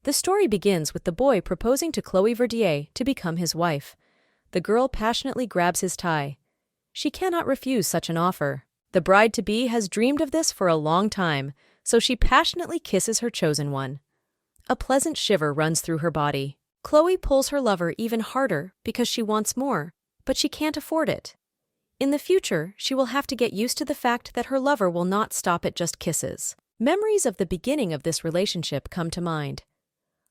The story begins with the boy proposing to Chloe Verdier to become his wife. The girl passionately grabs his tie. She cannot refuse such an offer. The bride-to-be has dreamed of this for a long time, so she passionately kisses her chosen one. A pleasant shiver runs through her body. Chloe pulls her lover even harder because she wants more, but she can't afford it. In the future, she will have to get used to the fact that her lover will not stop at just kisses. Memories of the beginning of this relationship come to mind.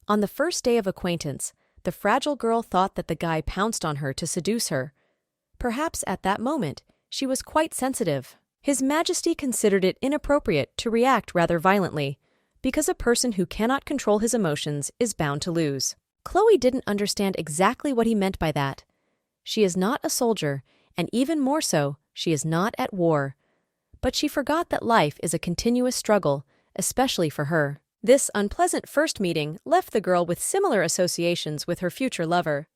On the first day of acquaintance, the fragile girl thought that the guy pounced on her to seduce her. Perhaps at that moment, she was quite sensitive. His Majesty considered it inappropriate to react rather violently, because a person who cannot control his emotions is bound to lose. Chloe didn't understand exactly what he meant by that. She is not a soldier, and even more so, she is not at war. But she forgot that life is a continuous struggle, especially for her. This unpleasant first meeting left the girl with similar associations with her future lover.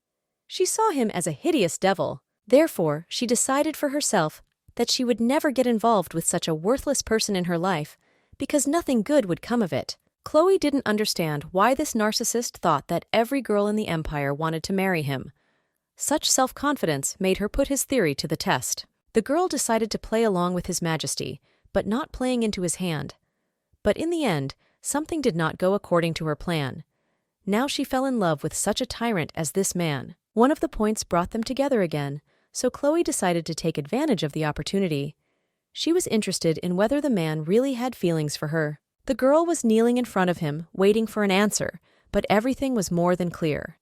She saw him as a hideous devil. Therefore, she decided for herself that she would never get involved with such a worthless person in her life, because nothing good would come of it. Chloe didn't understand why this narcissist thought that every girl in the empire wanted to marry him. Such self-confidence made her put his theory to the test. The girl decided to play along with His Majesty, but not playing into his hand. But in the end, something did not go according to her plan. Now she fell in love with such a tyrant as this man. One of the points brought them together again, so Chloe decided to take advantage of the opportunity. She was interested in whether the man really had feelings for her. The girl was kneeling in front of him, waiting for an answer, but everything was more than clear.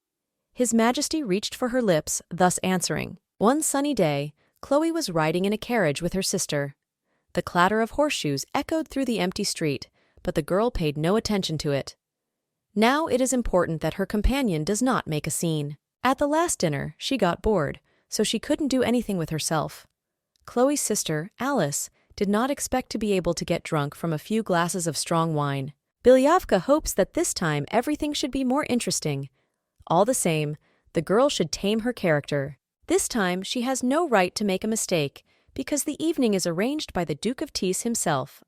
His Majesty reached for her lips, thus answering. One sunny day, Chloe was riding in a carriage with her sister. The clatter of horseshoes echoed through the empty street, but the girl paid no attention to it. Now it is important that her companion does not make a scene. At the last dinner, she got bored, so she couldn't do anything with herself. Chloe's sister, Alice, did not expect to be able to get drunk from a few glasses of strong wine. Bilyavka hopes that this time everything should be more interesting. All the same, the girl should tame her character. This time, she has no right to make a mistake, because the evening is arranged by the Duke of Tees himself.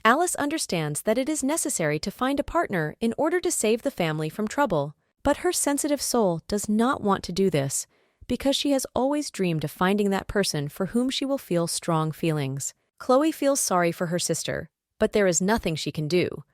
Alice understands that it is necessary to find a partner in order to save the family from trouble, but her sensitive soul does not want to do this, because she has always dreamed of finding that person for whom she will feel strong feelings. Chloe feels sorry for her sister, but there is nothing she can do.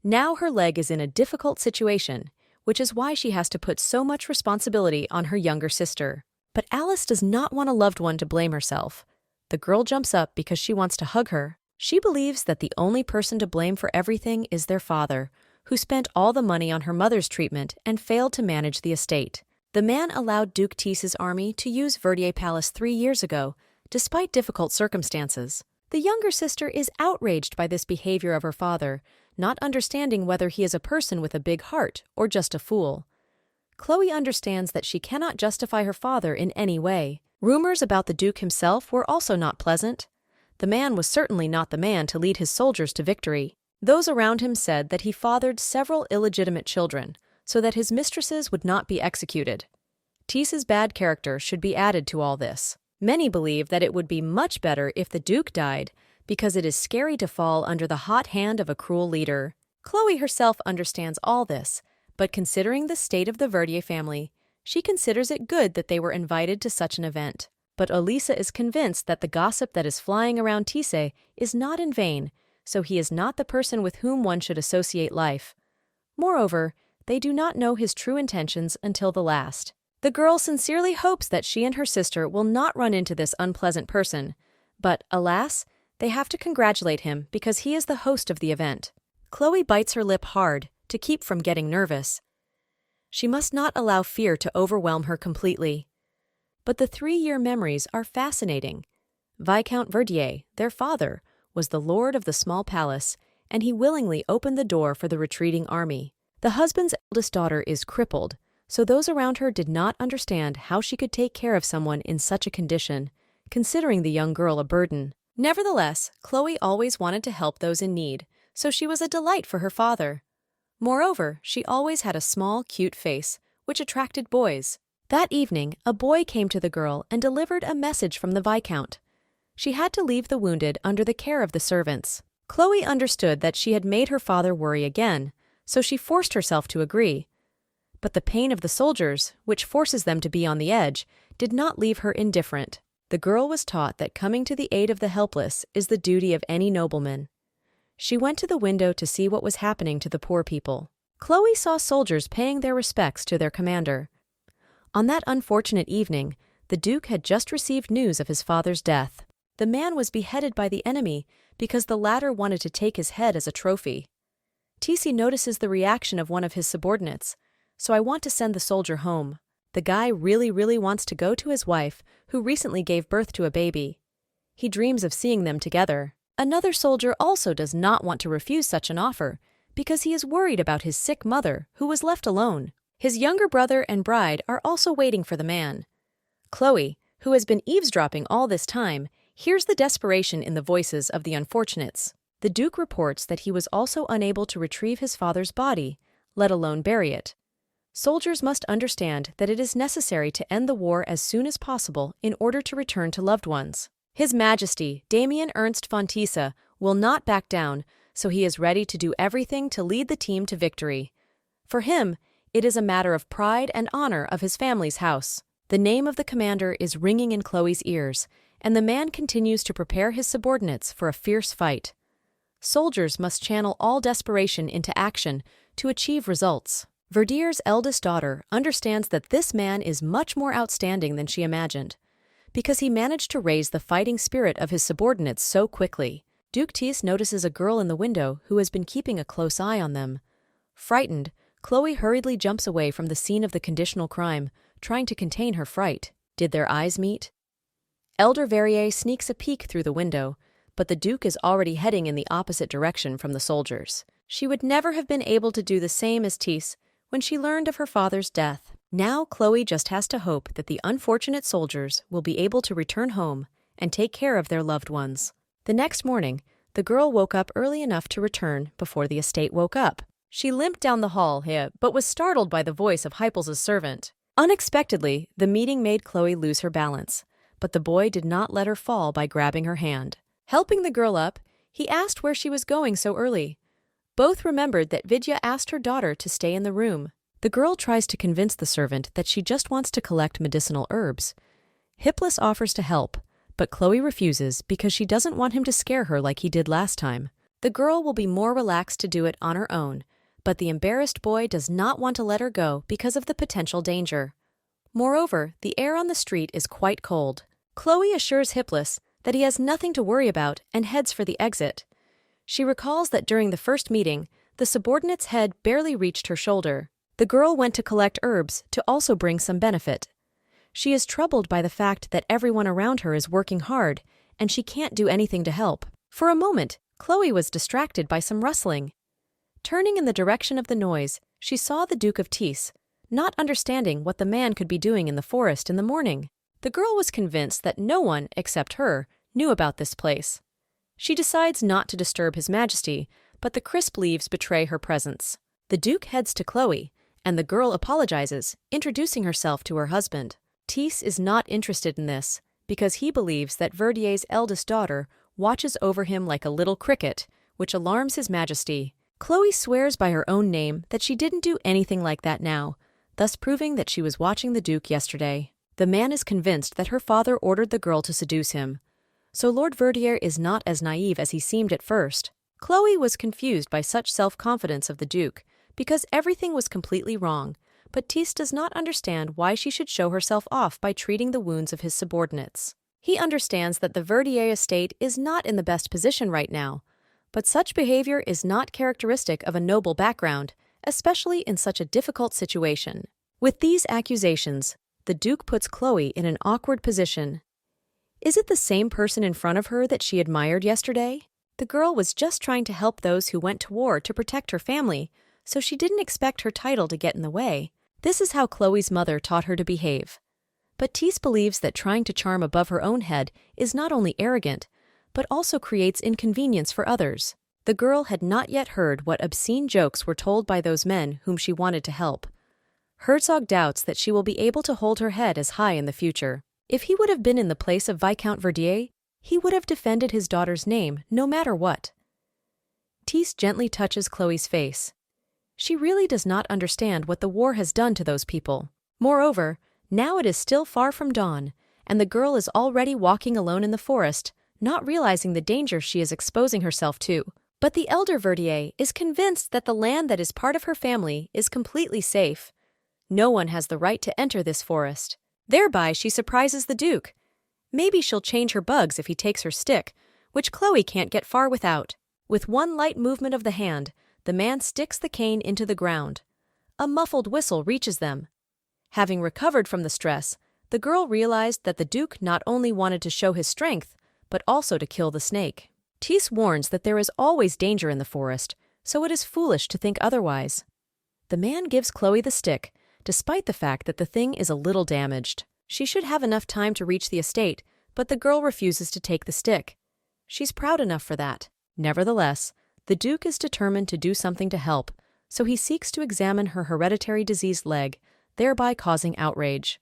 Now her leg is in a difficult situation, which is why she has to put so much responsibility on her younger sister. But Alice does not want a loved one to blame herself. The girl jumps up because she wants to hug her. She believes that the only person to blame for everything is their father, who spent all the money on her mother's treatment and failed to manage the estate. The man allowed Duke Tees's army to use Verdier Palace 3 years ago, despite difficult circumstances. The younger sister is outraged by this behavior of her father, not understanding whether he is a person with a big heart or just a fool. Chloe understands that she cannot justify her father in any way. Rumors about the Duke himself were also not pleasant. The man was certainly not the man to lead his soldiers to victory. Those around him said that he fathered several illegitimate children, so that his mistresses would not be executed. Tees's bad character should be added to all this. Many believe that it would be much better if the Duke died, because it is scary to fall under the hot hand of a cruel leader. Chloe herself understands all this, but considering the state of the Verdier family, she considers it good that they were invited to such an event. But Elisa is convinced that the gossip that is flying around Tise is not in vain, so he is not the person with whom one should associate life. Moreover, they do not know his true intentions until the last. The girl sincerely hopes that she and her sister will not run into this unpleasant person, but, alas, they have to congratulate him because he is the host of the event. Chloe bites her lip hard to keep from getting nervous. She must not allow fear to overwhelm her completely. But the 3-year memories are fascinating. Viscount Verdier, their father, was the lord of the small palace, and he willingly opened the door for the retreating army. The husband's eldest daughter is crippled, so those around her did not understand how she could take care of someone in such a condition, considering the young girl a burden. Nevertheless, Chloe always wanted to help those in need, so she was a delight for her father. Moreover, she always had a small, cute face, which attracted boys. That evening, a boy came to the girl and delivered a message from the Viscount. She had to leave the wounded under the care of the servants. Chloe understood that she had made her father worry again, so she forced herself to agree. But the pain of the soldiers, which forces them to be on the edge, did not leave her indifferent. The girl was taught that coming to the aid of the helpless is the duty of any nobleman. She went to the window to see what was happening to the poor people. Chloe saw soldiers paying their respects to their commander. On that unfortunate evening, the Duke had just received news of his father's death. The man was beheaded by the enemy because the latter wanted to take his head as a trophy. TC notices the reaction of one of his subordinates. "So I want to send the soldier home." The guy really wants to go to his wife, who recently gave birth to a baby. He dreams of seeing them together. Another soldier also does not want to refuse such an offer, because he is worried about his sick mother, who was left alone. His younger brother and bride are also waiting for the man. Chloe, who has been eavesdropping all this time, hears the desperation in the voices of the unfortunates. The Duke reports that he was also unable to retrieve his father's body, let alone bury it. Soldiers must understand that it is necessary to end the war as soon as possible in order to return to loved ones. His Majesty, Damien Ernst von Tisa, will not back down, so he is ready to do everything to lead the team to victory. For him, it is a matter of pride and honor of his family's house. The name of the commander is ringing in Chloe's ears, and the man continues to prepare his subordinates for a fierce fight. Soldiers must channel all desperation into action to achieve results. Verdier's eldest daughter understands that this man is much more outstanding than she imagined, because he managed to raise the fighting spirit of his subordinates so quickly. Duke Tis notices a girl in the window who has been keeping a close eye on them. Frightened, Chloe hurriedly jumps away from the scene of the conditional crime, trying to contain her fright. Did their eyes meet? Elder Verrier sneaks a peek through the window, but the Duke is already heading in the opposite direction from the soldiers. She would never have been able to do the same as Tis when she learned of her father's death. Now Chloe just has to hope that the unfortunate soldiers will be able to return home and take care of their loved ones. The next morning, the girl woke up early enough to return before the estate woke up. She limped down the hall here, but was startled by the voice of Hypels' servant. Unexpectedly, the meeting made Chloe lose her balance, but the boy did not let her fall by grabbing her hand. Helping the girl up, he asked where she was going so early. Both remembered that Vidya asked her daughter to stay in the room. The girl tries to convince the servant that she just wants to collect medicinal herbs. Hypels offers to help, but Chloe refuses because she doesn't want him to scare her like he did last time. The girl will be more relaxed to do it on her own, but the embarrassed boy does not want to let her go because of the potential danger. Moreover, the air on the street is quite cold. Chloe assures Hypels that he has nothing to worry about and heads for the exit. She recalls that during the first meeting, the subordinate's head barely reached her shoulder. The girl went to collect herbs to also bring some benefit. She is troubled by the fact that everyone around her is working hard, and she can't do anything to help. For a moment, Chloe was distracted by some rustling. Turning in the direction of the noise, she saw the Duke of Tis, not understanding what the man could be doing in the forest in the morning. The girl was convinced that no one, except her, knew about this place. She decides not to disturb His Majesty, but the crisp leaves betray her presence. The Duke heads to Chloe, and the girl apologizes, introducing herself to her husband. Tis is not interested in this, because he believes that Verdier's eldest daughter watches over him like a little cricket, which alarms His Majesty. Chloe swears by her own name that she didn't do anything like that now, thus proving that she was watching the Duke yesterday. The man is convinced that her father ordered the girl to seduce him. So Lord Verdier is not as naive as he seemed at first. Chloe was confused by such self-confidence of the Duke, because everything was completely wrong, but Tis does not understand why she should show herself off by treating the wounds of his subordinates. He understands that the Verdier estate is not in the best position right now, but such behavior is not characteristic of a noble background, especially in such a difficult situation. With these accusations, the Duke puts Chloe in an awkward position. Is it the same person in front of her that she admired yesterday? The girl was just trying to help those who went to war to protect her family, so she didn't expect her title to get in the way. This is how Chloe's mother taught her to behave. But Tis believes that trying to charm above her own head is not only arrogant, but also creates inconvenience for others. The girl had not yet heard what obscene jokes were told by those men whom she wanted to help. Herzog doubts that she will be able to hold her head as high in the future. If he would have been in the place of Viscount Verdier, he would have defended his daughter's name no matter what. Tis gently touches Chloe's face. She really does not understand what the war has done to those people. Moreover, now it is still far from dawn, and the girl is already walking alone in the forest, not realizing the danger she is exposing herself to. But the elder Verdier is convinced that the land that is part of her family is completely safe. No one has the right to enter this forest. Thereby, she surprises the Duke. Maybe she'll change her bugs if he takes her stick, which Chloe can't get far without. With one light movement of the hand, the man sticks the cane into the ground. A muffled whistle reaches them. Having recovered from the stress, the girl realized that the Duke not only wanted to show his strength, but also to kill the snake. Tease warns that there is always danger in the forest, so it is foolish to think otherwise. The man gives Chloe the stick, despite the fact that the thing is a little damaged. She should have enough time to reach the estate, but the girl refuses to take the stick. She's proud enough for that. Nevertheless, the Duke is determined to do something to help, so he seeks to examine her hereditary diseased leg, thereby causing outrage.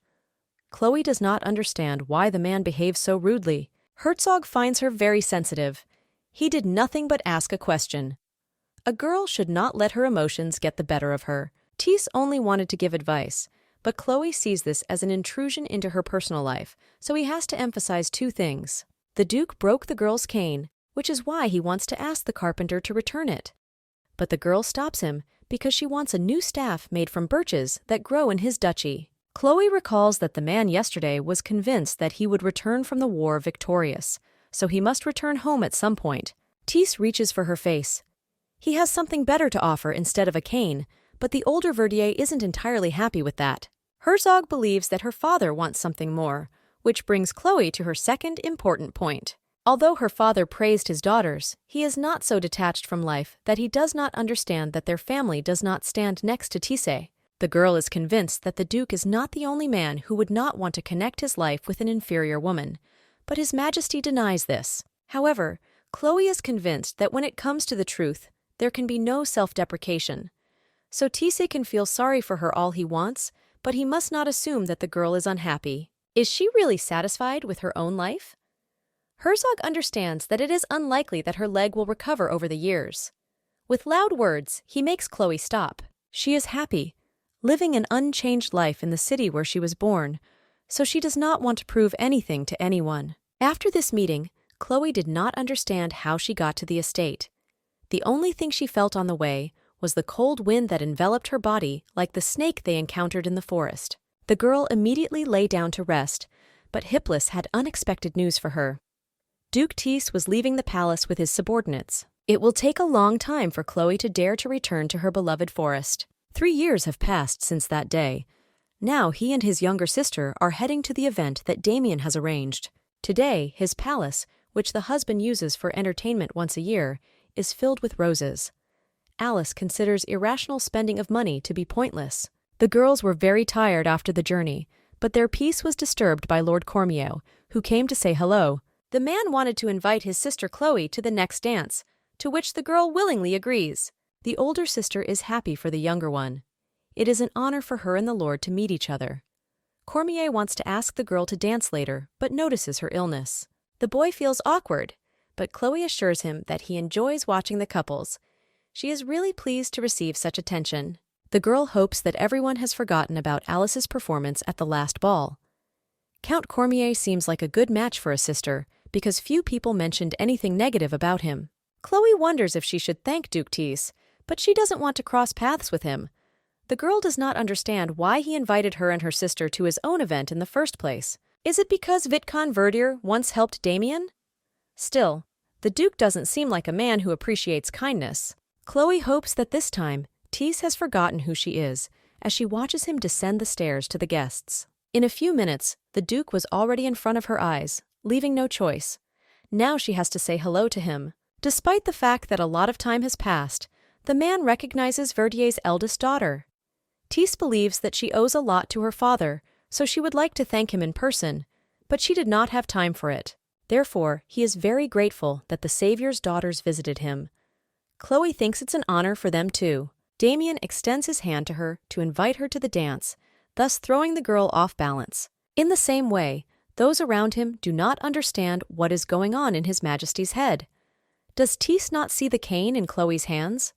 Chloe does not understand why the man behaves so rudely. Herzog finds her very sensitive. He did nothing but ask a question. A girl should not let her emotions get the better of her. Tease only wanted to give advice, but Chloe sees this as an intrusion into her personal life, so he has to emphasize two things. The Duke broke the girl's cane, which is why he wants to ask the carpenter to return it. But the girl stops him because she wants a new staff made from birches that grow in his duchy. Chloe recalls that the man yesterday was convinced that he would return from the war victorious, so he must return home at some point. Tease reaches for her face. He has something better to offer instead of a cane, but the older Verdier isn't entirely happy with that. Herzog believes that her father wants something more, which brings Chloe to her second important point. Although her father praised his daughters, he is not so detached from life that he does not understand that their family does not stand next to Tease. The girl is convinced that the Duke is not the only man who would not want to connect his life with an inferior woman, but His Majesty denies this. However, Chloe is convinced that when it comes to the truth, there can be no self-deprecation. So Tease can feel sorry for her all he wants, but he must not assume that the girl is unhappy. Is she really satisfied with her own life? Herzog understands that it is unlikely that her leg will recover over the years. With loud words, he makes Chloe stop. She is happy, living an unchanged life in the city where she was born, so she does not want to prove anything to anyone. After this meeting, Chloe did not understand how she got to the estate. The only thing she felt on the way was the cold wind that enveloped her body like the snake they encountered in the forest. The girl immediately lay down to rest, but Hipplis had unexpected news for her. Duke Tease was leaving the palace with his subordinates. It will take a long time for Chloe to dare to return to her beloved forest. 3 years have passed since that day. Now he and his younger sister are heading to the event that Damien has arranged. Today, his palace, which the husband uses for entertainment once a year, is filled with roses. Alice considers irrational spending of money to be pointless. The girls were very tired after the journey, but their peace was disturbed by Lord Cormier, who came to say hello. The man wanted to invite his sister Chloe to the next dance, to which the girl willingly agrees. The older sister is happy for the younger one. It is an honor for her and the Lord to meet each other. Cormier wants to ask the girl to dance later, but notices her illness. The boy feels awkward, but Chloe assures him that he enjoys watching the couples. She is really pleased to receive such attention. The girl hopes that everyone has forgotten about Alice's performance at the last ball. Count Cormier seems like a good match for a sister, because few people mentioned anything negative about him. Chloe wonders if she should thank Duke Tease, but she doesn't want to cross paths with him. The girl does not understand why he invited her and her sister to his own event in the first place. Is it because Vicomte Verdier once helped Damien? Still, the Duke doesn't seem like a man who appreciates kindness. Chloe hopes that this time, Tease has forgotten who she is, as she watches him descend the stairs to the guests. In a few minutes, the Duke was already in front of her eyes, leaving no choice. Now she has to say hello to him. Despite the fact that a lot of time has passed, the man recognizes Verdier's eldest daughter. Tease believes that she owes a lot to her father, so she would like to thank him in person, but she did not have time for it. Therefore, he is very grateful that the Savior's daughters visited him. Chloe thinks it's an honor for them too. Damien extends his hand to her to invite her to the dance, thus throwing the girl off balance. In the same way, those around him do not understand what is going on in His Majesty's head. Does Tease not see the cane in Chloe's hands?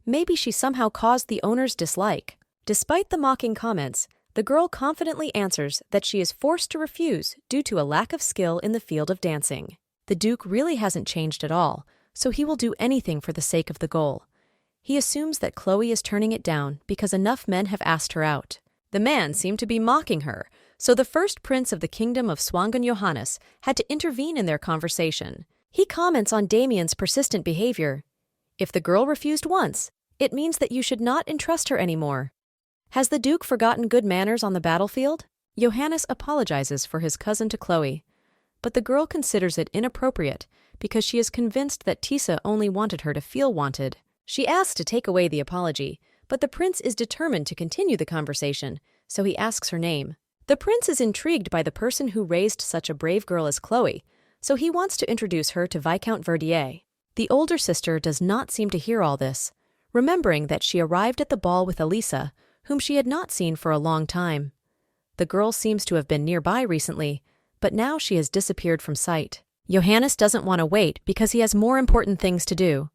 Maybe she somehow caused the owner's dislike. Despite the mocking comments, the girl confidently answers that she is forced to refuse due to a lack of skill in the field of dancing. The Duke really hasn't changed at all, so he will do anything for the sake of the goal. He assumes that Chloe is turning it down because enough men have asked her out. The man seemed to be mocking her, so the first prince of the kingdom of Swangan Johannes had to intervene in their conversation. He comments on Damien's persistent behavior. If the girl refused once, it means that you should not entrust her anymore. Has the Duke forgotten good manners on the battlefield? Johannes apologizes for his cousin to Chloe, but the girl considers it inappropriate because she is convinced that Tisa only wanted her to feel wanted. She asks to take away the apology, but the prince is determined to continue the conversation, so he asks her name. The prince is intrigued by the person who raised such a brave girl as Chloe, so he wants to introduce her to Viscount Verdier. The older sister does not seem to hear all this, remembering that she arrived at the ball with Elisa, whom she had not seen for a long time. The girl seems to have been nearby recently, but now she has disappeared from sight. Johannes doesn't want to wait because he has more important things to do.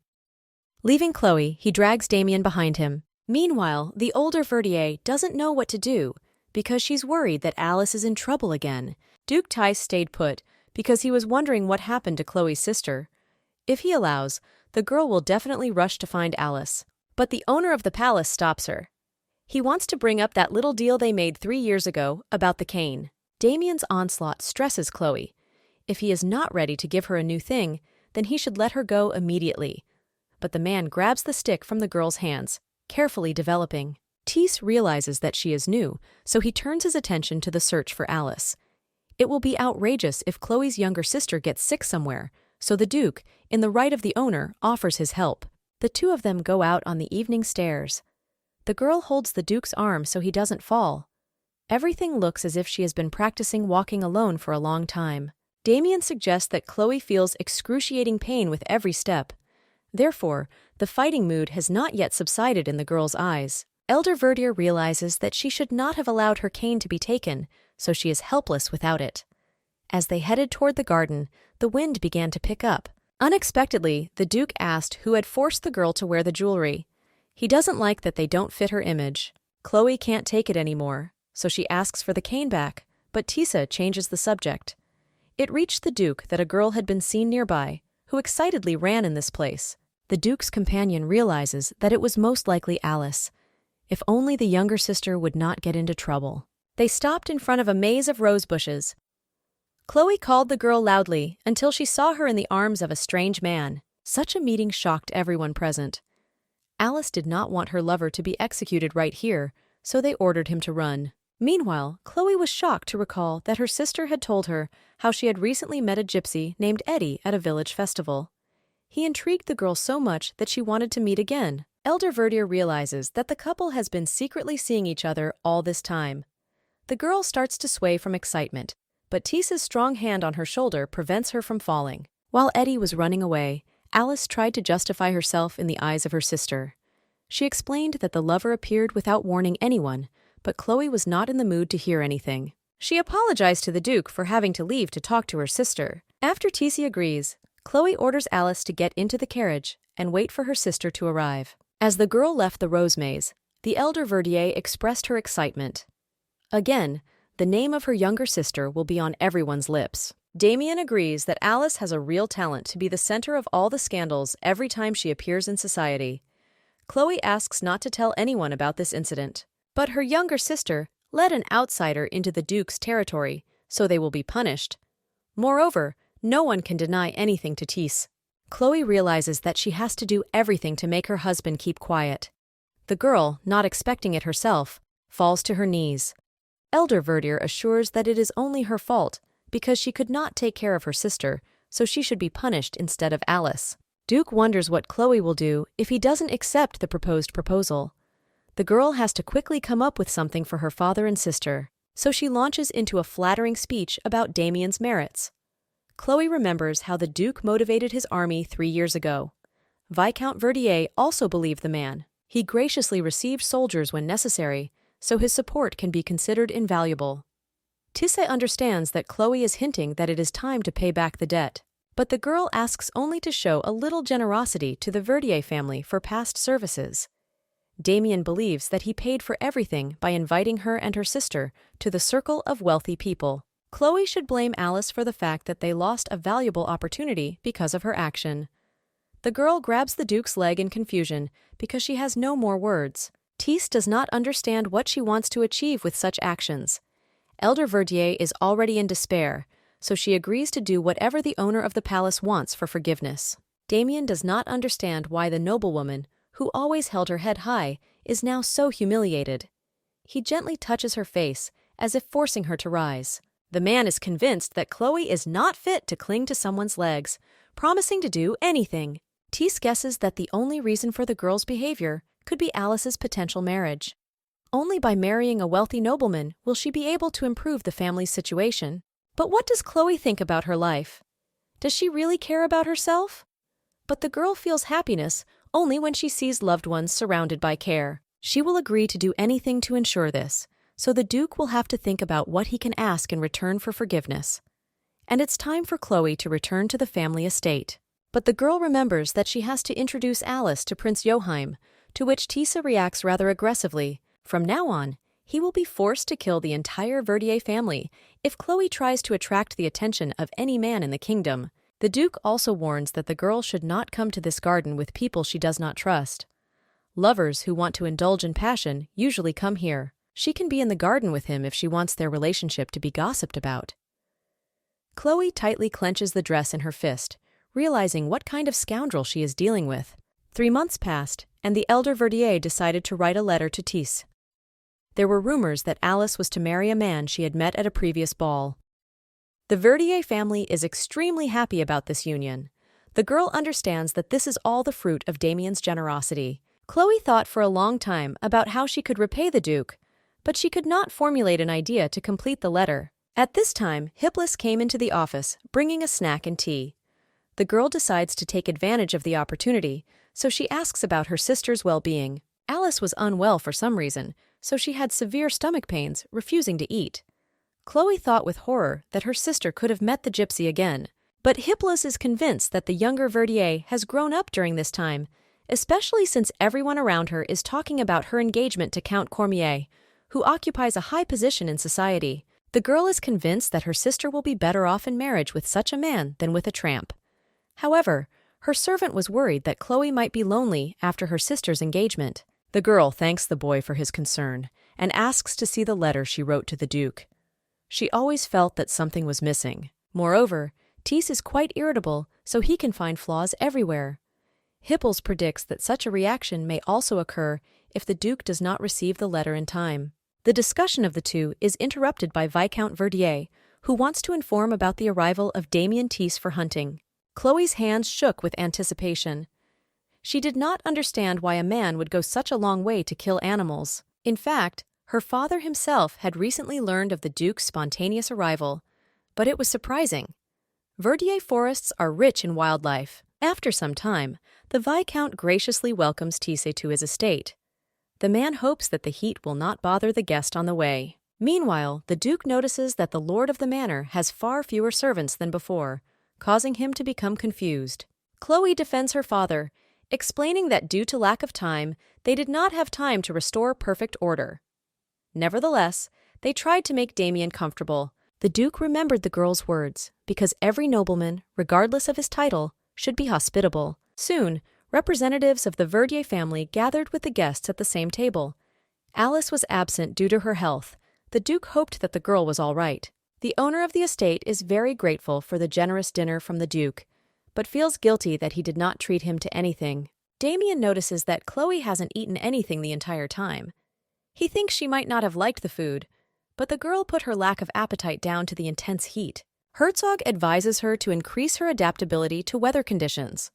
Leaving Chloe, he drags Damien behind him. Meanwhile, the older Verdier doesn't know what to do because she's worried that Alice is in trouble again. Duke Tice stayed put because he was wondering what happened to Chloe's sister. If he allows, the girl will definitely rush to find Alice. But the owner of the palace stops her. He wants to bring up that little deal they made 3 years ago about the cane. Damien's onslaught stresses Chloe. If he is not ready to give her a new thing, then he should let her go immediately. But the man grabs the stick from the girl's hands, carefully developing. Tice realizes that she is new, so he turns his attention to the search for Alice. It will be outrageous if Chloe's younger sister gets sick somewhere, so the Duke, in the right of the owner, offers his help. The two of them go out on the evening stairs. The girl holds the Duke's arm so he doesn't fall. Everything looks as if she has been practicing walking alone for a long time. Damien suggests that Chloe feels excruciating pain with every step. Therefore, the fighting mood has not yet subsided in the girl's eyes. Elder Verdier realizes that she should not have allowed her cane to be taken, so she is helpless without it. As they headed toward the garden, the wind began to pick up. Unexpectedly, the Duke asked who had forced the girl to wear the jewelry. He doesn't like that they don't fit her image. Chloe can't take it anymore, so she asks for the cane back, but Tisa changes the subject. It reached the Duke that a girl had been seen nearby, who excitedly ran in this place. The Duke's companion realizes that it was most likely Alice. If only the younger sister would not get into trouble. They stopped in front of a maze of rose bushes. Chloe called the girl loudly until she saw her in the arms of a strange man. Such a meeting shocked everyone present. Alice did not want her lover to be executed right here, so they ordered him to run. Meanwhile, Chloe was shocked to recall that her sister had told her how she had recently met a gypsy named Eddie at a village festival. He intrigued the girl so much that she wanted to meet again. Elder Verdier realizes that the couple has been secretly seeing each other all this time. The girl starts to sway from excitement, but Tisa's strong hand on her shoulder prevents her from falling. While Eddie was running away, Alice tried to justify herself in the eyes of her sister. She explained that the lover appeared without warning anyone, but Chloe was not in the mood to hear anything. She apologized to the Duke for having to leave to talk to her sister. After Tisa agrees, Chloe orders Alice to get into the carriage and wait for her sister to arrive. As the girl left the rose maze, the elder Verdier expressed her excitement. Again, the name of her younger sister will be on everyone's lips. Damien agrees that Alice has a real talent to be the center of all the scandals every time she appears in society. Chloe asks not to tell anyone about this incident, but her younger sister led an outsider into the Duke's territory, so they will be punished. Moreover, no one can deny anything to Tice. Chloe realizes that she has to do everything to make her husband keep quiet. The girl, not expecting it herself, falls to her knees. Elder Verdier assures that it is only her fault because she could not take care of her sister, so she should be punished instead of Alice. Duke wonders what Chloe will do if he doesn't accept the proposed proposal. The girl has to quickly come up with something for her father and sister, so she launches into a flattering speech about Damien's merits. Chloe remembers how the Duke motivated his army 3 years ago. Viscount Verdier also believed the man. He graciously received soldiers when necessary, so his support can be considered invaluable. Tisse understands that Chloe is hinting that it is time to pay back the debt. But the girl asks only to show a little generosity to the Verdier family for past services. Damien believes that he paid for everything by inviting her and her sister to the circle of wealthy people. Chloe should blame Alice for the fact that they lost a valuable opportunity because of her action. The girl grabs the Duke's leg in confusion because she has no more words. Tisse does not understand what she wants to achieve with such actions. Elder Verdier is already in despair, so she agrees to do whatever the owner of the palace wants for forgiveness. Damien does not understand why the noblewoman, who always held her head high, is now so humiliated. He gently touches her face, as if forcing her to rise. The man is convinced that Chloe is not fit to cling to someone's legs, promising to do anything. Tisse guesses that the only reason for the girl's behavior could be Alice's potential marriage. Only by marrying a wealthy nobleman will she be able to improve the family's situation. But what does Chloe think about her life? Does she really care about herself? But the girl feels happiness only when she sees loved ones surrounded by care. She will agree to do anything to ensure this, so the Duke will have to think about what he can ask in return for forgiveness. And it's time for Chloe to return to the family estate. But the girl remembers that she has to introduce Alice to Prince Joachim, to which Tissa reacts rather aggressively. From now on, he will be forced to kill the entire Verdier family if Chloe tries to attract the attention of any man in the kingdom. The Duke also warns that the girl should not come to this garden with people she does not trust. Lovers who want to indulge in passion usually come here. She can be in the garden with him if she wants their relationship to be gossiped about. Chloe tightly clenches the dress in her fist, realizing what kind of scoundrel she is dealing with. 3 months passed, and the elder Verdier decided to write a letter to Tisse. There were rumors that Alice was to marry a man she had met at a previous ball. The Verdier family is extremely happy about this union. The girl understands that this is all the fruit of Damien's generosity. Chloe thought for a long time about how she could repay the Duke, but she could not formulate an idea to complete the letter. At this time, Hippolyte came into the office, bringing a snack and tea. The girl decides to take advantage of the opportunity, so she asks about her sister's well-being. Alice was unwell for some reason, so she had severe stomach pains, refusing to eat. Chloe thought with horror that her sister could have met the gypsy again, but Hippolyte is convinced that the younger Verdier has grown up during this time, especially since everyone around her is talking about her engagement to Count Cormier, who occupies a high position in society. The girl is convinced that her sister will be better off in marriage with such a man than with a tramp. However, her servant was worried that Chloe might be lonely after her sister's engagement. The girl thanks the boy for his concern and asks to see the letter she wrote to the Duke. She always felt that something was missing. Moreover, Tisse is quite irritable, so he can find flaws everywhere. Hippolyte predicts that such a reaction may also occur if the Duke does not receive the letter in time. The discussion of the two is interrupted by Viscount Verdier, who wants to inform about the arrival of Damien Tisse for hunting. Chloe's hands shook with anticipation. She did not understand why a man would go such a long way to kill animals. In fact, her father himself had recently learned of the Duke's spontaneous arrival, but it was surprising. Verdier forests are rich in wildlife. After some time, the Viscount graciously welcomes Tisse to his estate. The man hopes that the heat will not bother the guest on the way. Meanwhile, the Duke notices that the lord of the manor has far fewer servants than before, causing him to become confused. Chloe defends her father, explaining that due to lack of time, they did not have time to restore perfect order. Nevertheless, they tried to make Damien comfortable. The Duke remembered the girl's words, because every nobleman, regardless of his title, should be hospitable. Soon, representatives of the Verdier family gathered with the guests at the same table. Alice was absent due to her health. The Duke hoped that the girl was all right. The owner of the estate is very grateful for the generous dinner from the Duke, but feels guilty that he did not treat him to anything. Damien notices that Chloe hasn't eaten anything the entire time. He thinks she might not have liked the food, but the girl put her lack of appetite down to the intense heat. Herzog advises her to increase her adaptability to weather conditions.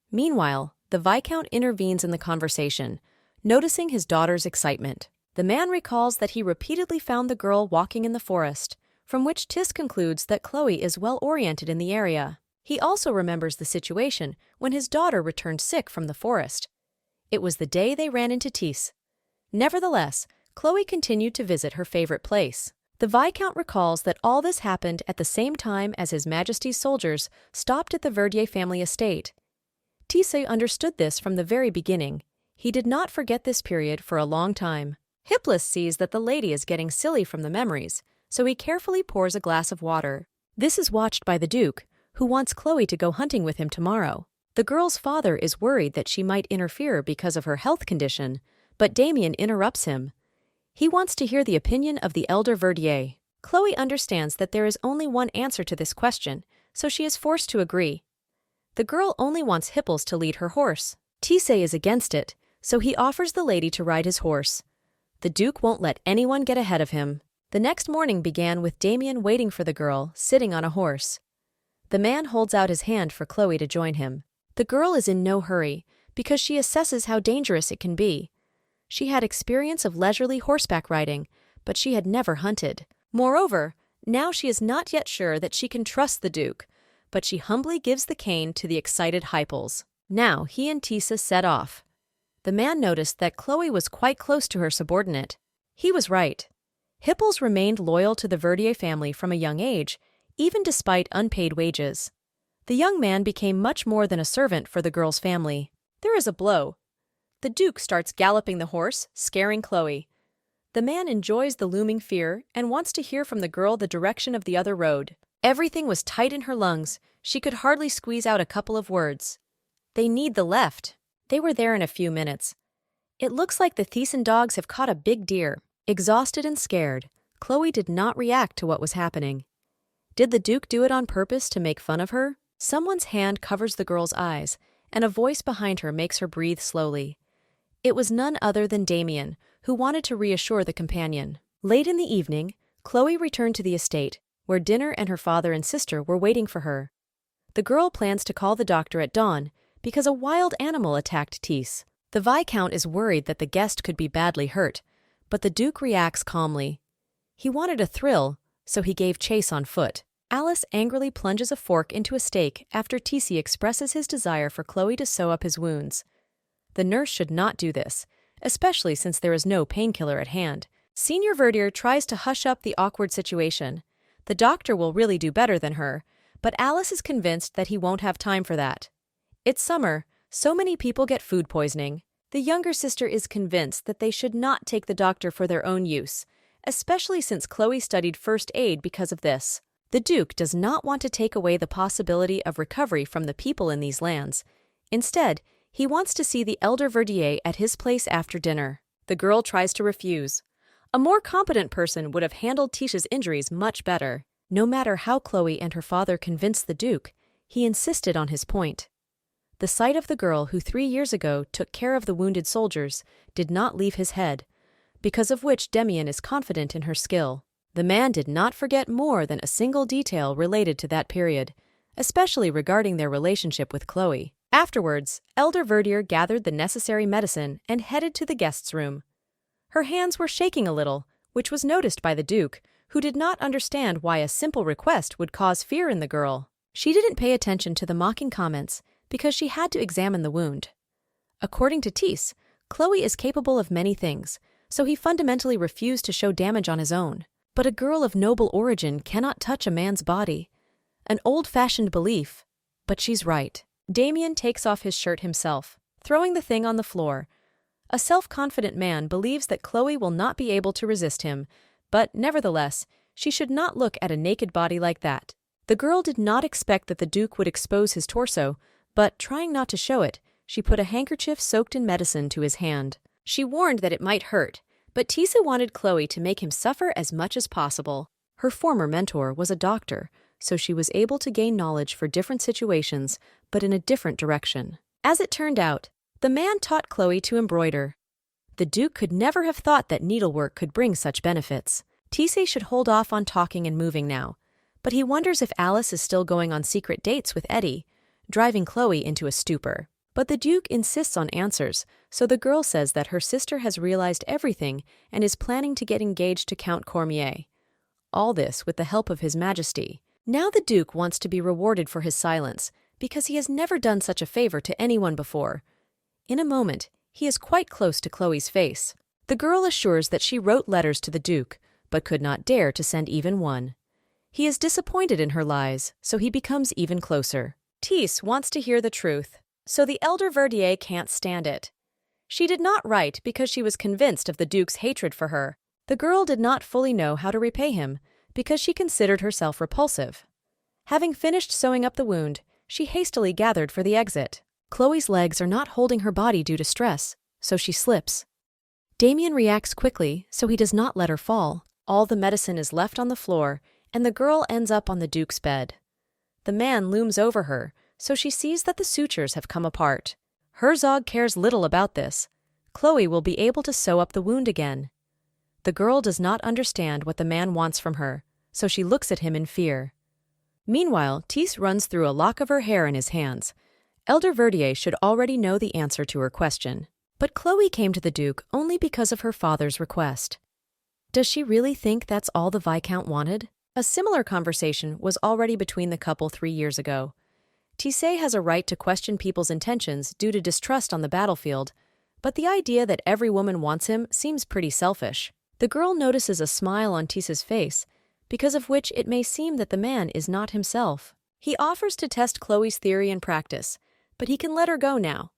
Meanwhile, the Viscount intervenes in the conversation, noticing his daughter's excitement. The man recalls that he repeatedly found the girl walking in the forest, from which Tisse concludes that Chloe is well-oriented in the area. He also remembers the situation when his daughter returned sick from the forest. It was the day they ran into Tisse. Nevertheless, Chloe continued to visit her favorite place. The Viscount recalls that all this happened at the same time as His Majesty's soldiers stopped at the Verdier family estate. Tissé understood this from the very beginning. He did not forget this period for a long time. Hippolyte sees that the lady is getting silly from the memories, so he carefully pours a glass of water. This is watched by the Duke, who wants Chloe to go hunting with him tomorrow. The girl's father is worried that she might interfere because of her health condition, but Damien interrupts him. He wants to hear the opinion of the elder Verdier. Chloe understands that there is only one answer to this question, so she is forced to agree. The girl only wants Hippolyte to lead her horse. Tissé is against it, so he offers the lady to ride his horse. The Duke won't let anyone get ahead of him. The next morning began with Damien waiting for the girl, sitting on a horse. The man holds out his hand for Chloe to join him. The girl is in no hurry, because she assesses how dangerous it can be. She had experience of leisurely horseback riding, but she had never hunted. Moreover, now she is not yet sure that she can trust the Duke, but she humbly gives the cane to the excited Hippolyte. Now he and Tissé set off. The man noticed that Chloe was quite close to her subordinate. He was right. Hippolyte remained loyal to the Verdier family from a young age, even despite unpaid wages. The young man became much more than a servant for the girl's family. There is a blow. The Duke starts galloping the horse, scaring Chloe. The man enjoys the looming fear and wants to hear from the girl the direction of the other road. Everything was tight in her lungs. She could hardly squeeze out a couple of words. They need the left. They were there in a few minutes. It looks like the Thiessen dogs have caught a big deer. Exhausted and scared, Chloe did not react to what was happening. Did the Duke do it on purpose to make fun of her? Someone's hand covers the girl's eyes, and a voice behind her makes her breathe slowly. It was none other than Damien, who wanted to reassure the companion. Late in the evening, Chloe returned to the estate, where dinner and her father and sister were waiting for her. The girl plans to call the doctor at dawn because a wild animal attacked Tissé. The Viscount is worried that the guest could be badly hurt, but the Duke reacts calmly. He wanted a thrill, so he gave chase on foot. Alice angrily plunges a fork into a steak after Tissé expresses his desire for Chloe to sew up his wounds. The nurse should not do this, especially since there is no painkiller at hand. Senior Verdier tries to hush up the awkward situation. The doctor will really do better than her, but Alice is convinced that he won't have time for that. It's summer, so many people get food poisoning. The younger sister is convinced that they should not take the doctor for their own use, especially since Chloe studied first aid because of this. The Duke does not want to take away the possibility of recovery from the people in these lands. Instead, he wants to see the elder Verdier at his place after dinner. The girl tries to refuse. A more competent person would have handled Tissé's injuries much better. No matter how Chloe and her father convinced the Duke, he insisted on his point. The sight of the girl who 3 years ago took care of the wounded soldiers did not leave his head, because of which Damien is confident in her skill. The man did not forget more than a single detail related to that period, especially regarding their relationship with Chloe. Afterwards, Elder Verdier gathered the necessary medicine and headed to the guest's room. Her hands were shaking a little, which was noticed by the Duke, who did not understand why a simple request would cause fear in the girl. She didn't pay attention to the mocking comments because she had to examine the wound. According to Tissé, Chloe is capable of many things, so he fundamentally refused to show damage on his own. But a girl of noble origin cannot touch a man's body. An old-fashioned belief, but she's right. Damien takes off his shirt himself, throwing the thing on the floor. A self-confident man believes that Chloe will not be able to resist him, but nevertheless, she should not look at a naked body like that. The girl did not expect that the Duke would expose his torso, but trying not to show it, she put a handkerchief soaked in medicine to his hand. She warned that it might hurt, but Tissé wanted Chloe to make him suffer as much as possible. Her former mentor was a doctor, so she was able to gain knowledge for different situations, but in a different direction. As it turned out, the man taught Chloe to embroider. The Duke could never have thought that needlework could bring such benefits. Tissé should hold off on talking and moving now, but he wonders if Alice is still going on secret dates with Eddie, driving Chloe into a stupor. But the Duke insists on answers, so the girl says that her sister has realized everything and is planning to get engaged to Count Cormier. All this with the help of His Majesty. Now the Duke wants to be rewarded for his silence, because he has never done such a favor to anyone before. In a moment, he is quite close to Chloe's face. The girl assures that she wrote letters to the Duke, but could not dare to send even one. He is disappointed in her lies, so he becomes even closer. Tisse wants to hear the truth, so the elder Verdier can't stand it. She did not write because she was convinced of the Duke's hatred for her. The girl did not fully know how to repay him because she considered herself repulsive. Having finished sewing up the wound, she hastily gathered for the exit. Chloe's legs are not holding her body due to stress, so she slips. Damien reacts quickly, so he does not let her fall. All the medicine is left on the floor, and the girl ends up on the Duke's bed. The man looms over her, so she sees that the sutures have come apart. Herzog cares little about this. Chloe will be able to sew up the wound again. The girl does not understand what the man wants from her, so she looks at him in fear. Meanwhile, Tisse runs through a lock of her hair in his hands. Elder Verdier should already know the answer to her question. But Chloe came to the Duke only because of her father's request. Does she really think that's all the Viscount wanted? A similar conversation was already between the couple 3 years ago. Tisse has a right to question people's intentions due to distrust on the battlefield, but the idea that every woman wants him seems pretty selfish. The girl notices a smile on Tisse's face, because of which it may seem that the man is not himself. He offers to test Chloe's theory in practice, but he can let her go now.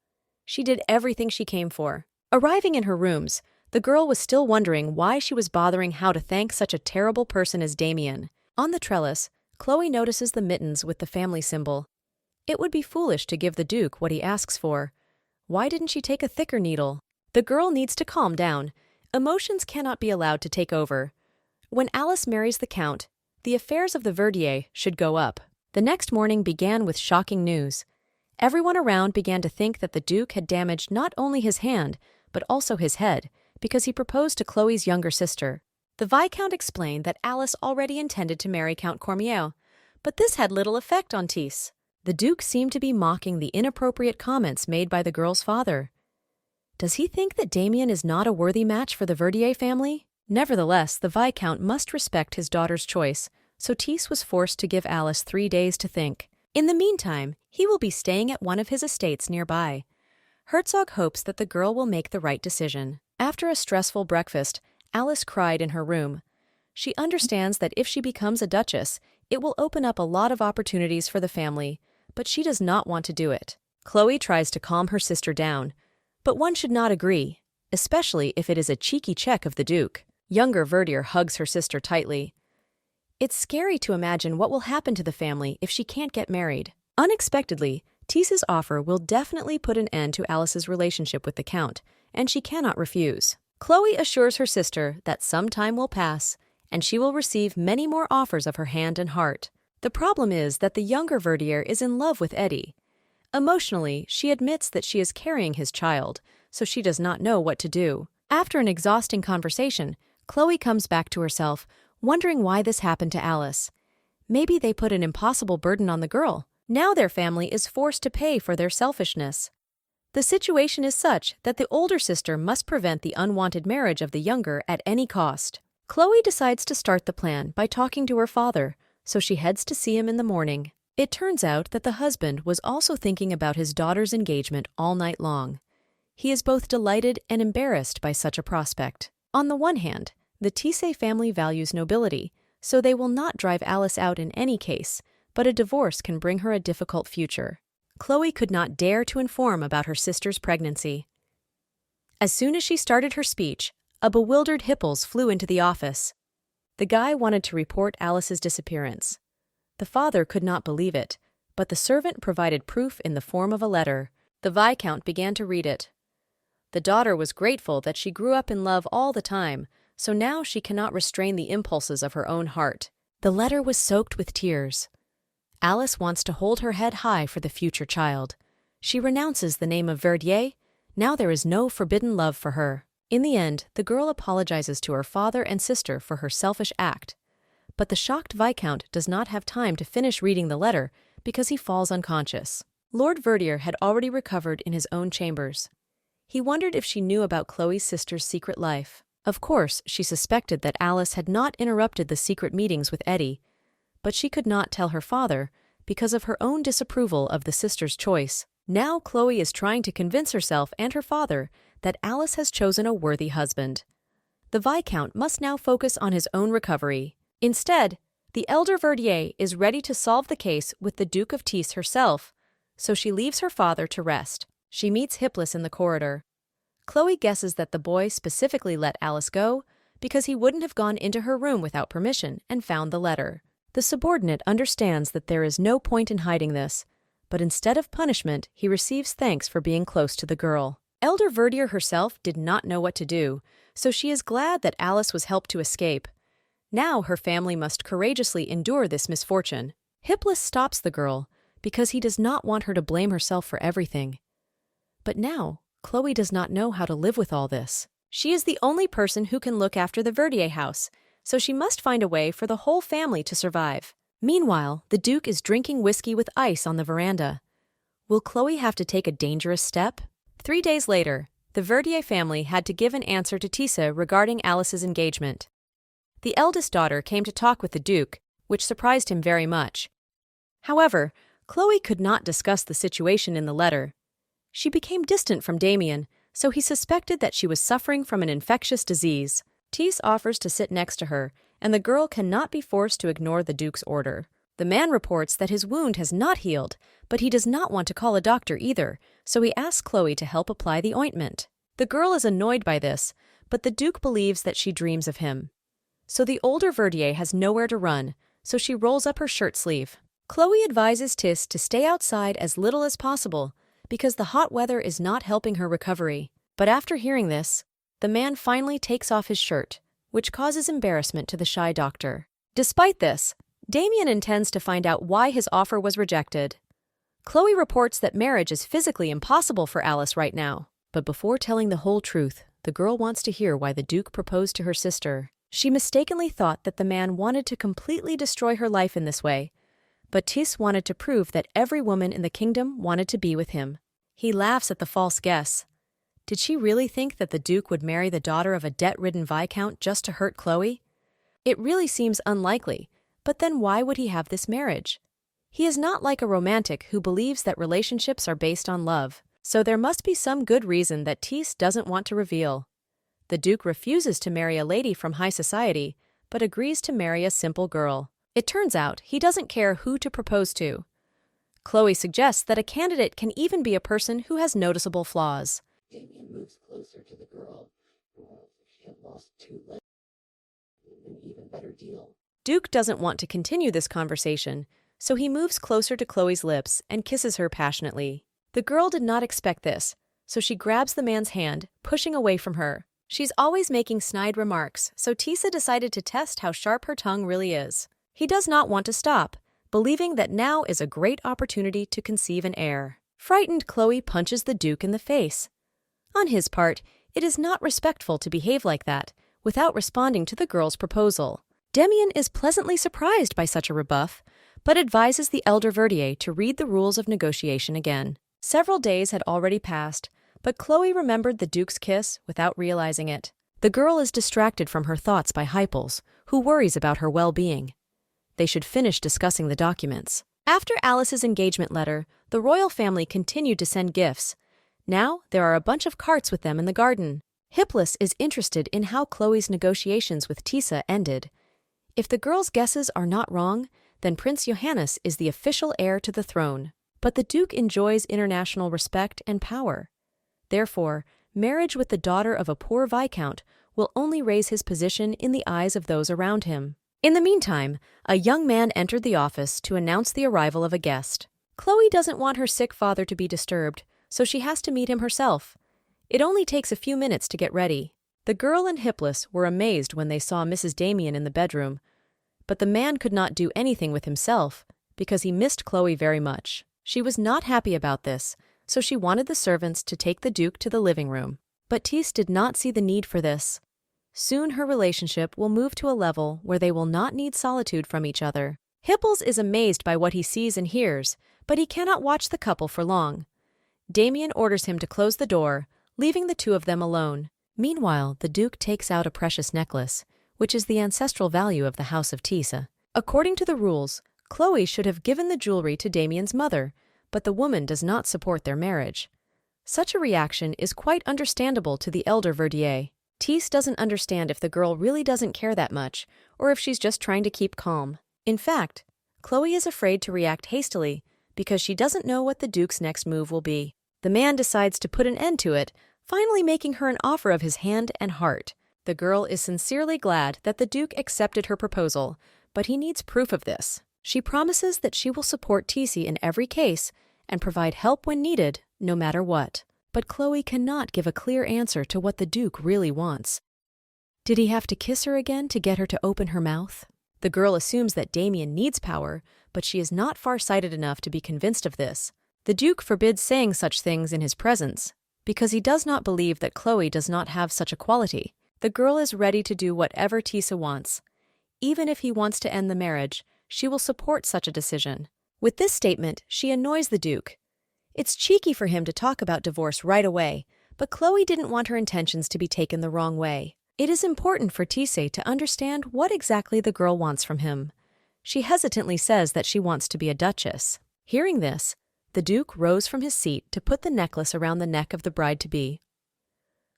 She did everything she came for. Arriving in her rooms, the girl was still wondering why she was bothering how to thank such a terrible person as Damien. On the trellis, Chloe notices the mittens with the family symbol. It would be foolish to give the Duke what he asks for. Why didn't she take a thicker needle? The girl needs to calm down. Emotions cannot be allowed to take over. When Alice marries the Count, the affairs of the Verdier should go up. The next morning began with shocking news. Everyone around began to think that the Duke had damaged not only his hand, but also his head, because he proposed to Chloe's younger sister. The Viscount explained that Alice already intended to marry Count Cormier, but this had little effect on Tisse. The Duke seemed to be mocking the inappropriate comments made by the girl's father. Does he think that Damien is not a worthy match for the Verdier family? Nevertheless, the Viscount must respect his daughter's choice, so Tisse was forced to give Alice 3 days to think. In the meantime, he will be staying at one of his estates nearby. Herzog hopes that the girl will make the right decision. After a stressful breakfast, Alice cried in her room. She understands that if she becomes a duchess, it will open up a lot of opportunities for the family, but she does not want to do it. Chloe tries to calm her sister down, but one should not agree, especially if it is a cheeky check of the Duke. Younger Verdier hugs her sister tightly. It's scary to imagine what will happen to the family if she can't get married. Unexpectedly, Tisse's offer will definitely put an end to Alice's relationship with the Count, and she cannot refuse. Chloe assures her sister that some time will pass, and she will receive many more offers of her hand and heart. The problem is that the younger Verdier is in love with Eddie. Emotionally, she admits that she is carrying his child, so she does not know what to do. After an exhausting conversation, Chloe comes back to herself, wondering why this happened to Alice. Maybe they put an impossible burden on the girl. Now their family is forced to pay for their selfishness. The situation is such that the older sister must prevent the unwanted marriage of the younger at any cost. Chloe decides to start the plan by talking to her father, so she heads to see him in the morning. It turns out that the husband was also thinking about his daughter's engagement all night long. He is both delighted and embarrassed by such a prospect. On the one hand, the Tisse family values nobility, so they will not drive Alice out in any case, but a divorce can bring her a difficult future. Chloe could not dare to inform about her sister's pregnancy. As soon as she started her speech, a bewildered Hipples flew into the office. The guy wanted to report Alice's disappearance. The father could not believe it, but the servant provided proof in the form of a letter. The Viscount began to read it. The daughter was grateful that she grew up in love all the time, so now she cannot restrain the impulses of her own heart. The letter was soaked with tears. Alice wants to hold her head high for the future child. She renounces the name of Verdier. Now there is no forbidden love for her. In the end, the girl apologizes to her father and sister for her selfish act. But the shocked Viscount does not have time to finish reading the letter because he falls unconscious. Lord Verdier had already recovered in his own chambers. He wondered if she knew about Chloe's sister's secret life. Of course, she suspected that Alice had not interrupted the secret meetings with Eddie, but she could not tell her father because of her own disapproval of the sister's choice. Now Chloe is trying to convince herself and her father that Alice has chosen a worthy husband. The Viscount must now focus on his own recovery. Instead, the elder Verdier is ready to solve the case with the Duke of Tees herself, so she leaves her father to rest. She meets Hipplis in the corridor. Chloe guesses that the boy specifically let Alice go because he wouldn't have gone into her room without permission and found the letter. The subordinate understands that there is no point in hiding this, but instead of punishment, he receives thanks for being close to the girl. Elder Verdier herself did not know what to do, so she is glad that Alice was helped to escape. Now her family must courageously endure this misfortune. Hipplis stops the girl because he does not want her to blame herself for everything. But now, Chloe does not know how to live with all this. She is the only person who can look after the Verdier house, so she must find a way for the whole family to survive. Meanwhile, the Duke is drinking whiskey with ice on the veranda. Will Chloe have to take a dangerous step? 3 days later, the Verdier family had to give an answer to Tisa regarding Alice's engagement. The eldest daughter came to talk with the Duke, which surprised him very much. However, Chloe could not discuss the situation in the letter. She became distant from Damien, so he suspected that she was suffering from an infectious disease. Tees offers to sit next to her, and the girl cannot be forced to ignore the Duke's order. The man reports that his wound has not healed, but he does not want to call a doctor either, so he asks Chloe to help apply the ointment. The girl is annoyed by this, but the Duke believes that she dreams of him. So the older Verdier has nowhere to run, so she rolls up her shirt sleeve. Chloe advises Tis to stay outside as little as possible, because the hot weather is not helping her recovery. But after hearing this, the man finally takes off his shirt, which causes embarrassment to the shy doctor. Despite this, Damien intends to find out why his offer was rejected. Chloe reports that marriage is physically impossible for Alice right now. But before telling the whole truth, the girl wants to hear why the Duke proposed to her sister. She mistakenly thought that the man wanted to completely destroy her life in this way, but Tis wanted to prove that every woman in the kingdom wanted to be with him. He laughs at the false guess. Did she really think that the Duke would marry the daughter of a debt-ridden Viscount just to hurt Chloe? It really seems unlikely, but then why would he have this marriage? He is not like a romantic who believes that relationships are based on love, so there must be some good reason that Tis doesn't want to reveal. The Duke refuses to marry a lady from high society, but agrees to marry a simple girl. It turns out he doesn't care who to propose to. Chloe suggests that a candidate can even be a person who has noticeable flaws. Damien moves closer to the girl. Well, if she had lost 2 legs, an even better deal. Duke doesn't want to continue this conversation, so he moves closer to Chloe's lips and kisses her passionately. The girl did not expect this, so she grabs the man's hand, pushing away from her. She's always making snide remarks, so Tisa decided to test how sharp her tongue really is. He does not want to stop, believing that now is a great opportunity to conceive an heir. Frightened, Chloe punches the Duke in the face. On his part, it is not respectful to behave like that, without responding to the girl's proposal. Damien is pleasantly surprised by such a rebuff, but advises the elder Verdier to read the rules of negotiation again. Several days had already passed, but Chloe remembered the Duke's kiss without realizing it. The girl is distracted from her thoughts by Hipples, who worries about her well-being. They should finish discussing the documents. After Alice's engagement letter, the royal family continued to send gifts. Now there are a bunch of carts with them in the garden. Hipplis is interested in how Chloe's negotiations with Tisa ended. If the girl's guesses are not wrong, then Prince Johannes is the official heir to the throne. But the Duke enjoys international respect and power. Therefore, marriage with the daughter of a poor Viscount will only raise his position in the eyes of those around him. In the meantime, a young man entered the office to announce the arrival of a guest. Chloe doesn't want her sick father to be disturbed, so she has to meet him herself. It only takes a few minutes to get ready. The girl and Hipplis were amazed when they saw Mrs. Damien in the bedroom, but the man could not do anything with himself because he missed Chloe very much. She was not happy about this, so she wanted the servants to take the Duke to the living room. But Tis did not see the need for this. Soon her relationship will move to a level where they will not need solitude from each other. Hipples is amazed by what he sees and hears, but he cannot watch the couple for long. Damien orders him to close the door, leaving the two of them alone. Meanwhile, the Duke takes out a precious necklace, which is the ancestral value of the House of Tisa. According to the rules, Chloe should have given the jewelry to Damien's mother, but the woman does not support their marriage. Such a reaction is quite understandable to the elder Verdier. Tease doesn't understand if the girl really doesn't care that much, or if she's just trying to keep calm. In fact, Chloe is afraid to react hastily because she doesn't know what the Duke's next move will be. The man decides to put an end to it, finally making her an offer of his hand and heart. The girl is sincerely glad that the Duke accepted her proposal, but he needs proof of this. She promises that she will support Tease in every case and provide help when needed, no matter what. But Chloe cannot give a clear answer to what the Duke really wants. Did he have to kiss her again to get her to open her mouth? The girl assumes that Damien needs power, but she is not far-sighted enough to be convinced of this. The Duke forbids saying such things in his presence, because he does not believe that Chloe does not have such a quality. The girl is ready to do whatever Tease wants. Even if he wants to end the marriage, she will support such a decision. With this statement, she annoys the Duke. It's cheeky for him to talk about divorce right away, but Chloe didn't want her intentions to be taken the wrong way. It is important for Tease to understand what exactly the girl wants from him. She hesitantly says that she wants to be a duchess. Hearing this, the Duke rose from his seat to put the necklace around the neck of the bride-to-be.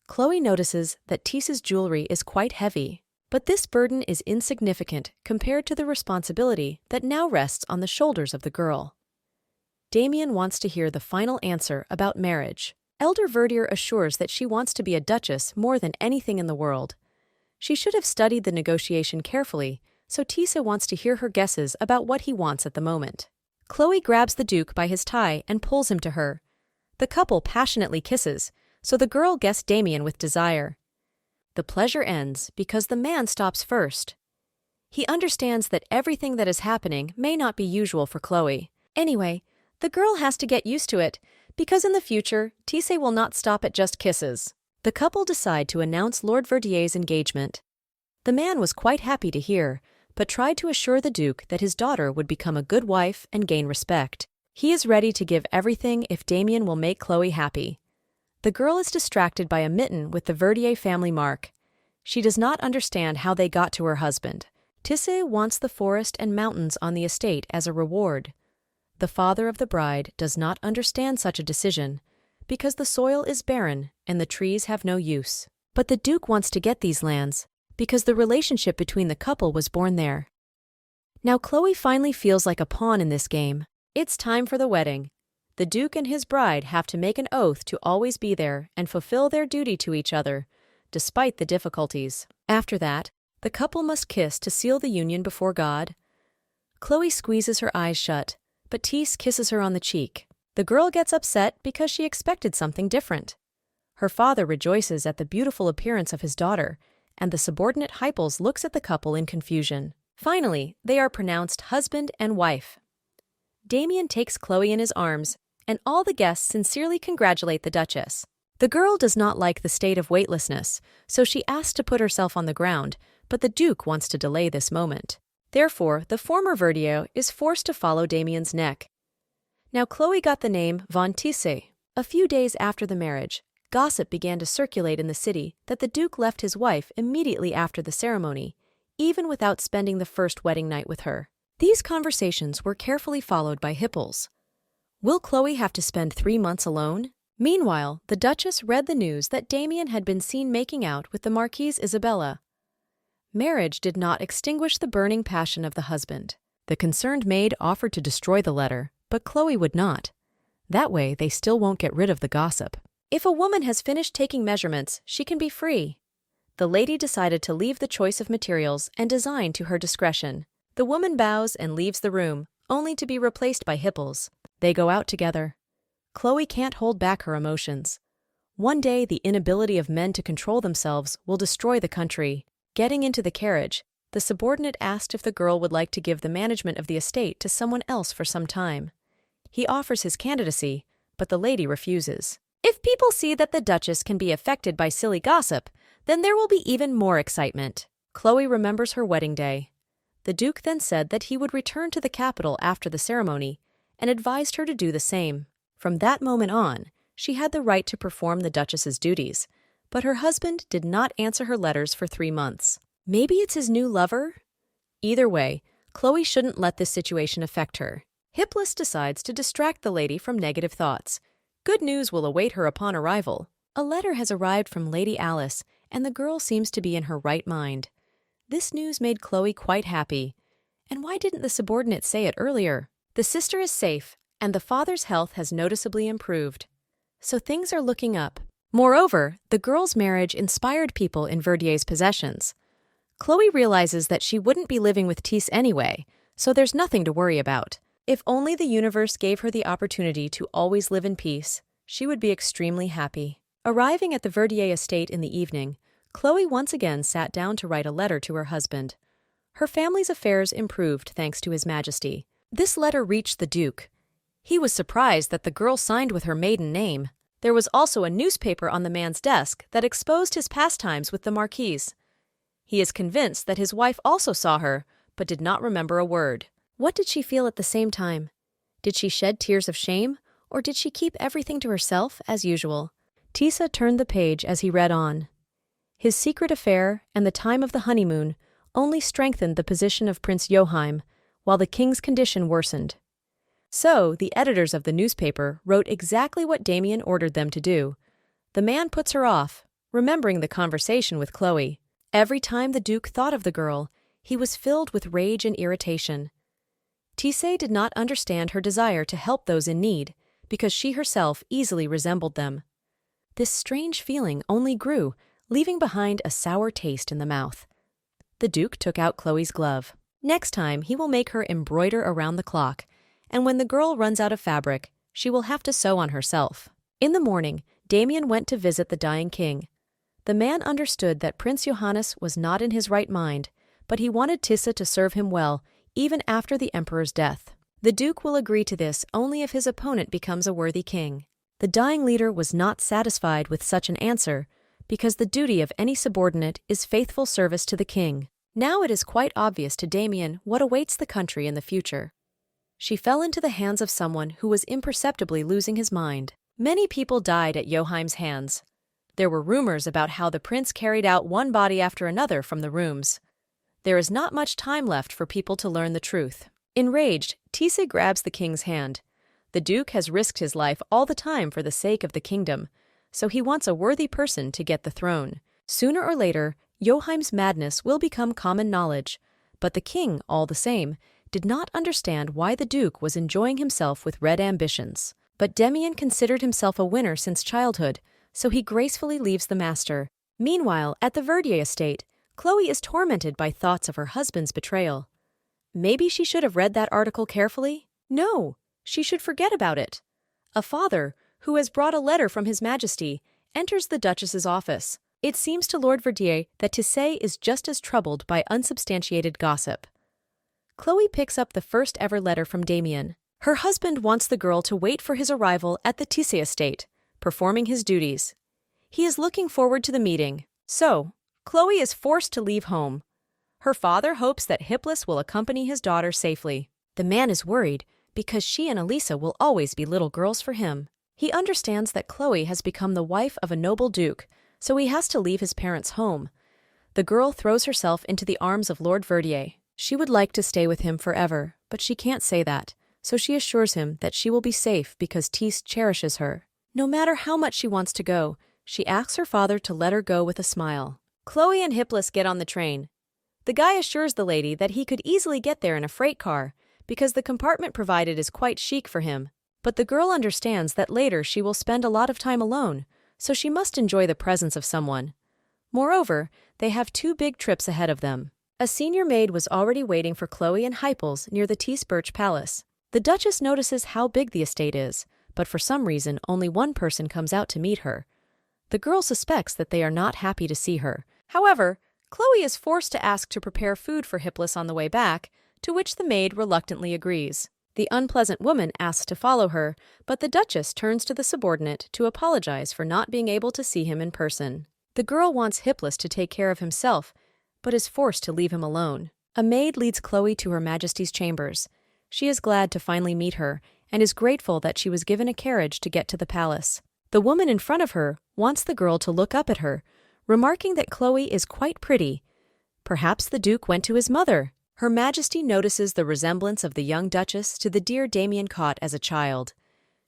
Chloe notices that Tease's jewelry is quite heavy, but this burden is insignificant compared to the responsibility that now rests on the shoulders of the girl. Damien wants to hear the final answer about marriage. Elder Verdier assures that she wants to be a duchess more than anything in the world. She should have studied the negotiation carefully, so Tease wants to hear her guesses about what he wants at the moment. Chloe grabs the Duke by his tie and pulls him to her. The couple passionately kisses, so the girl guessed Damien with desire. The pleasure ends because the man stops first. He understands that everything that is happening may not be usual for Chloe. Anyway, the girl has to get used to it, because in the future, Tease will not stop at just kisses. The couple decide to announce Lord Verdier's engagement. The man was quite happy to hear, but tried to assure the Duke that his daughter would become a good wife and gain respect. He is ready to give everything if Damien will make Chloe happy. The girl is distracted by a mitten with the Verdier family mark. She does not understand how they got to her husband. Tease wants the forest and mountains on the estate as a reward. The father of the bride does not understand such a decision, because the soil is barren and the trees have no use. But the Duke wants to get these lands, because the relationship between the couple was born there. Now Chloe finally feels like a pawn in this game. It's time for the wedding. The Duke and his bride have to make an oath to always be there and fulfill their duty to each other, despite the difficulties. After that, the couple must kiss to seal the union before God. Chloe squeezes her eyes shut, but Tease kisses her on the cheek. The girl gets upset because she expected something different. Her father rejoices at the beautiful appearance of his daughter, and the subordinate Hypels looks at the couple in confusion. Finally, they are pronounced husband and wife. Damien takes Chloe in his arms, and all the guests sincerely congratulate the Duchess. The girl does not like the state of weightlessness, so she asks to put herself on the ground, but the Duke wants to delay this moment. Therefore, the former Verdier is forced to follow Damien's neck. Now Chloe got the name Von Tease. A few days after the marriage, gossip began to circulate in the city that the Duke left his wife immediately after the ceremony, even without spending the first wedding night with her. These conversations were carefully followed by Hypels. Will Chloe have to spend 3 months alone? Meanwhile, the Duchess read the news that Damien had been seen making out with the Marquise Isabella. Marriage did not extinguish the burning passion of the husband. The concerned maid offered to destroy the letter, but Chloe would not. That way, they still won't get rid of the gossip. If a woman has finished taking measurements, she can be free. The lady decided to leave the choice of materials and design to her discretion. The woman bows and leaves the room, only to be replaced by Hypels. They go out together. Chloe can't hold back her emotions. One day, the inability of men to control themselves will destroy the country. Getting into the carriage, the subordinate asked if the girl would like to give the management of the estate to someone else for some time. He offers his candidacy, but the lady refuses. If people see that the Duchess can be affected by silly gossip, then there will be even more excitement. Chloe remembers her wedding day. The Duke then said that he would return to the capital after the ceremony and advised her to do the same. From that moment on, she had the right to perform the Duchess's duties, but her husband did not answer her letters for 3 months. Maybe it's his new lover? Either way, Chloe shouldn't let this situation affect her. Hypels decides to distract the lady from negative thoughts. Good news will await her upon arrival. A letter has arrived from Lady Alice, and the girl seems to be in her right mind. This news made Chloe quite happy. And why didn't the subordinate say it earlier? The sister is safe, and the father's health has noticeably improved. So things are looking up. Moreover, the girl's marriage inspired people in Verdier's possessions. Chloe realizes that she wouldn't be living with Tisse anyway, so there's nothing to worry about. If only the universe gave her the opportunity to always live in peace, she would be extremely happy. Arriving at the Verdier estate in the evening, Chloe once again sat down to write a letter to her husband. Her family's affairs improved thanks to His Majesty. This letter reached the Duke. He was surprised that the girl signed with her maiden name. There was also a newspaper on the man's desk that exposed his pastimes with the Marquise. He is convinced that his wife also saw her, but did not remember a word. What did she feel at the same time? Did she shed tears of shame, or did she keep everything to herself as usual? Tisse turned the page as he read on. His secret affair and the time of the honeymoon only strengthened the position of Prince Joachim, while the king's condition worsened. So, the editors of the newspaper wrote exactly what Damien ordered them to do. The man puts her off, remembering the conversation with Chloe. Every time the Duke thought of the girl, he was filled with rage and irritation. Tisse did not understand her desire to help those in need, because she herself easily resembled them. This strange feeling only grew, leaving behind a sour taste in the mouth. The Duke took out Chloe's glove. Next time, he will make her embroider around the clock, and when the girl runs out of fabric, she will have to sew on herself. In the morning, Damien went to visit the dying king. The man understood that Prince Johannes was not in his right mind, but he wanted Tisse to serve him well, even after the emperor's death. The Duke will agree to this only if his opponent becomes a worthy king. The dying leader was not satisfied with such an answer, because the duty of any subordinate is faithful service to the king. Now it is quite obvious to Damien what awaits the country in the future. She fell into the hands of someone who was imperceptibly losing his mind. Many people died at Joachim's hands. There were rumors about how the prince carried out one body after another from the rooms. There is not much time left for people to learn the truth. Enraged, Tisse grabs the king's hand. The Duke has risked his life all the time for the sake of the kingdom, so he wants a worthy person to get the throne. Sooner or later, Joachim's madness will become common knowledge, but the king, all the same, did not understand why the Duke was enjoying himself with red ambitions. But Damien considered himself a winner since childhood, so he gracefully leaves the master. Meanwhile, at the Verdier estate, Chloe is tormented by thoughts of her husband's betrayal. Maybe she should have read that article carefully? No, she should forget about it. A father, who has brought a letter from His Majesty, enters the Duchess's office. It seems to Lord Verdier that Tisse is just as troubled by unsubstantiated gossip. Chloe picks up the first ever letter from Damien. Her husband wants the girl to wait for his arrival at the Tisse estate, performing his duties. He is looking forward to the meeting. So, Chloe is forced to leave home. Her father hopes that Hippolyte will accompany his daughter safely. The man is worried because she and Elisa will always be little girls for him. He understands that Chloe has become the wife of a noble duke, so he has to leave his parents' home. The girl throws herself into the arms of Lord Verdier. She would like to stay with him forever, but she can't say that, so she assures him that she will be safe because Tisse cherishes her. No matter how much she wants to go, she asks her father to let her go with a smile. Chloe and Hippolyte get on the train. The guy assures the lady that he could easily get there in a freight car, because the compartment provided is quite chic for him. But the girl understands that later she will spend a lot of time alone, so she must enjoy the presence of someone. Moreover, they have 2 big trips ahead of them. A senior maid was already waiting for Chloe and Hippolyte near the Tisse Birch Palace. The Duchess notices how big the estate is, but for some reason only one person comes out to meet her. The girl suspects that they are not happy to see her. However, Chloe is forced to ask to prepare food for Hippolyte on the way back, to which the maid reluctantly agrees. The unpleasant woman asks to follow her, but the Duchess turns to the subordinate to apologize for not being able to see him in person. The girl wants Hippolyte to take care of himself, but is forced to leave him alone. A maid leads Chloe to Her Majesty's chambers. She is glad to finally meet her, and is grateful that she was given a carriage to get to the palace. The woman in front of her wants the girl to look up at her, remarking that Chloe is quite pretty. Perhaps the Duke went to his mother. Her Majesty notices the resemblance of the young Duchess to the dear Damien caught as a child.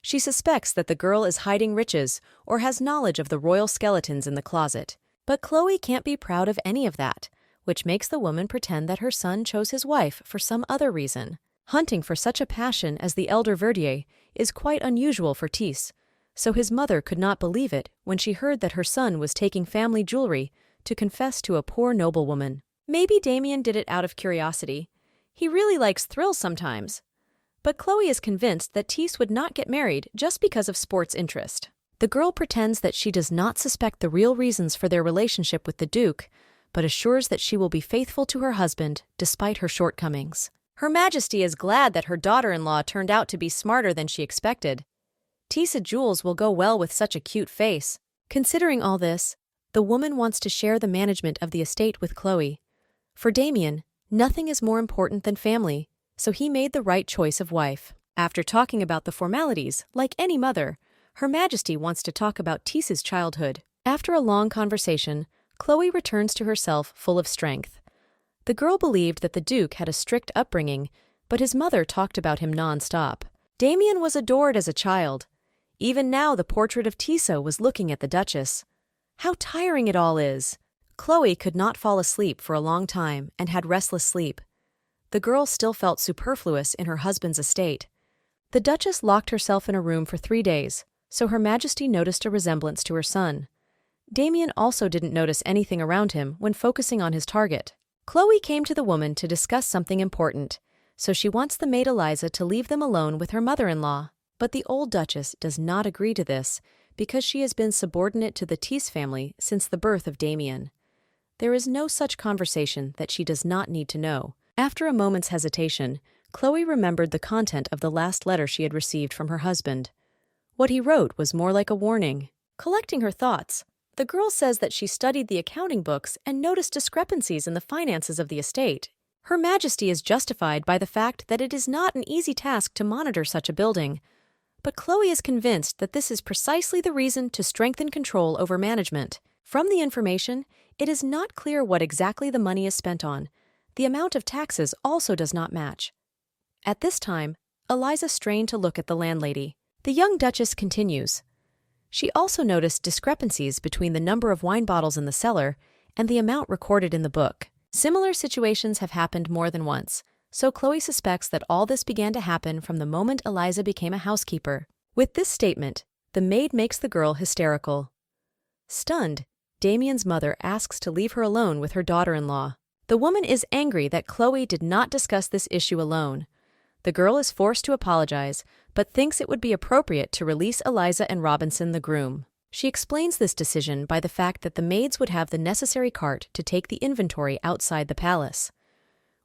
She suspects that the girl is hiding riches or has knowledge of the royal skeletons in the closet. But Chloe can't be proud of any of that, which makes the woman pretend that her son chose his wife for some other reason. Hunting for such a passion as the elder Verdier is quite unusual for Tisse, so his mother could not believe it when she heard that her son was taking family jewelry to confess to a poor noblewoman. Maybe Damien did it out of curiosity. He really likes thrills sometimes. But Chloe is convinced that Tisse would not get married just because of sports interest. The girl pretends that she does not suspect the real reasons for their relationship with the Duke, but assures that she will be faithful to her husband despite her shortcomings. Her Majesty is glad that her daughter-in-law turned out to be smarter than she expected. Tisse jewels will go well with such a cute face. Considering all this, the woman wants to share the management of the estate with Chloe. For Damien, nothing is more important than family, so he made the right choice of wife. After talking about the formalities, like any mother, Her Majesty wants to talk about Tisse's childhood. After a long conversation, Chloe returns to herself full of strength. The girl believed that the Duke had a strict upbringing, but his mother talked about him non-stop. Damien was adored as a child. Even now the portrait of Tisse was looking at the Duchess. How tiring it all is! Chloe could not fall asleep for a long time and had restless sleep. The girl still felt superfluous in her husband's estate. The Duchess locked herself in a room for 3 days, so Her Majesty noticed a resemblance to her son. Damien also didn't notice anything around him when focusing on his target. Chloe came to the woman to discuss something important, so she wants the maid Eliza to leave them alone with her mother-in-law. But the old Duchess does not agree to this because she has been subordinate to the Tisse family since the birth of Damien. There is no such conversation that she does not need to know. After a moment's hesitation, Chloe remembered the content of the last letter she had received from her husband. What he wrote was more like a warning. Collecting her thoughts, the girl says that she studied the accounting books and noticed discrepancies in the finances of the estate. Her Majesty is justified by the fact that it is not an easy task to monitor such a building, but Chloe is convinced that this is precisely the reason to strengthen control over management. From the information, it is not clear what exactly the money is spent on. The amount of taxes also does not match. At this time, Eliza strained to look at the landlady. The young Duchess continues. She also noticed discrepancies between the number of wine bottles in the cellar and the amount recorded in the book. Similar situations have happened more than once, so Chloe suspects that all this began to happen from the moment Eliza became a housekeeper. With this statement, the maid makes the girl hysterical. Stunned, Damien's mother asks to leave her alone with her daughter-in-law. The woman is angry that Chloe did not discuss this issue alone. The girl is forced to apologize, but thinks it would be appropriate to release Eliza and Robinson the groom. She explains this decision by the fact that the maids would have the necessary cart to take the inventory outside the palace.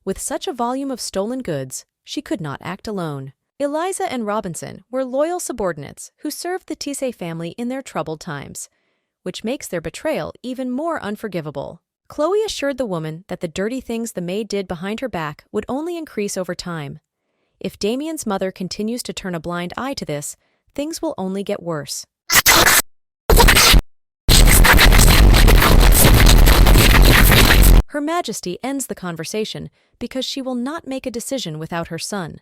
With such a volume of stolen goods, she could not act alone. Eliza and Robinson were loyal subordinates who served the Tisse family in their troubled times, which makes their betrayal even more unforgivable. Chloe assured the woman that the dirty things the maid did behind her back would only increase over time. If Damien's mother continues to turn a blind eye to this, things will only get worse. Her Majesty ends the conversation because she will not make a decision without her son.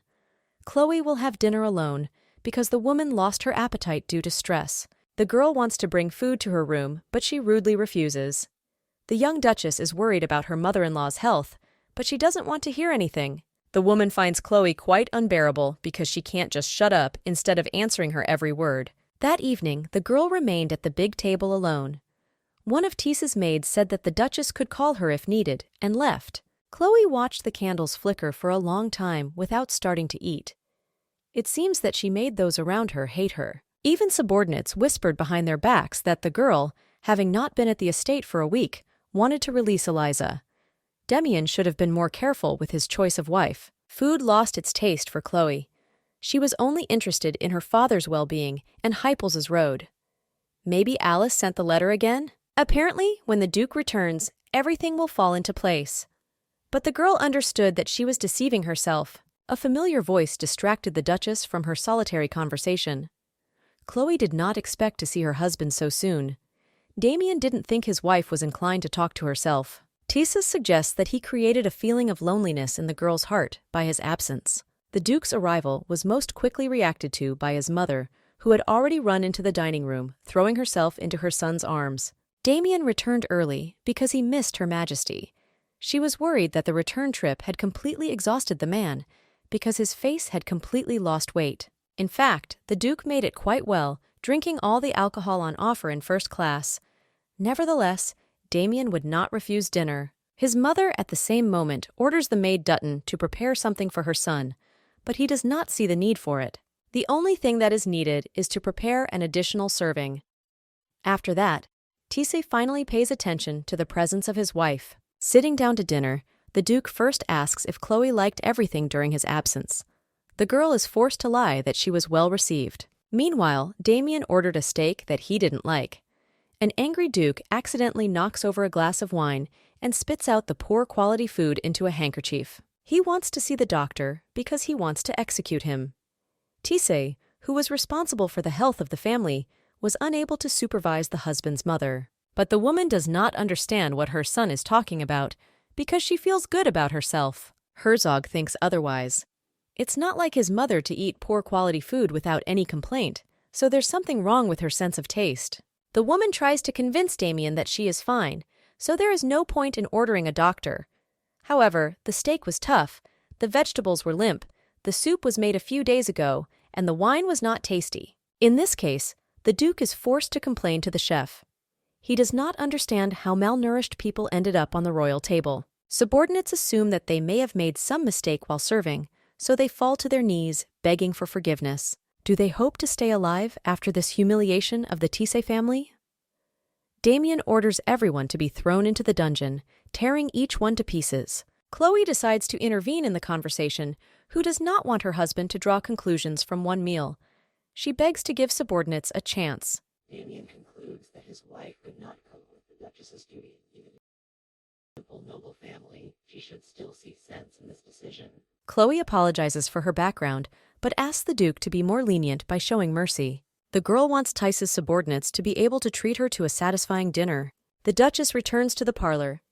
Chloe will have dinner alone because the woman lost her appetite due to stress. The girl wants to bring food to her room, but she rudely refuses. The young Duchess is worried about her mother-in-law's health, but she doesn't want to hear anything. The woman finds Chloe quite unbearable because she can't just shut up instead of answering her every word. That evening, the girl remained at the big table alone. One of Tisse's maids said that the Duchess could call her if needed, and left. Chloe watched the candles flicker for a long time without starting to eat. It seems that she made those around her hate her. Even subordinates whispered behind their backs that the girl, having not been at the estate for a week, wanted to release Eliza. Damien should have been more careful with his choice of wife. Food lost its taste for Chloe. She was only interested in her father's well-being and Hypels's road. Maybe Alice sent the letter again? Apparently, when the Duke returns, everything will fall into place. But the girl understood that she was deceiving herself. A familiar voice distracted the Duchess from her solitary conversation. Chloe did not expect to see her husband so soon. Damien didn't think his wife was inclined to talk to herself. Tisse suggests that he created a feeling of loneliness in the girl's heart by his absence. The Duke's arrival was most quickly reacted to by his mother, who had already run into the dining room, throwing herself into her son's arms. Damien returned early because he missed Her Majesty. She was worried that the return trip had completely exhausted the man, because his face had completely lost weight. In fact, the Duke made it quite well, drinking all the alcohol on offer in first class. Nevertheless, Damien would not refuse dinner. His mother at the same moment orders the maid Dutton to prepare something for her son, but he does not see the need for it. The only thing that is needed is to prepare an additional serving. After that, Tissé finally pays attention to the presence of his wife. Sitting down to dinner, the Duke first asks if Chloe liked everything during his absence. The girl is forced to lie that she was well received. Meanwhile, Damien ordered a steak that he didn't like. An angry Duke accidentally knocks over a glass of wine and spits out the poor quality food into a handkerchief. He wants to see the doctor because he wants to execute him. Tissé, who was responsible for the health of the family, was unable to supervise the husband's mother. But the woman does not understand what her son is talking about because she feels good about herself. Herzog thinks otherwise. It's not like his mother to eat poor quality food without any complaint, so there's something wrong with her sense of taste. The woman tries to convince Damien that she is fine, so there is no point in ordering a doctor. However, the steak was tough, the vegetables were limp, the soup was made a few days ago, and the wine was not tasty. In this case, the Duke is forced to complain to the chef. He does not understand how malnourished people ended up on the royal table. Subordinates assume that they may have made some mistake while serving, so they fall to their knees, begging for forgiveness. Do they hope to stay alive after this humiliation of the Tissé family? Damien orders everyone to be thrown into the dungeon, tearing each one to pieces. Chloe decides to intervene in the conversation, who does not want her husband to draw conclusions from one meal. She begs to give subordinates a chance. Damien concludes that his wife could not cope with the Duchess's duty. Even in a simple, noble family, she should still see sense in this decision. Chloe apologizes for her background, but asks the Duke to be more lenient by showing mercy. The girl wants Tice's subordinates to be able to treat her to a satisfying dinner. The Duchess returns to the parlor.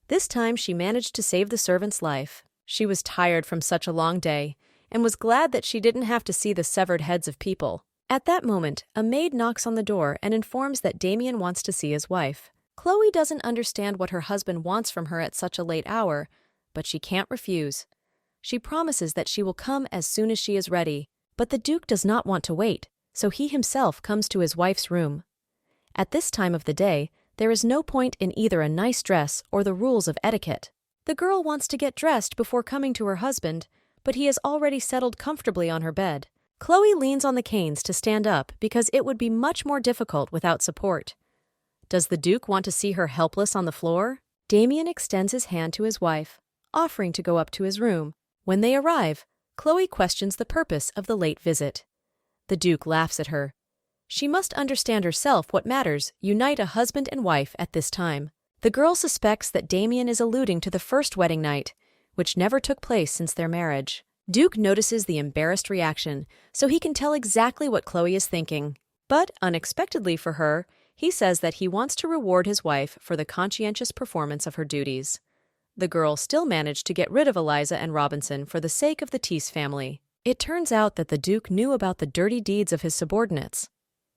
This time she managed to save the servant's life. She was tired from such a long day, and was glad that she didn't have to see the severed heads of people. At that moment, a maid knocks on the door and informs that Damien wants to see his wife. Chloe doesn't understand what her husband wants from her at such a late hour, but she can't refuse. She promises that she will come as soon as she is ready, but the Duke does not want to wait, so he himself comes to his wife's room. At this time of the day, there is no point in either a nice dress or the rules of etiquette. The girl wants to get dressed before coming to her husband, but he has already settled comfortably on her bed. Chloe leans on the canes to stand up because it would be much more difficult without support. Does the Duke want to see her helpless on the floor? Damien extends his hand to his wife, offering to go up to his room. When they arrive, Chloe questions the purpose of the late visit. The Duke laughs at her. She must understand herself what matters unite a husband and wife at this time. The girl suspects that Damien is alluding to the first wedding night, which never took place since their marriage. Duke notices the embarrassed reaction, so he can tell exactly what Chloe is thinking. But, unexpectedly for her, he says that he wants to reward his wife for the conscientious performance of her duties. The girl still managed to get rid of Eliza and Robinson for the sake of the Tease family. It turns out that the Duke knew about the dirty deeds of his subordinates.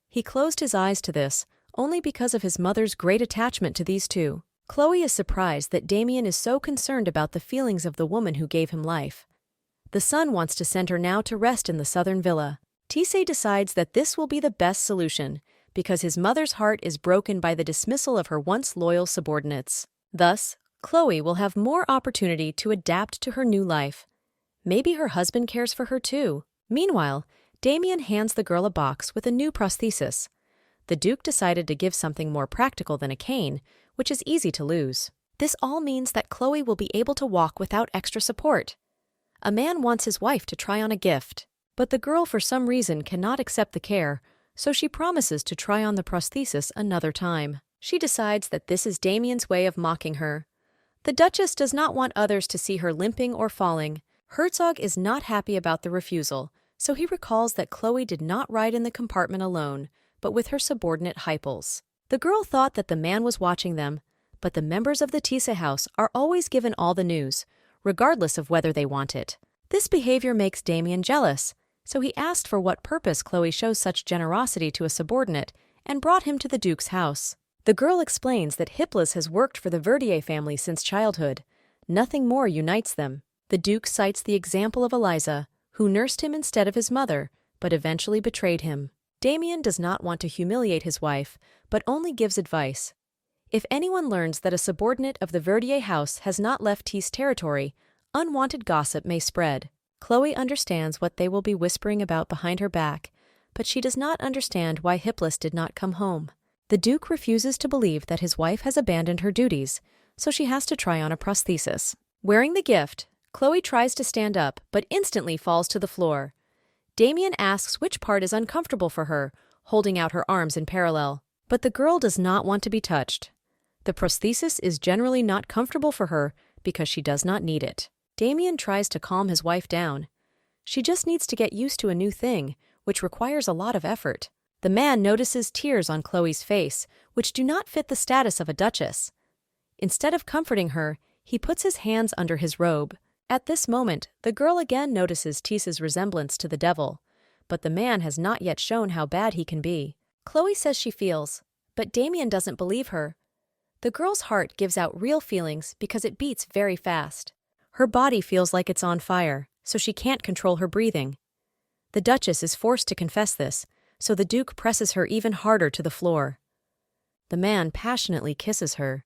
He closed his eyes to this, only because of his mother's great attachment to these two. Chloe is surprised that Damien is so concerned about the feelings of the woman who gave him life. The son wants to send her now to rest in the southern villa. Tissé decides that this will be the best solution, because his mother's heart is broken by the dismissal of her once loyal subordinates. Thus, Chloe will have more opportunity to adapt to her new life. Maybe her husband cares for her too. Meanwhile, Damien hands the girl a box with a new prosthesis. The Duke decided to give something more practical than a cane, which is easy to lose. This all means that Chloe will be able to walk without extra support. A man wants his wife to try on a gift, but the girl for some reason cannot accept the care, so she promises to try on the prosthesis another time. She decides that this is Damien's way of mocking her. The Duchess does not want others to see her limping or falling. Herzog is not happy about the refusal, so he recalls that Chloe did not ride in the compartment alone, but with her subordinate Hypels. The girl thought that the man was watching them, but the members of the Tissé house are always given all the news, regardless of whether they want it. This behavior makes Damien jealous, so he asked for what purpose Chloe shows such generosity to a subordinate and brought him to the Duke's house. The girl explains that Hippolyte has worked for the Verdier family since childhood. Nothing more unites them. The Duke cites the example of Eliza, who nursed him instead of his mother, but eventually betrayed him. Damien does not want to humiliate his wife, but only gives advice. If anyone learns that a subordinate of the Verdier house has not left T's territory, unwanted gossip may spread. Chloe understands what they will be whispering about behind her back, but she does not understand why Hippolyte did not come home. The Duke refuses to believe that his wife has abandoned her duties, so she has to try on a prosthesis. Wearing the gift, Chloe tries to stand up but instantly falls to the floor. Damien asks which part is uncomfortable for her, holding out her arms in parallel. But the girl does not want to be touched. The prosthesis is generally not comfortable for her because she does not need it. Damien tries to calm his wife down. She just needs to get used to a new thing, which requires a lot of effort. The man notices tears on Chloe's face, which do not fit the status of a duchess. Instead of comforting her, he puts his hands under his robe. At this moment, the girl again notices Tissa's resemblance to the devil, but the man has not yet shown how bad he can be. Chloe says she feels, but Damien doesn't believe her. The girl's heart gives out real feelings because it beats very fast. Her body feels like it's on fire, so she can't control her breathing. The Duchess is forced to confess this, so the Duke presses her even harder to the floor. The man passionately kisses her.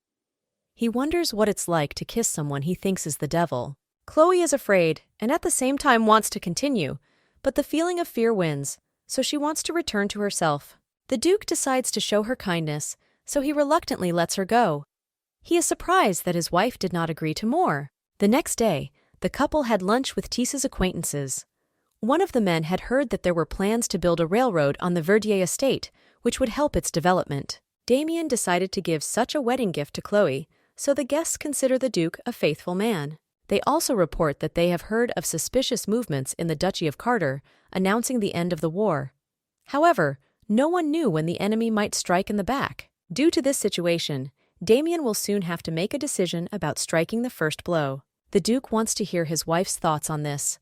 He wonders what it's like to kiss someone he thinks is the devil. Chloe is afraid and at the same time wants to continue, but the feeling of fear wins, so she wants to return to herself. The Duke decides to show her kindness, so he reluctantly lets her go. He is surprised that his wife did not agree to more. The next day, the couple had lunch with Tissa's acquaintances. One of the men had heard that there were plans to build a railroad on the Verdier estate, which would help its development. Damien decided to give such a wedding gift to Chloe, so the guests consider the Duke a faithful man. They also report that they have heard of suspicious movements in the Duchy of Carter, announcing the end of the war. However, no one knew when the enemy might strike in the back. Due to this situation, Damien will soon have to make a decision about striking the first blow. The Duke wants to hear his wife's thoughts on this.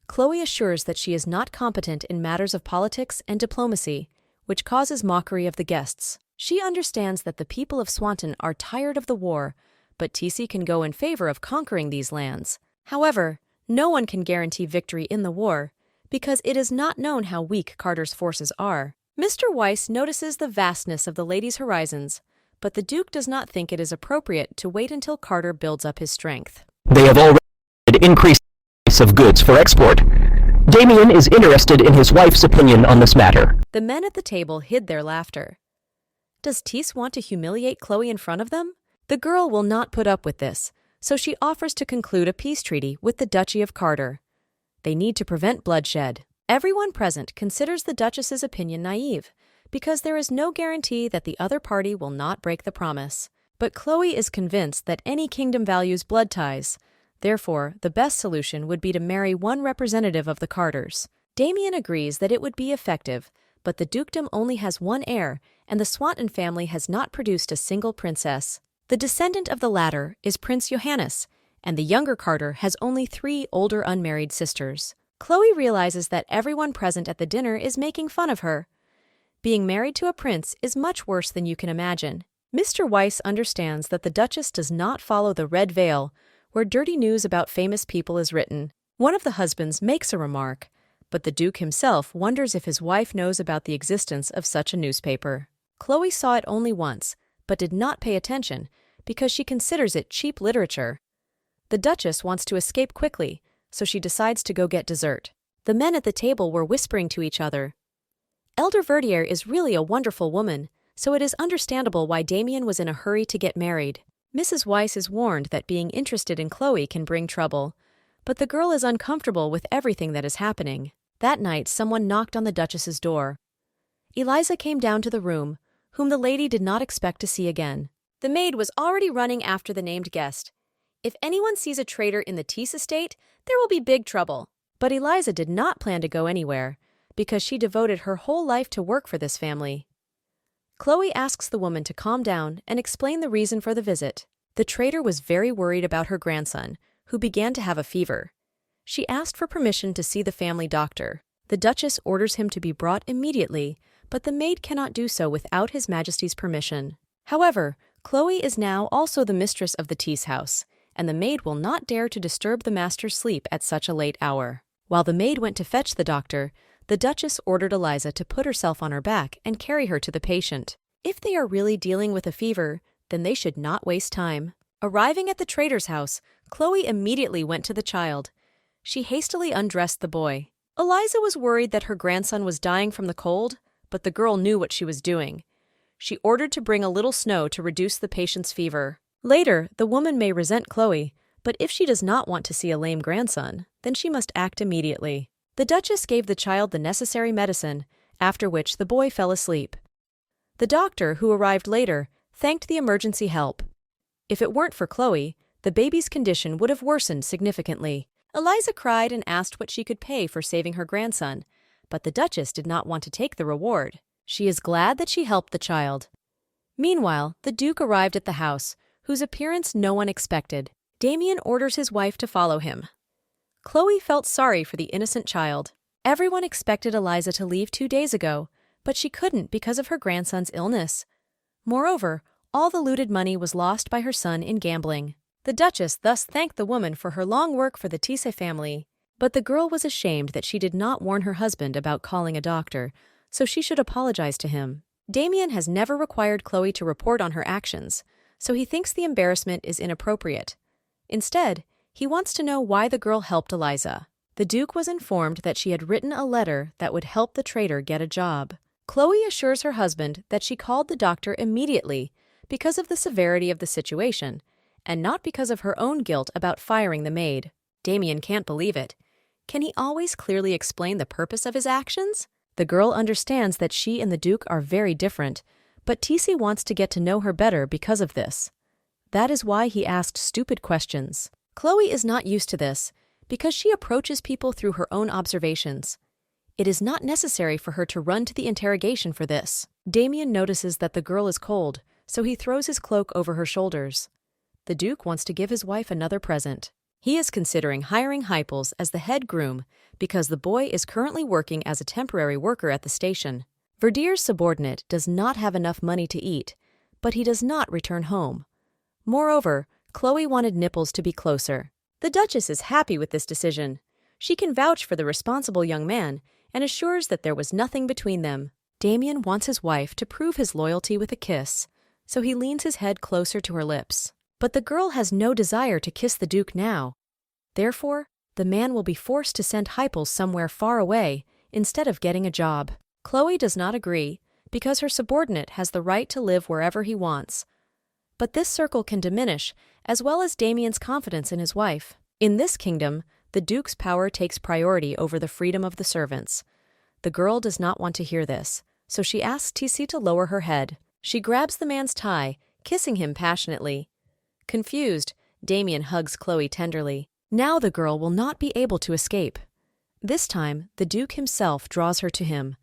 Chloe assures that she is not competent in matters of politics and diplomacy, which causes mockery of the guests. She understands that the people of Swanton are tired of the war, but Tissy can go in favor of conquering these lands. However, no one can guarantee victory in the war, because it is not known how weak Carter's forces are. Mr. Weiss notices the vastness of the lady's horizons, but the Duke does not think it is appropriate to wait until Carter builds up his strength. They have already increased the price of goods for export. Damien is interested in his wife's opinion on this matter. The men at the table hid their laughter. Does Tisse want to humiliate Chloe in front of them? The girl will not put up with this, so she offers to conclude a peace treaty with the Duchy of Carter. They need to prevent bloodshed. Everyone present considers the Duchess's opinion naive, because there is no guarantee that the other party will not break the promise. But Chloe is convinced that any kingdom values blood ties. Therefore, the best solution would be to marry one representative of the Carters. Damien agrees that it would be effective, but the dukedom only has one heir, and the Swanton family has not produced a single princess. The descendant of the latter is Prince Johannes, and the younger Carter has only 3 older unmarried sisters. Chloe realizes that everyone present at the dinner is making fun of her. Being married to a prince is much worse than you can imagine. Mr. Weiss understands that the Duchess does not follow the red veil, where dirty news about famous people is written. One of the husbands makes a remark, but the Duke himself wonders if his wife knows about the existence of such a newspaper. Chloe saw it only once, but did not pay attention, because she considers it cheap literature. The Duchess wants to escape quickly, so she decides to go get dessert. The men at the table were whispering to each other. Elder Verdier is really a wonderful woman, so it is understandable why Damien was in a hurry to get married. Mrs. Weiss is warned that being interested in Chloe can bring trouble, but the girl is uncomfortable with everything that is happening. That night, someone knocked on the Duchess's door. Eliza came down to the room, whom the lady did not expect to see again. The maid was already running after the named guest. If anyone sees a traitor in the Tisse estate, there will be big trouble. But Eliza did not plan to go anywhere, because she devoted her whole life to work for this family. Chloe asks the woman to calm down and explain the reason for the visit. The traitor was very worried about her grandson, who began to have a fever. She asked for permission to see the family doctor. The Duchess orders him to be brought immediately, but the maid cannot do so without His Majesty's permission. However, Chloe is now also the mistress of the tea's house, and the maid will not dare to disturb the master's sleep at such a late hour. While the maid went to fetch the doctor, the Duchess ordered Eliza to put herself on her back and carry her to the patient. If they are really dealing with a fever, then they should not waste time. Arriving at the trader's house, Chloe immediately went to the child. She hastily undressed the boy. Eliza was worried that her grandson was dying from the cold, but the girl knew what she was doing. She ordered to bring a little snow to reduce the patient's fever. Later, the woman may resent Chloe, but if she does not want to see a lame grandson, then she must act immediately. The Duchess gave the child the necessary medicine, after which the boy fell asleep. The doctor, who arrived later, thanked the emergency help. If it weren't for Chloe, the baby's condition would have worsened significantly. Eliza cried and asked what she could pay for saving her grandson, but the Duchess did not want to take the reward. She is glad that she helped the child. Meanwhile, the Duke arrived at the house, whose appearance no one expected. Damien orders his wife to follow him. Chloe felt sorry for the innocent child. Everyone expected Eliza to leave 2 days ago, but she couldn't because of her grandson's illness. Moreover, all the looted money was lost by her son in gambling. The Duchess thus thanked the woman for her long work for the Tisse family, but the girl was ashamed that she did not warn her husband about calling a doctor, so she should apologize to him. Damien has never required Chloe to report on her actions, so he thinks the embarrassment is inappropriate. Instead, he wants to know why the girl helped Eliza. The Duke was informed that she had written a letter that would help the traitor get a job. Chloe assures her husband that she called the doctor immediately because of the severity of the situation, and not because of her own guilt about firing the maid. Damien can't believe it. Can he always clearly explain the purpose of his actions? The girl understands that she and the Duke are very different, but Tisse wants to get to know her better because of this. That is why he asked stupid questions. Chloe is not used to this, because she approaches people through her own observations. It is not necessary for her to run to the interrogation for this. Damien notices that the girl is cold, so he throws his cloak over her shoulders. The Duke wants to give his wife another present. He is considering hiring Hypels as the head groom because the boy is currently working as a temporary worker at the station. Verdier's subordinate does not have enough money to eat, but he does not return home. Moreover, Chloe wanted Nipples to be closer. The Duchess is happy with this decision. She can vouch for the responsible young man and assures that there was nothing between them. Damien wants his wife to prove his loyalty with a kiss, so he leans his head closer to her lips. But the girl has no desire to kiss the Duke now. Therefore, the man will be forced to send Hypels somewhere far away instead of getting a job. Chloe does not agree because her subordinate has the right to live wherever he wants. But this circle can diminish, as well as Damien's confidence in his wife. In this kingdom, the Duke's power takes priority over the freedom of the servants. The girl does not want to hear this, so she asks Tisse to lower her head. She grabs the man's tie, kissing him passionately. Confused, Damien hugs Chloe tenderly. Now the girl will not be able to escape. This time, the Duke himself draws her to him.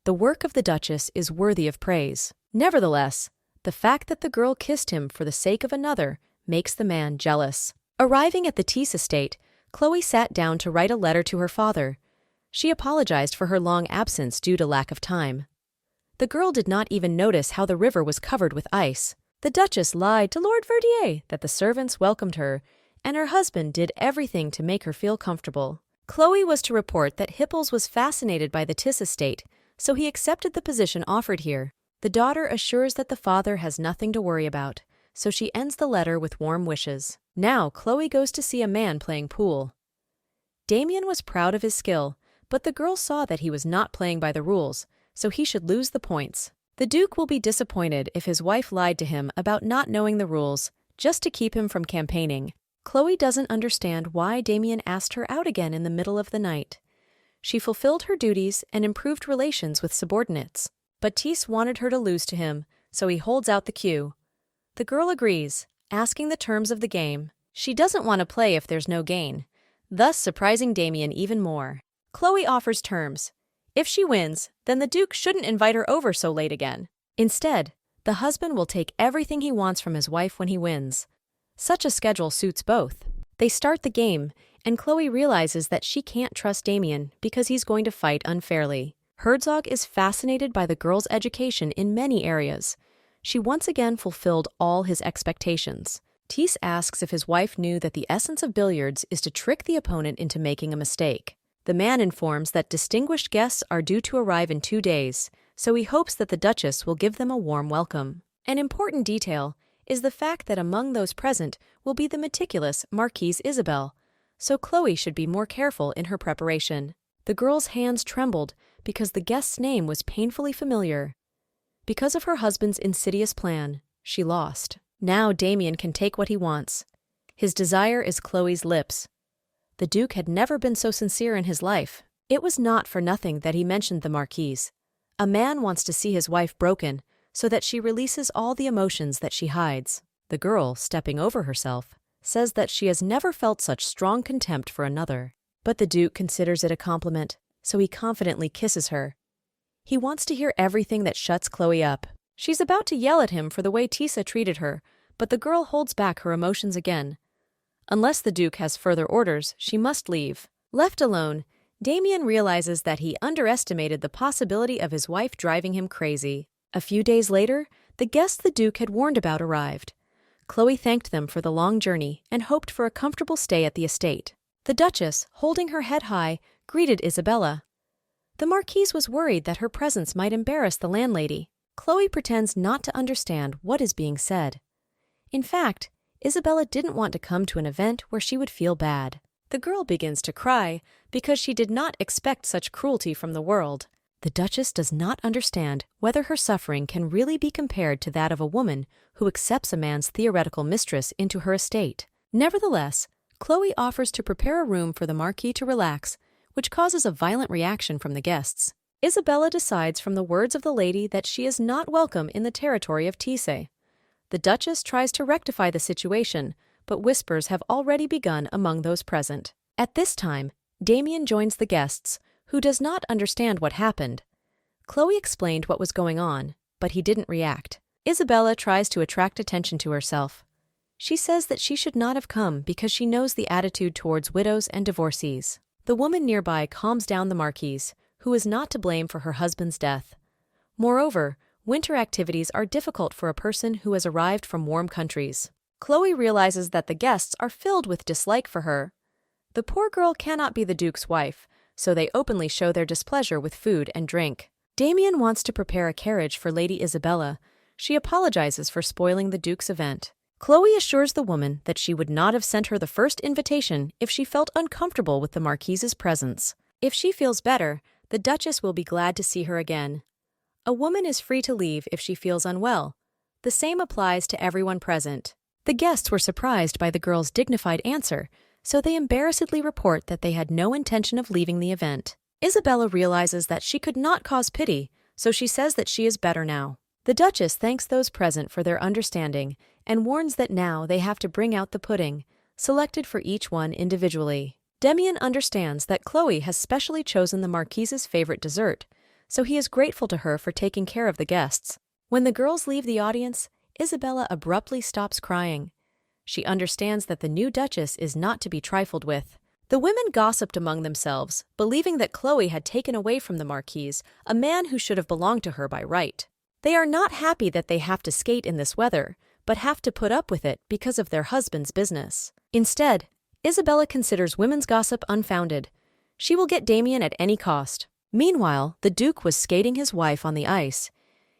The work of the Duchess is worthy of praise. Nevertheless, the fact that the girl kissed him for the sake of another makes the man jealous. Arriving at the Tisse estate, Chloe sat down to write a letter to her father. She apologized for her long absence due to lack of time. The girl did not even notice how the river was covered with ice. The Duchess lied to Lord Verdier that the servants welcomed her, and her husband did everything to make her feel comfortable. Chloe was to report that Hypels was fascinated by the Tisse estate, so he accepted the position offered here. The daughter assures that the father has nothing to worry about, so she ends the letter with warm wishes. Now Chloe goes to see a man playing pool. Damien was proud of his skill, but the girl saw that he was not playing by the rules, so he should lose the points. The Duke will be disappointed if his wife lied to him about not knowing the rules, just to keep him from campaigning. Chloe doesn't understand why Damien asked her out again in the middle of the night. She fulfilled her duties and improved relations with subordinates. But Tisse wanted her to lose to him, so he holds out the cue. The girl agrees, asking the terms of the game. She doesn't want to play if there's no gain, thus surprising Damien even more. Chloe offers terms. If she wins, then the Duke shouldn't invite her over so late again. Instead, the husband will take everything he wants from his wife when he wins. Such a schedule suits both. They start the game, and Chloe realizes that she can't trust Damien because he's going to fight unfairly. Herzog is fascinated by the girl's education in many areas. She once again fulfilled all his expectations. Tease asks if his wife knew that the essence of billiards is to trick the opponent into making a mistake. The man informs that distinguished guests are due to arrive in 2 days, so he hopes that the Duchess will give them a warm welcome. An important detail is the fact that among those present will be the meticulous Marquise Isabelle, so Chloe should be more careful in her preparation. The girl's hands trembled because the guest's name was painfully familiar. Because of her husband's insidious plan, she lost. Now Damien can take what he wants. His desire is Chloe's lips. The Duke had never been so sincere in his life. It was not for nothing that he mentioned the Marquise. A man wants to see his wife broken so that she releases all the emotions that she hides. The girl, stepping over herself, says that she has never felt such strong contempt for another. But the Duke considers it a compliment, so he confidently kisses her. He wants to hear everything that shuts Chloe up. She's about to yell at him for the way Tisa treated her, but the girl holds back her emotions again. Unless the Duke has further orders, she must leave. Left alone, Damien realizes that he underestimated the possibility of his wife driving him crazy. A few days later, the guests the Duke had warned about arrived. Chloe thanked them for the long journey and hoped for a comfortable stay at the estate. The Duchess, holding her head high, greeted Isabella. The Marquise was worried that her presence might embarrass the landlady. Chloe pretends not to understand what is being said. In fact, Isabella didn't want to come to an event where she would feel bad. The girl begins to cry because she did not expect such cruelty from the world. The Duchess does not understand whether her suffering can really be compared to that of a woman who accepts a man's theoretical mistress into her estate. Nevertheless, Chloe offers to prepare a room for the Marquis to relax, which causes a violent reaction from the guests. Isabella decides from the words of the lady that she is not welcome in the territory of Tise. The Duchess tries to rectify the situation, but whispers have already begun among those present. At this time, Damien joins the guests, who does not understand what happened. Chloe explained what was going on, but he didn't react. Isabella tries to attract attention to herself. She says that she should not have come because she knows the attitude towards widows and divorcees. The woman nearby calms down the Marquise, who is not to blame for her husband's death. Moreover, winter activities are difficult for a person who has arrived from warm countries. Chloe realizes that the guests are filled with dislike for her. The poor girl cannot be the Duke's wife, so they openly show their displeasure with food and drink. Damien wants to prepare a carriage for Lady Isabella. She apologizes for spoiling the Duke's event. Chloe assures the woman that she would not have sent her the first invitation if she felt uncomfortable with the Marquise's presence. If she feels better, the Duchess will be glad to see her again. A woman is free to leave if she feels unwell. The same applies to everyone present. The guests were surprised by the girl's dignified answer, so they embarrassedly report that they had no intention of leaving the event. Isabella realizes that she could not cause pity, so she says that she is better now. The Duchess thanks those present for their understanding and warns that now they have to bring out the pudding, selected for each one individually. Damien understands that Chloe has specially chosen the Marquise's favorite dessert, so he is grateful to her for taking care of the guests. When the girls leave the audience, Isabella abruptly stops crying. She understands that the new Duchess is not to be trifled with. The women gossiped among themselves, believing that Chloe had taken away from the Marquise a man who should have belonged to her by right. They are not happy that they have to skate in this weather, but have to put up with it because of their husband's business. Instead, Isabella considers women's gossip unfounded. She will get Damien at any cost. Meanwhile, the Duke was skating his wife on the ice.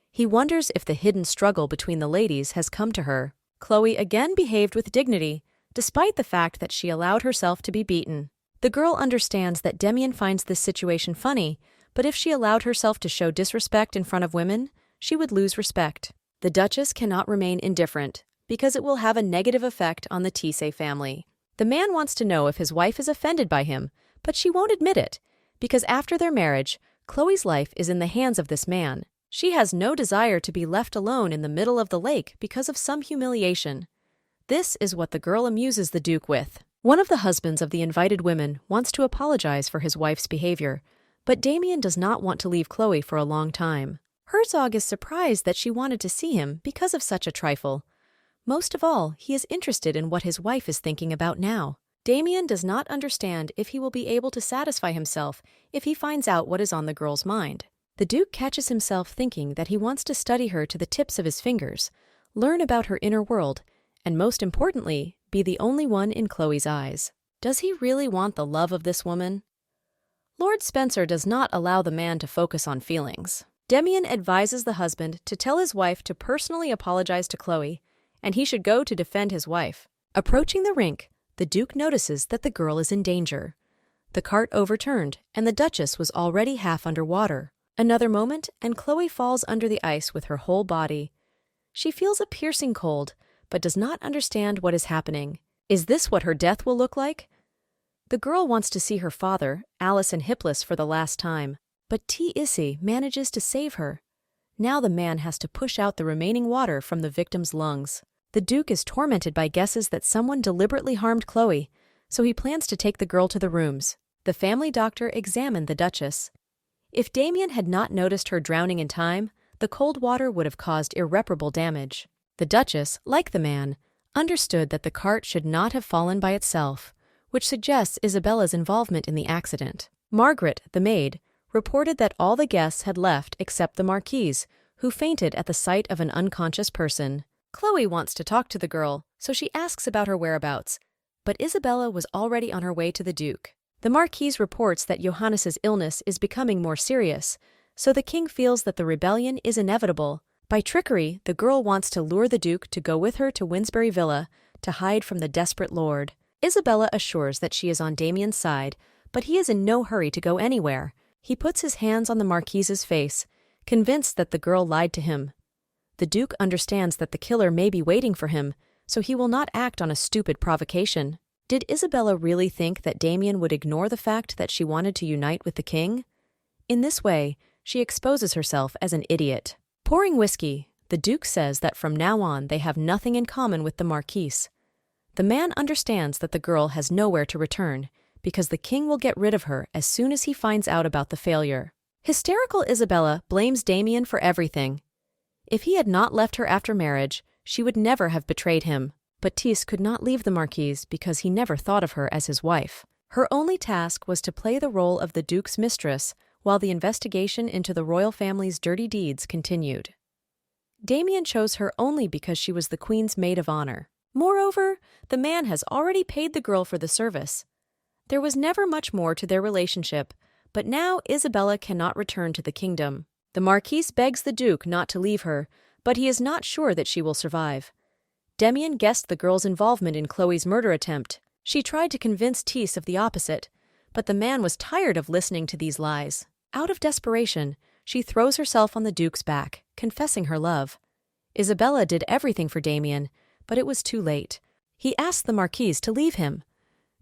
He wonders if the hidden struggle between the ladies has come to her. Chloe again behaved with dignity, despite the fact that she allowed herself to be beaten. The girl understands that Damien finds this situation funny, but if she allowed herself to show disrespect in front of women, she would lose respect. The Duchess cannot remain indifferent, because it will have a negative effect on the Tise family. The man wants to know if his wife is offended by him, but she won't admit it, because after their marriage, Chloe's life is in the hands of this man. She has no desire to be left alone in the middle of the lake because of some humiliation. This is what the girl amuses the Duke with. One of the husbands of the invited women wants to apologize for his wife's behavior, but Damien does not want to leave Chloe for a long time. Herzog is surprised that she wanted to see him because of such a trifle. Most of all, he is interested in what his wife is thinking about now. Damien does not understand if he will be able to satisfy himself if he finds out what is on the girl's mind. The Duke catches himself thinking that he wants to study her to the tips of his fingers, learn about her inner world, and most importantly, be the only one in Chloe's eyes. Does he really want the love of this woman? Lord Spencer does not allow the man to focus on feelings. Demian advises the husband to tell his wife to personally apologize to Chloe, and he should go to defend his wife. Approaching the rink, the Duke notices that the girl is in danger. The cart overturned, and the Duchess was already half underwater. Another moment, and Chloe falls under the ice with her whole body. She feels a piercing cold, but does not understand what is happening. Is this what her death will look like? The girl wants to see her father, Alice and Hippolytus, for the last time, but Issy manages to save her. Now the man has to push out the remaining water from the victim's lungs. The Duke is tormented by guesses that someone deliberately harmed Chloe, so he plans to take the girl to the rooms. The family doctor examined the Duchess. If Demian had not noticed her drowning in time, the cold water would have caused irreparable damage. The Duchess, like the man, understood that the cart should not have fallen by itself, which suggests Isabella's involvement in the accident. Margaret, the maid, reported that all the guests had left except the Marquise, who fainted at the sight of an unconscious person. Chloe wants to talk to the girl, so she asks about her whereabouts, but Isabella was already on her way to the Duke. The Marquise reports that Johannes's illness is becoming more serious, so the king feels that the rebellion is inevitable. By trickery, the girl wants to lure the Duke to go with her to Winsbury Villa to hide from the desperate lord. Isabella assures that she is on Damian's side, but he is in no hurry to go anywhere. He puts his hands on the Marquise's face, convinced that the girl lied to him. The Duke understands that the killer may be waiting for him, so he will not act on a stupid provocation. Did Isabella really think that Damian would ignore the fact that she wanted to unite with the king? In this way, she exposes herself as an idiot. Pouring whiskey, the Duke says that from now on they have nothing in common with the Marquise. The man understands that the girl has nowhere to return, because the king will get rid of her as soon as he finds out about the failure. Hysterical Isabella blames Damian for everything. If he had not left her after marriage, she would never have betrayed him. But Tis could not leave the Marquise because he never thought of her as his wife. Her only task was to play the role of the Duke's mistress while the investigation into the royal family's dirty deeds continued. Damian chose her only because she was the Queen's maid of honor. Moreover, the man has already paid the girl for the service. There was never much more to their relationship, but now Isabella cannot return to the kingdom. The Marquise begs the Duke not to leave her, but he is not sure that she will survive. Demian guessed the girl's involvement in Chloe's murder attempt. She tried to convince Tis of the opposite, but the man was tired of listening to these lies. Out of desperation, she throws herself on the Duke's back, confessing her love. Isabella did everything for Damian, but it was too late. He asked the Marquise to leave him.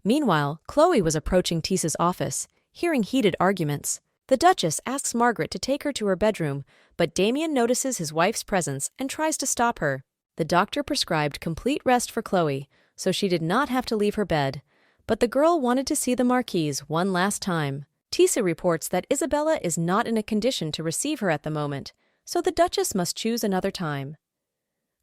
Meanwhile, Chloe was approaching Tis's office, hearing heated arguments. The Duchess asks Margaret to take her to her bedroom, but Damian notices his wife's presence and tries to stop her. The doctor prescribed complete rest for Chloe, so she did not have to leave her bed, but the girl wanted to see the Marquise one last time. Tisa reports that Isabella is not in a condition to receive her at the moment, so the Duchess must choose another time.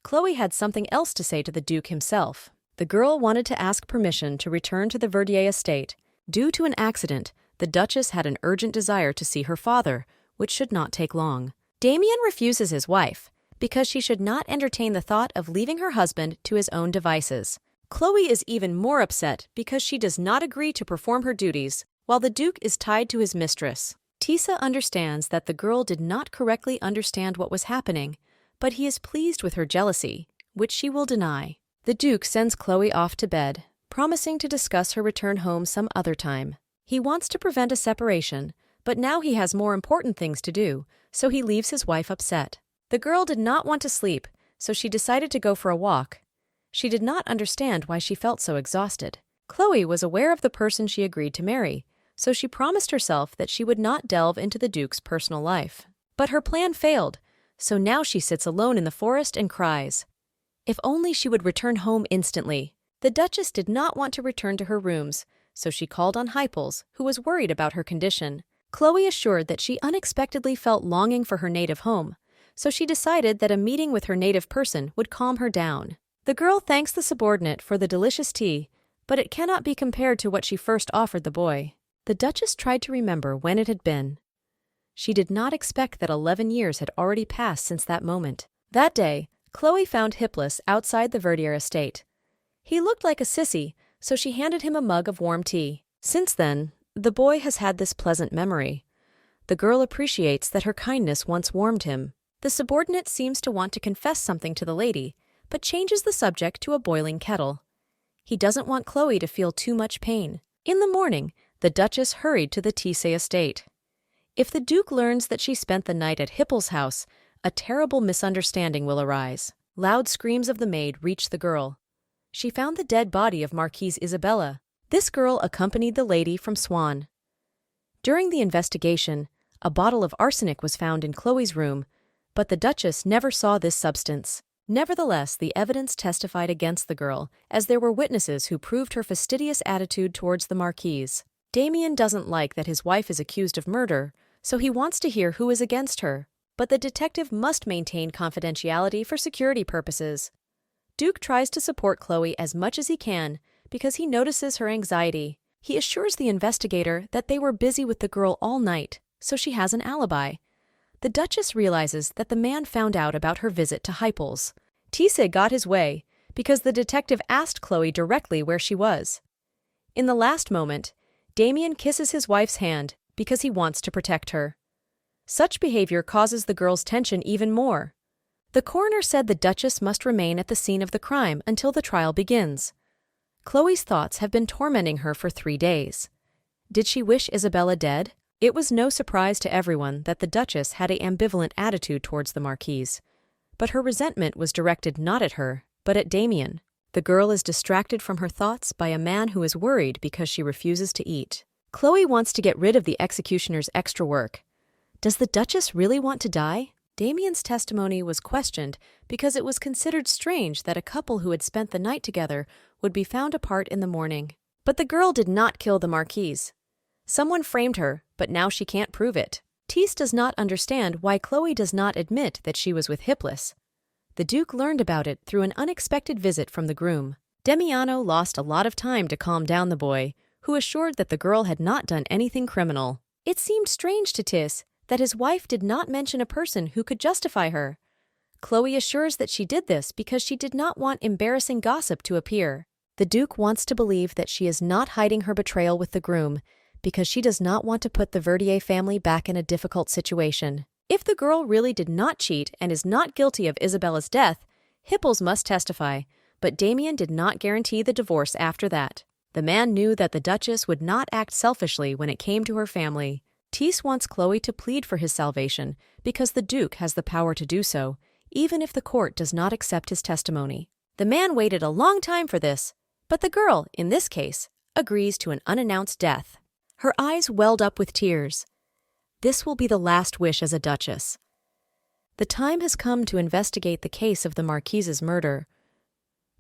Chloe had something else to say to the Duke himself. The girl wanted to ask permission to return to the Verdier estate. Due to an accident, the Duchess had an urgent desire to see her father, which should not take long. Damian refuses his wife, because she should not entertain the thought of leaving her husband to his own devices. Chloe is even more upset because she does not agree to perform her duties, while the Duke is tied to his mistress. Tisa understands that the girl did not correctly understand what was happening, but he is pleased with her jealousy, which she will deny. The Duke sends Chloe off to bed, promising to discuss her return home some other time. He wants to prevent a separation, but now he has more important things to do, so he leaves his wife upset. The girl did not want to sleep, so she decided to go for a walk. She did not understand why she felt so exhausted. Chloe was aware of the person she agreed to marry, so she promised herself that she would not delve into the Duke's personal life. But her plan failed, so now she sits alone in the forest and cries. If only she would return home instantly. The Duchess did not want to return to her rooms, so she called on Hypels, who was worried about her condition. Chloe assured that she unexpectedly felt longing for her native home, so she decided that a meeting with her native person would calm her down. The girl thanks the subordinate for the delicious tea, but it cannot be compared to what she first offered the boy. The Duchess tried to remember when it had been. She did not expect that 11 years had already passed since that moment. That day, Chloe found Hipless outside the Verdier estate. He looked like a sissy, so she handed him a mug of warm tea. Since then, the boy has had this pleasant memory. The girl appreciates that her kindness once warmed him. The subordinate seems to want to confess something to the lady, but changes the subject to a boiling kettle. He doesn't want Chloe to feel too much pain. In the morning, the Duchess hurried to the Tissé estate. If the Duke learns that she spent the night at Hippel's house, a terrible misunderstanding will arise. Loud screams of the maid reached the girl. She found the dead body of Marquise Isabella. This girl accompanied the lady from Swan. During the investigation, a bottle of arsenic was found in Chloe's room, but the Duchess never saw this substance. Nevertheless, the evidence testified against the girl, as there were witnesses who proved her fastidious attitude towards the Marquise. Damien doesn't like that his wife is accused of murder, so he wants to hear who is against her. But the detective must maintain confidentiality for security purposes. Duke tries to support Chloe as much as he can because he notices her anxiety. He assures the investigator that they were busy with the girl all night, so she has an alibi. The Duchess realizes that the man found out about her visit to Hippel's. Tissé got his way because the detective asked Chloe directly where she was. In the last moment, Damien kisses his wife's hand because he wants to protect her. Such behavior causes the girl's tension even more. The coroner said the Duchess must remain at the scene of the crime until the trial begins. Chloe's thoughts have been tormenting her for 3 days. Did she wish Isabella dead? It was no surprise to everyone that the Duchess had an ambivalent attitude towards the Marquise. But her resentment was directed not at her, but at Damien. The girl is distracted from her thoughts by a man who is worried because she refuses to eat. Chloe wants to get rid of the executioner's extra work. Does the Duchess really want to die? Damien's testimony was questioned because it was considered strange that a couple who had spent the night together would be found apart in the morning. But the girl did not kill the Marquise. Someone framed her, but now she can't prove it. Tisse does not understand why Chloe does not admit that she was with Hipless. The Duke learned about it through an unexpected visit from the groom. Demiano lost a lot of time to calm down the boy, who assured that the girl had not done anything criminal. It seemed strange to Tisse that his wife did not mention a person who could justify her. Chloe assures that she did this because she did not want embarrassing gossip to appear. The Duke wants to believe that she is not hiding her betrayal with the groom because she does not want to put the Verdier family back in a difficult situation. If the girl really did not cheat and is not guilty of Isabella's death, Hippel's must testify, but Damien did not guarantee the divorce after that. The man knew that the Duchess would not act selfishly when it came to her family. Tisse wants Chloe to plead for his salvation because the Duke has the power to do so, even if the court does not accept his testimony. The man waited a long time for this, but the girl, in this case, agrees to an unannounced death. Her eyes welled up with tears. This will be the last wish as a Duchess. The time has come to investigate the case of the Marquise's murder.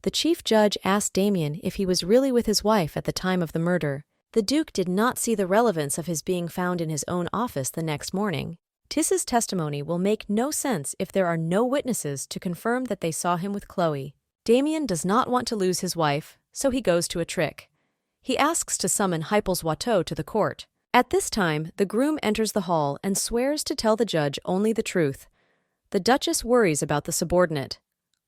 The chief judge asked Damien if he was really with his wife at the time of the murder. The Duke did not see the relevance of his being found in his own office the next morning. Tisse's testimony will make no sense if there are no witnesses to confirm that they saw him with Chloe. Damien does not want to lose his wife, so he goes to a trick. He asks to summon Hippel's Watteau to the court. At this time, the groom enters the hall and swears to tell the judge only the truth. The Duchess worries about the subordinate.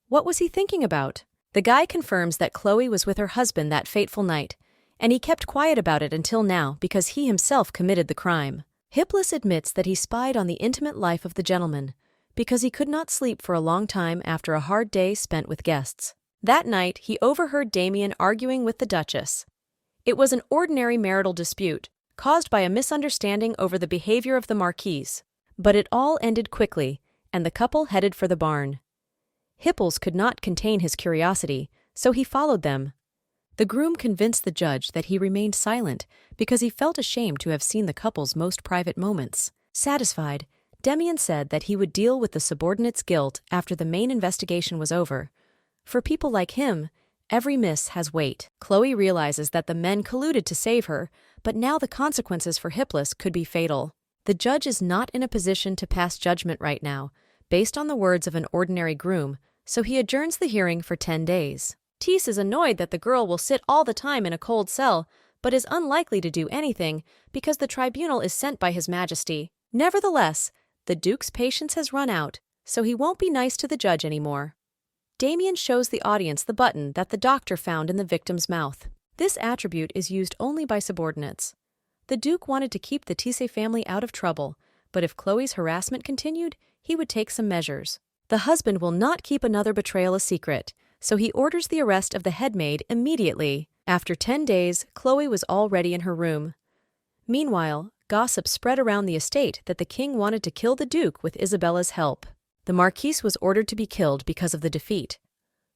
What was he thinking about? The guy confirms that Chloe was with her husband that fateful night, and he kept quiet about it until now because he himself committed the crime. Hipless admits that he spied on the intimate life of the gentleman because he could not sleep for a long time after a hard day spent with guests. That night, he overheard Damien arguing with the Duchess. It was an ordinary marital dispute, caused by a misunderstanding over the behavior of the Marquise. But it all ended quickly, and the couple headed for the barn. Hippel's could not contain his curiosity, so he followed them. The groom convinced the judge that he remained silent because he felt ashamed to have seen the couple's most private moments. Satisfied, Damien said that he would deal with the subordinate's guilt after the main investigation was over. For people like him, every miss has weight. Chloe realizes that the men colluded to save her, but now the consequences for Hipless could be fatal. The judge is not in a position to pass judgment right now, based on the words of an ordinary groom, so he adjourns the hearing for 10 days. Tisse is annoyed that the girl will sit all the time in a cold cell, but is unlikely to do anything because the tribunal is sent by His Majesty. Nevertheless, the Duke's patience has run out, so he won't be nice to the judge anymore. Damien shows the audience the button that the doctor found in the victim's mouth. This attribute is used only by subordinates. The Duke wanted to keep the Tissé family out of trouble, but if Chloe's harassment continued, he would take some measures. The husband will not keep another betrayal a secret, so he orders the arrest of the head maid immediately. After 10 days, Chloe was already in her room. Meanwhile, gossip spread around the estate that the king wanted to kill the Duke with Isabella's help. The Marquise was ordered to be killed because of the defeat.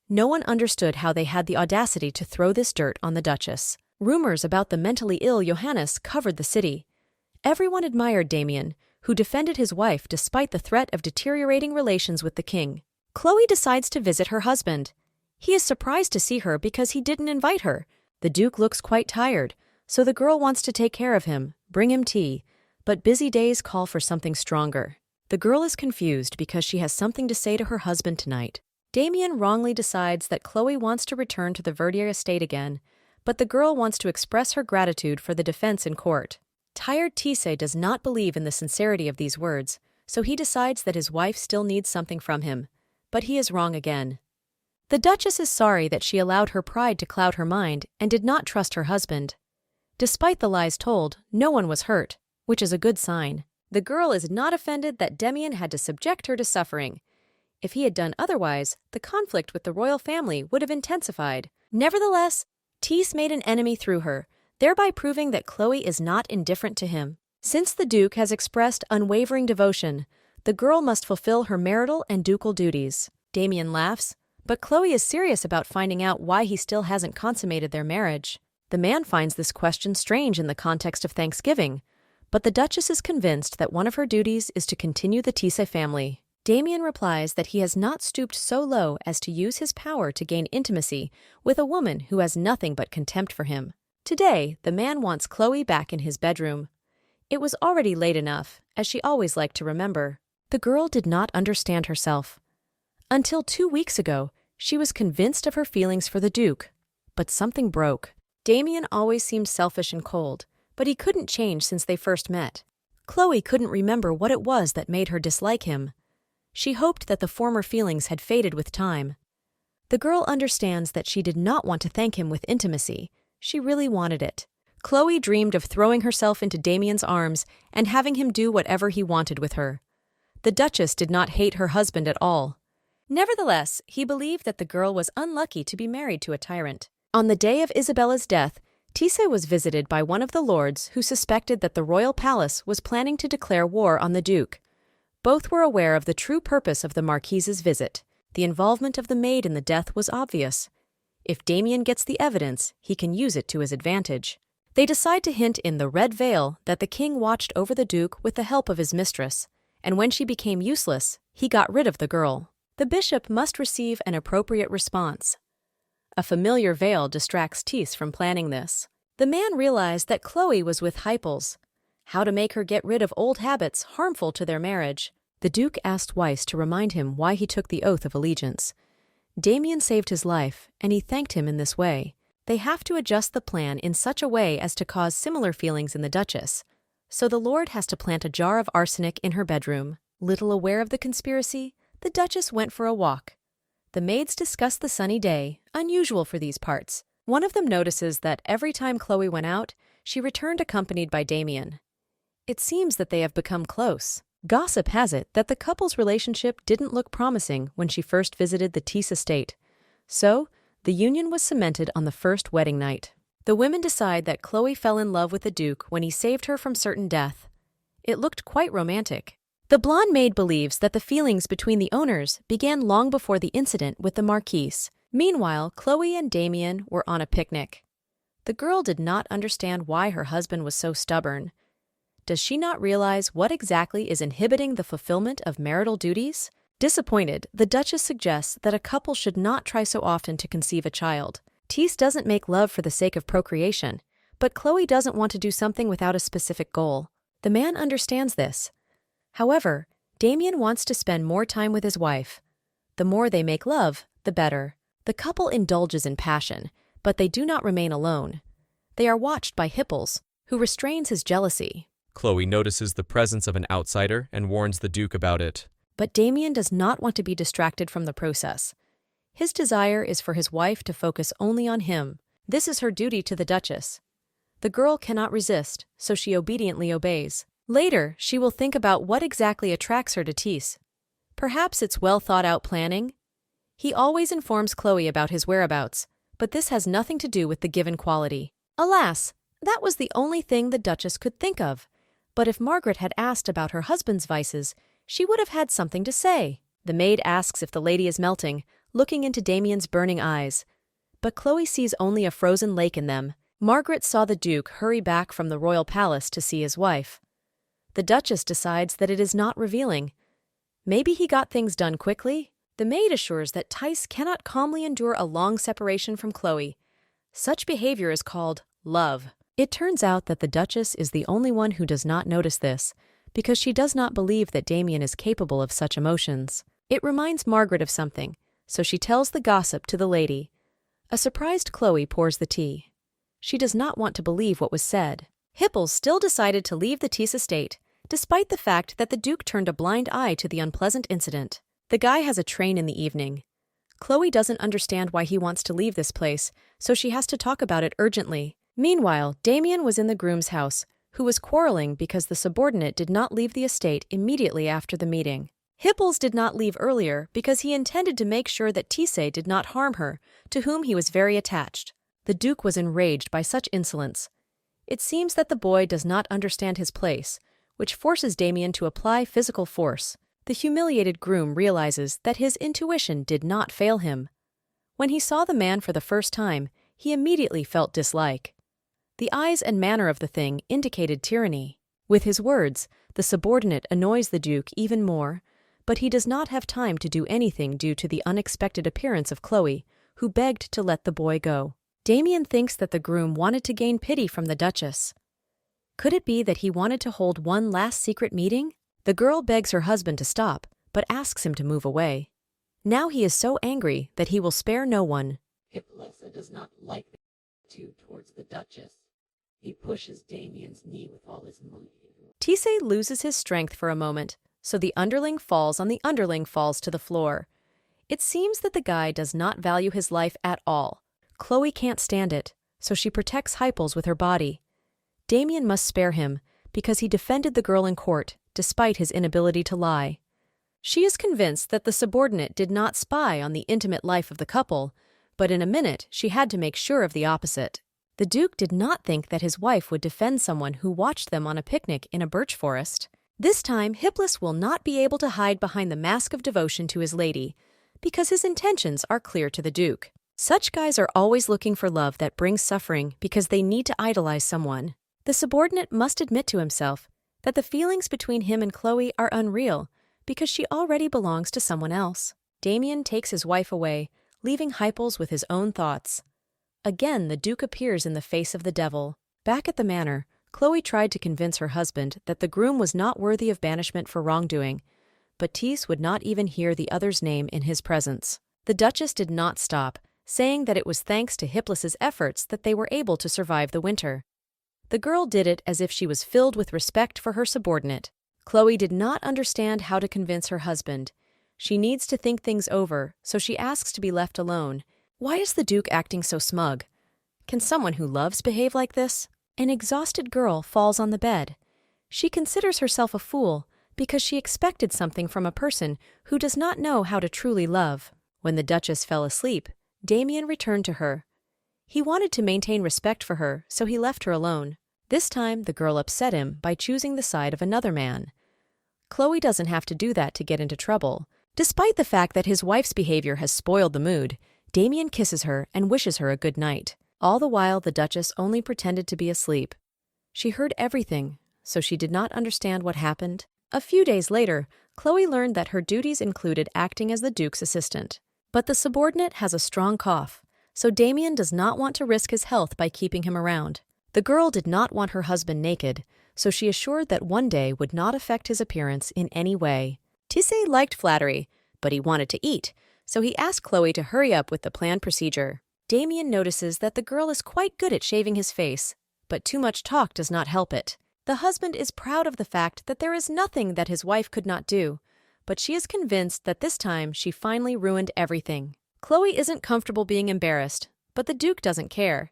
No one understood how they had the audacity to throw this dirt on the Duchess. Rumors about the mentally ill Johannes covered the city. Everyone admired Damien, who defended his wife despite the threat of deteriorating relations with the king. Chloe decides to visit her husband. He is surprised to see her because he didn't invite her. The Duke looks quite tired, so the girl wants to take care of him, bring him tea, but busy days call for something stronger. The girl is confused because she has something to say to her husband tonight. Damien wrongly decides that Chloe wants to return to the Verdier estate again, but the girl wants to express her gratitude for the defense in court. Tired Tissé does not believe in the sincerity of these words, so he decides that his wife still needs something from him, but he is wrong again. The Duchess is sorry that she allowed her pride to cloud her mind and did not trust her husband. Despite the lies told, no one was hurt, which is a good sign. The girl is not offended that Damien had to subject her to suffering. If he had done otherwise, the conflict with the royal family would have intensified. Nevertheless, Tissé made an enemy through her, thereby proving that Chloe is not indifferent to him. Since the Duke has expressed unwavering devotion, the girl must fulfill her marital and ducal duties. Damien laughs, but Chloe is serious about finding out why he still hasn't consummated their marriage. The man finds this question strange in the context of Thanksgiving, but the Duchess is convinced that one of her duties is to continue the Tissé family. Damien replies that he has not stooped so low as to use his power to gain intimacy with a woman who has nothing but contempt for him. Today, the man wants Chloe back in his bedroom. It was already late enough, as she always liked to remember. The girl did not understand herself. Until 2 weeks ago, she was convinced of her feelings for the Duke. But something broke. Damien always seemed selfish and cold, but he couldn't change since they first met. Chloe couldn't remember what it was that made her dislike him. She hoped that the former feelings had faded with time. The girl understands that she did not want to thank him with intimacy. She really wanted it. Chloe dreamed of throwing herself into Damien's arms and having him do whatever he wanted with her. The Duchess did not hate her husband at all. Nevertheless, he believed that the girl was unlucky to be married to a tyrant. On the day of Isabella's death, Tissé was visited by one of the lords who suspected that the royal palace was planning to declare war on the Duke. Both were aware of the true purpose of the Marquise's visit. The involvement of the maid in the death was obvious. If Damien gets the evidence, he can use it to his advantage. They decide to hint in the red veil that the king watched over the Duke with the help of his mistress, and when she became useless, he got rid of the girl. The bishop must receive an appropriate response. A familiar veil distracts Tissé from planning this. The man realized that Chloe was with Hypels. How to make her get rid of old habits harmful to their marriage. The Duke asked Weiss to remind him why he took the oath of allegiance. Damien saved his life, and he thanked him in this way. They have to adjust the plan in such a way as to cause similar feelings in the Duchess. So the Lord has to plant a jar of arsenic in her bedroom. Little aware of the conspiracy, the Duchess went for a walk. The maids discussed the sunny day, unusual for these parts. One of them notices that every time Chloe went out, she returned accompanied by Damien. It seems that they have become close. Gossip has it that the couple's relationship didn't look promising when she first visited the Tissé estate. So, the union was cemented on the first wedding night. The women decide that Chloe fell in love with the Duke when he saved her from certain death. It looked quite romantic. The blonde maid believes that the feelings between the owners began long before the incident with the Marquise. Meanwhile, Chloe and Damien were on a picnic. The girl did not understand why her husband was so stubborn. Does she not realize what exactly is inhibiting the fulfillment of marital duties? Disappointed, the Duchess suggests that a couple should not try so often to conceive a child. Tissé doesn't make love for the sake of procreation, but Chloe doesn't want to do something without a specific goal. The man understands this. However, Damien wants to spend more time with his wife. The more they make love, the better. The couple indulges in passion, but they do not remain alone. They are watched by Hypels, who restrains his jealousy. Chloe notices the presence of an outsider and warns the Duke about it. But Damien does not want to be distracted from the process. His desire is for his wife to focus only on him. This is her duty to the Duchess. The girl cannot resist, so she obediently obeys. Later, she will think about what exactly attracts her to Duchess. Perhaps it's well-thought-out planning? He always informs Chloe about his whereabouts, but this has nothing to do with the given quality. Alas, that was the only thing the Duchess could think of. But if Margaret had asked about her husband's vices, she would have had something to say. The maid asks if the lady is melting, looking into Damien's burning eyes. But Chloe sees only a frozen lake in them. Margaret saw the Duke hurry back from the royal palace to see his wife. The Duchess decides that it is not revealing. Maybe he got things done quickly? The maid assures that Tice cannot calmly endure a long separation from Chloe. Such behavior is called love. It turns out that the Duchess is the only one who does not notice this, because she does not believe that Damien is capable of such emotions. It reminds Margaret of something, so she tells the gossip to the lady. A surprised Chloe pours the tea. She does not want to believe what was said. Hippel still decided to leave the Tice estate, despite the fact that the Duke turned a blind eye to the unpleasant incident. The guy has a train in the evening. Chloe doesn't understand why he wants to leave this place, so she has to talk about it urgently. Meanwhile, Damien was in the groom's house, who was quarreling because the subordinate did not leave the estate immediately after the meeting. Hippels did not leave earlier because he intended to make sure that Tice did not harm her, to whom he was very attached. The Duke was enraged by such insolence. It seems that the boy does not understand his place, which forces Damien to apply physical force. The humiliated groom realizes that his intuition did not fail him. When he saw the man for the first time, he immediately felt dislike. The eyes and manner of the thing indicated tyranny. With his words, the subordinate annoys the Duke even more, but he does not have time to do anything due to the unexpected appearance of Chloe, who begged to let the boy go. Damien thinks that the groom wanted to gain pity from the Duchess. Could it be that he wanted to hold one last secret meeting? The girl begs her husband to stop, but asks him to move away. Now he is so angry that he will spare no one. Hippolyta does not like the attitude towards the Duchess. He pushes Damien's knee with all his might. Tice loses his strength for a moment, so the underling falls to the floor. It seems that the guy does not value his life at all. Chloe can't stand it, so she protects Hypels with her body. Damien must spare him, because he defended the girl in court, despite his inability to lie. She is convinced that the subordinate did not spy on the intimate life of the couple, but in a minute she had to make sure of the opposite. The Duke did not think that his wife would defend someone who watched them on a picnic in a birch forest. This time, Hippolyta will not be able to hide behind the mask of devotion to his lady, because his intentions are clear to the Duke. Such guys are always looking for love that brings suffering because they need to idolize someone. The subordinate must admit to himself that the feelings between him and Chloe are unreal because she already belongs to someone else. Damien takes his wife away, leaving Hypels with his own thoughts. Again, the Duke appears in the face of the devil. Back at the manor, Chloe tried to convince her husband that the groom was not worthy of banishment for wrongdoing, but Tice would not even hear the other's name in his presence. The Duchess did not stop, saying that it was thanks to Hippolyta's efforts that they were able to survive the winter. The girl did it as if she was filled with respect for her subordinate. Chloe did not understand how to convince her husband. She needs to think things over, so she asks to be left alone. Why is the Duke acting so smug? Can someone who loves behave like this? An exhausted girl falls on the bed. She considers herself a fool because she expected something from a person who does not know how to truly love. When the Duchess fell asleep, Damien returned to her. He wanted to maintain respect for her, so he left her alone. This time, the girl upset him by choosing the side of another man. Chloe doesn't have to do that to get into trouble. Despite the fact that his wife's behavior has spoiled the mood, Damien kisses her and wishes her a good night. All the while, the Duchess only pretended to be asleep. She heard everything, so she did not understand what happened. A few days later, Chloe learned that her duties included acting as the Duke's assistant. But the subordinate has a strong cough, so Damien does not want to risk his health by keeping him around. The girl did not want her husband naked, so she assured that one day would not affect his appearance in any way. Tice liked flattery, but he wanted to eat, so he asked Chloe to hurry up with the planned procedure. Damien notices that the girl is quite good at shaving his face, but too much talk does not help it. The husband is proud of the fact that there is nothing that his wife could not do, but she is convinced that this time she finally ruined everything. Chloe isn't comfortable being embarrassed, but the Duke doesn't care.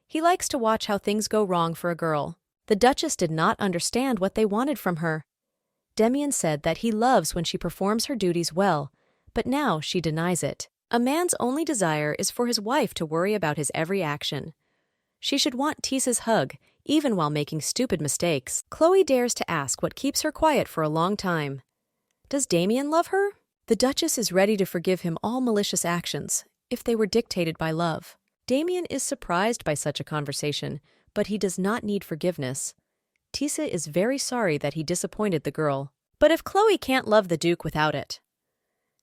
He likes to watch how things go wrong for a girl. The Duchess did not understand what they wanted from her. Demian said that he loves when she performs her duties well, but now she denies it. A man's only desire is for his wife to worry about his every action. She should want Tissa's hug, even while making stupid mistakes. Chloe dares to ask what keeps her quiet for a long time. Does Demian love her? The Duchess is ready to forgive him all malicious actions, if they were dictated by love. Demian is surprised by such a conversation, but he does not need forgiveness. Tissa is very sorry that he disappointed the girl. But if Chloe can't love the Duke without it,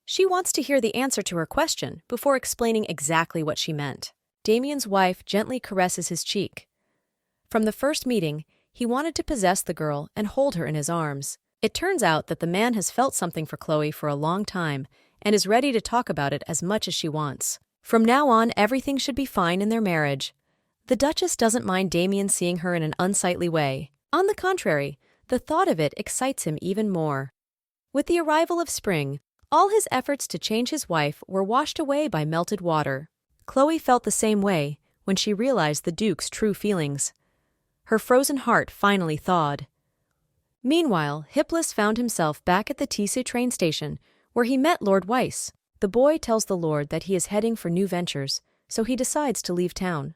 she wants to hear the answer to her question before explaining exactly what she meant. Damian's wife gently caresses his cheek. From the first meeting, he wanted to possess the girl and hold her in his arms. It turns out that the man has felt something for Chloe for a long time and is ready to talk about it as much as she wants. From now on, everything should be fine in their marriage. The Duchess doesn't mind Damian seeing her in an unsightly way. On the contrary, the thought of it excites him even more. With the arrival of spring, all his efforts to change his wife were washed away by melted water. Chloe felt the same way when she realized the Duke's true feelings. Her frozen heart finally thawed. Meanwhile, Hipplis found himself back at the Tissé train station, where he met Lord Weiss. The boy tells the Lord that he is heading for new ventures, so he decides to leave town.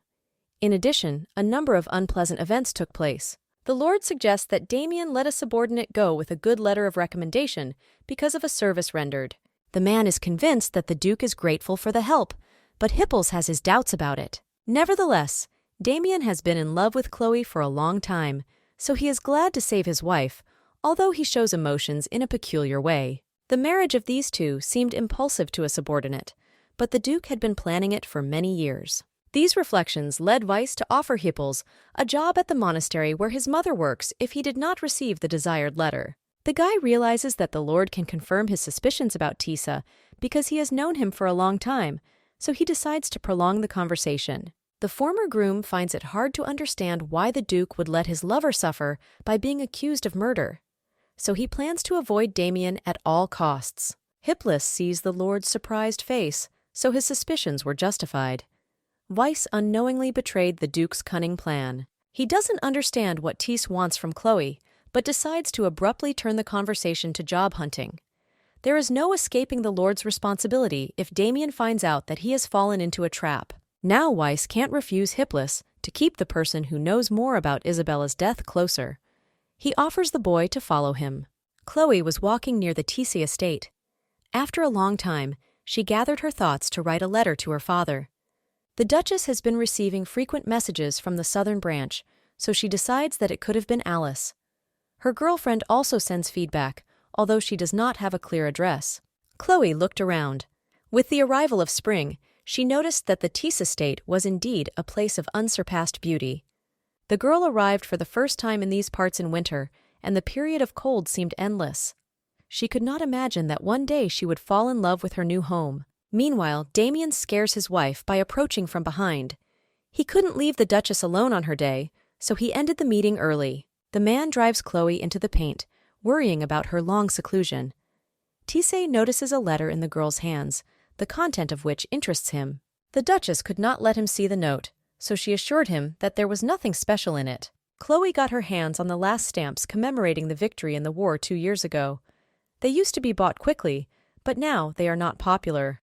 In addition, a number of unpleasant events took place. The Lord suggests that Damian let a subordinate go with a good letter of recommendation because of a service rendered. The man is convinced that the Duke is grateful for the help, but Hipples has his doubts about it. Nevertheless, Damian has been in love with Chloe for a long time, so he is glad to save his wife, although he shows emotions in a peculiar way. The marriage of these two seemed impulsive to a subordinate, but the Duke had been planning it for many years. These reflections led Weiss to offer Hipples a job at the monastery where his mother works if he did not receive the desired letter. The guy realizes that the Lord can confirm his suspicions about Tissa because he has known him for a long time, so he decides to prolong the conversation. The former groom finds it hard to understand why the Duke would let his lover suffer by being accused of murder, so he plans to avoid Damian at all costs. Hipplis sees the Lord's surprised face, so his suspicions were justified. Weiss unknowingly betrayed the Duke's cunning plan. He doesn't understand what Tisse wants from Chloe, but decides to abruptly turn the conversation to job hunting. There is no escaping the Lord's responsibility if Damian finds out that he has fallen into a trap. Now Weiss can't refuse Hipplis to keep the person who knows more about Isabella's death closer. He offers the boy to follow him. Chloe was walking near the Tissé estate. After a long time, she gathered her thoughts to write a letter to her father. The Duchess has been receiving frequent messages from the southern branch, so she decides that it could have been Alice. Her girlfriend also sends feedback, although she does not have a clear address. Chloe looked around. With the arrival of spring, she noticed that the Tisse estate was indeed a place of unsurpassed beauty. The girl arrived for the first time in these parts in winter, and the period of cold seemed endless. She could not imagine that one day she would fall in love with her new home. Meanwhile, Damian scares his wife by approaching from behind. He couldn't leave the Duchess alone on her day, so he ended the meeting early. The man drives Chloe into the paint, worrying about her long seclusion. Tissé notices a letter in the girl's hands, the content of which interests him. The Duchess could not let him see the note, so she assured him that there was nothing special in it. Chloe got her hands on the last stamps commemorating the victory in the war 2 years ago. They used to be bought quickly, but now they are not popular.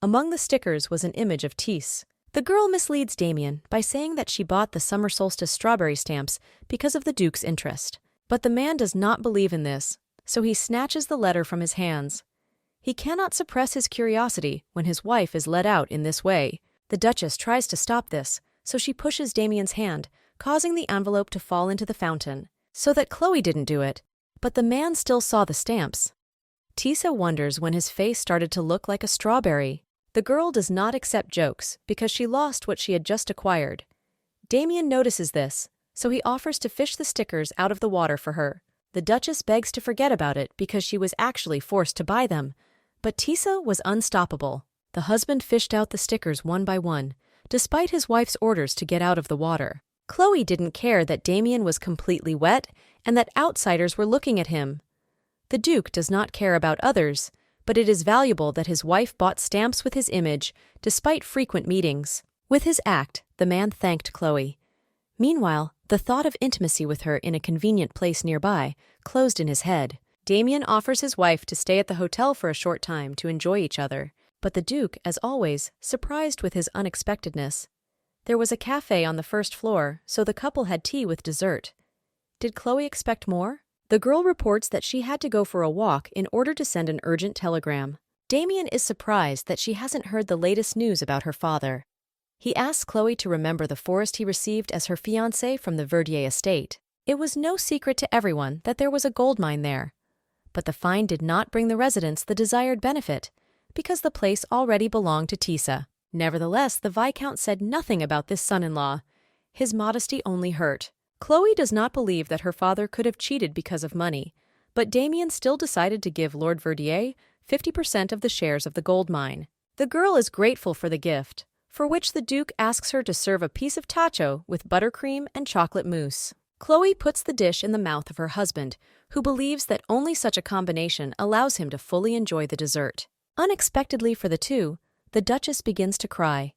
Among the stickers was an image of Tisse. The girl misleads Damian by saying that she bought the summer solstice strawberry stamps because of the Duke's interest. But the man does not believe in this, so he snatches the letter from his hands. He cannot suppress his curiosity when his wife is let out in this way. The Duchess tries to stop this, so she pushes Damian's hand, causing the envelope to fall into the fountain, so that Chloe didn't do it, but the man still saw the stamps. Tissa wonders when his face started to look like a strawberry. The girl does not accept jokes because she lost what she had just acquired. Damian notices this, so he offers to fish the stickers out of the water for her. The Duchess begs to forget about it because she was actually forced to buy them, but Tissa was unstoppable. The husband fished out the stickers one by one, despite his wife's orders to get out of the water. Chloe didn't care that Damien was completely wet and that outsiders were looking at him. The Duke does not care about others, but it is valuable that his wife bought stamps with his image, despite frequent meetings. With his act, the man thanked Chloe. Meanwhile, the thought of intimacy with her in a convenient place nearby closed in his head. Damien offers his wife to stay at the hotel for a short time to enjoy each other, but the Duke, as always, surprised with his unexpectedness. There was a cafe on the first floor, so the couple had tea with dessert. Did Chloe expect more? The girl reports that she had to go for a walk in order to send an urgent telegram. Damien is surprised that she hasn't heard the latest news about her father. He asks Chloe to remember the forest he received as her fiancé from the Verdier estate. It was no secret to everyone that there was a gold mine there. But the find did not bring the residents the desired benefit, because the place already belonged to Tisa. Nevertheless, the Viscount said nothing about this son-in-law. His modesty only hurt. Chloe does not believe that her father could have cheated because of money, but Damien still decided to give Lord Verdier 50% of the shares of the gold mine. The girl is grateful for the gift, for which the Duke asks her to serve a piece of tacho with buttercream and chocolate mousse. Chloe puts the dish in the mouth of her husband, who believes that only such a combination allows him to fully enjoy the dessert. Unexpectedly for the two, the Duchess begins to cry.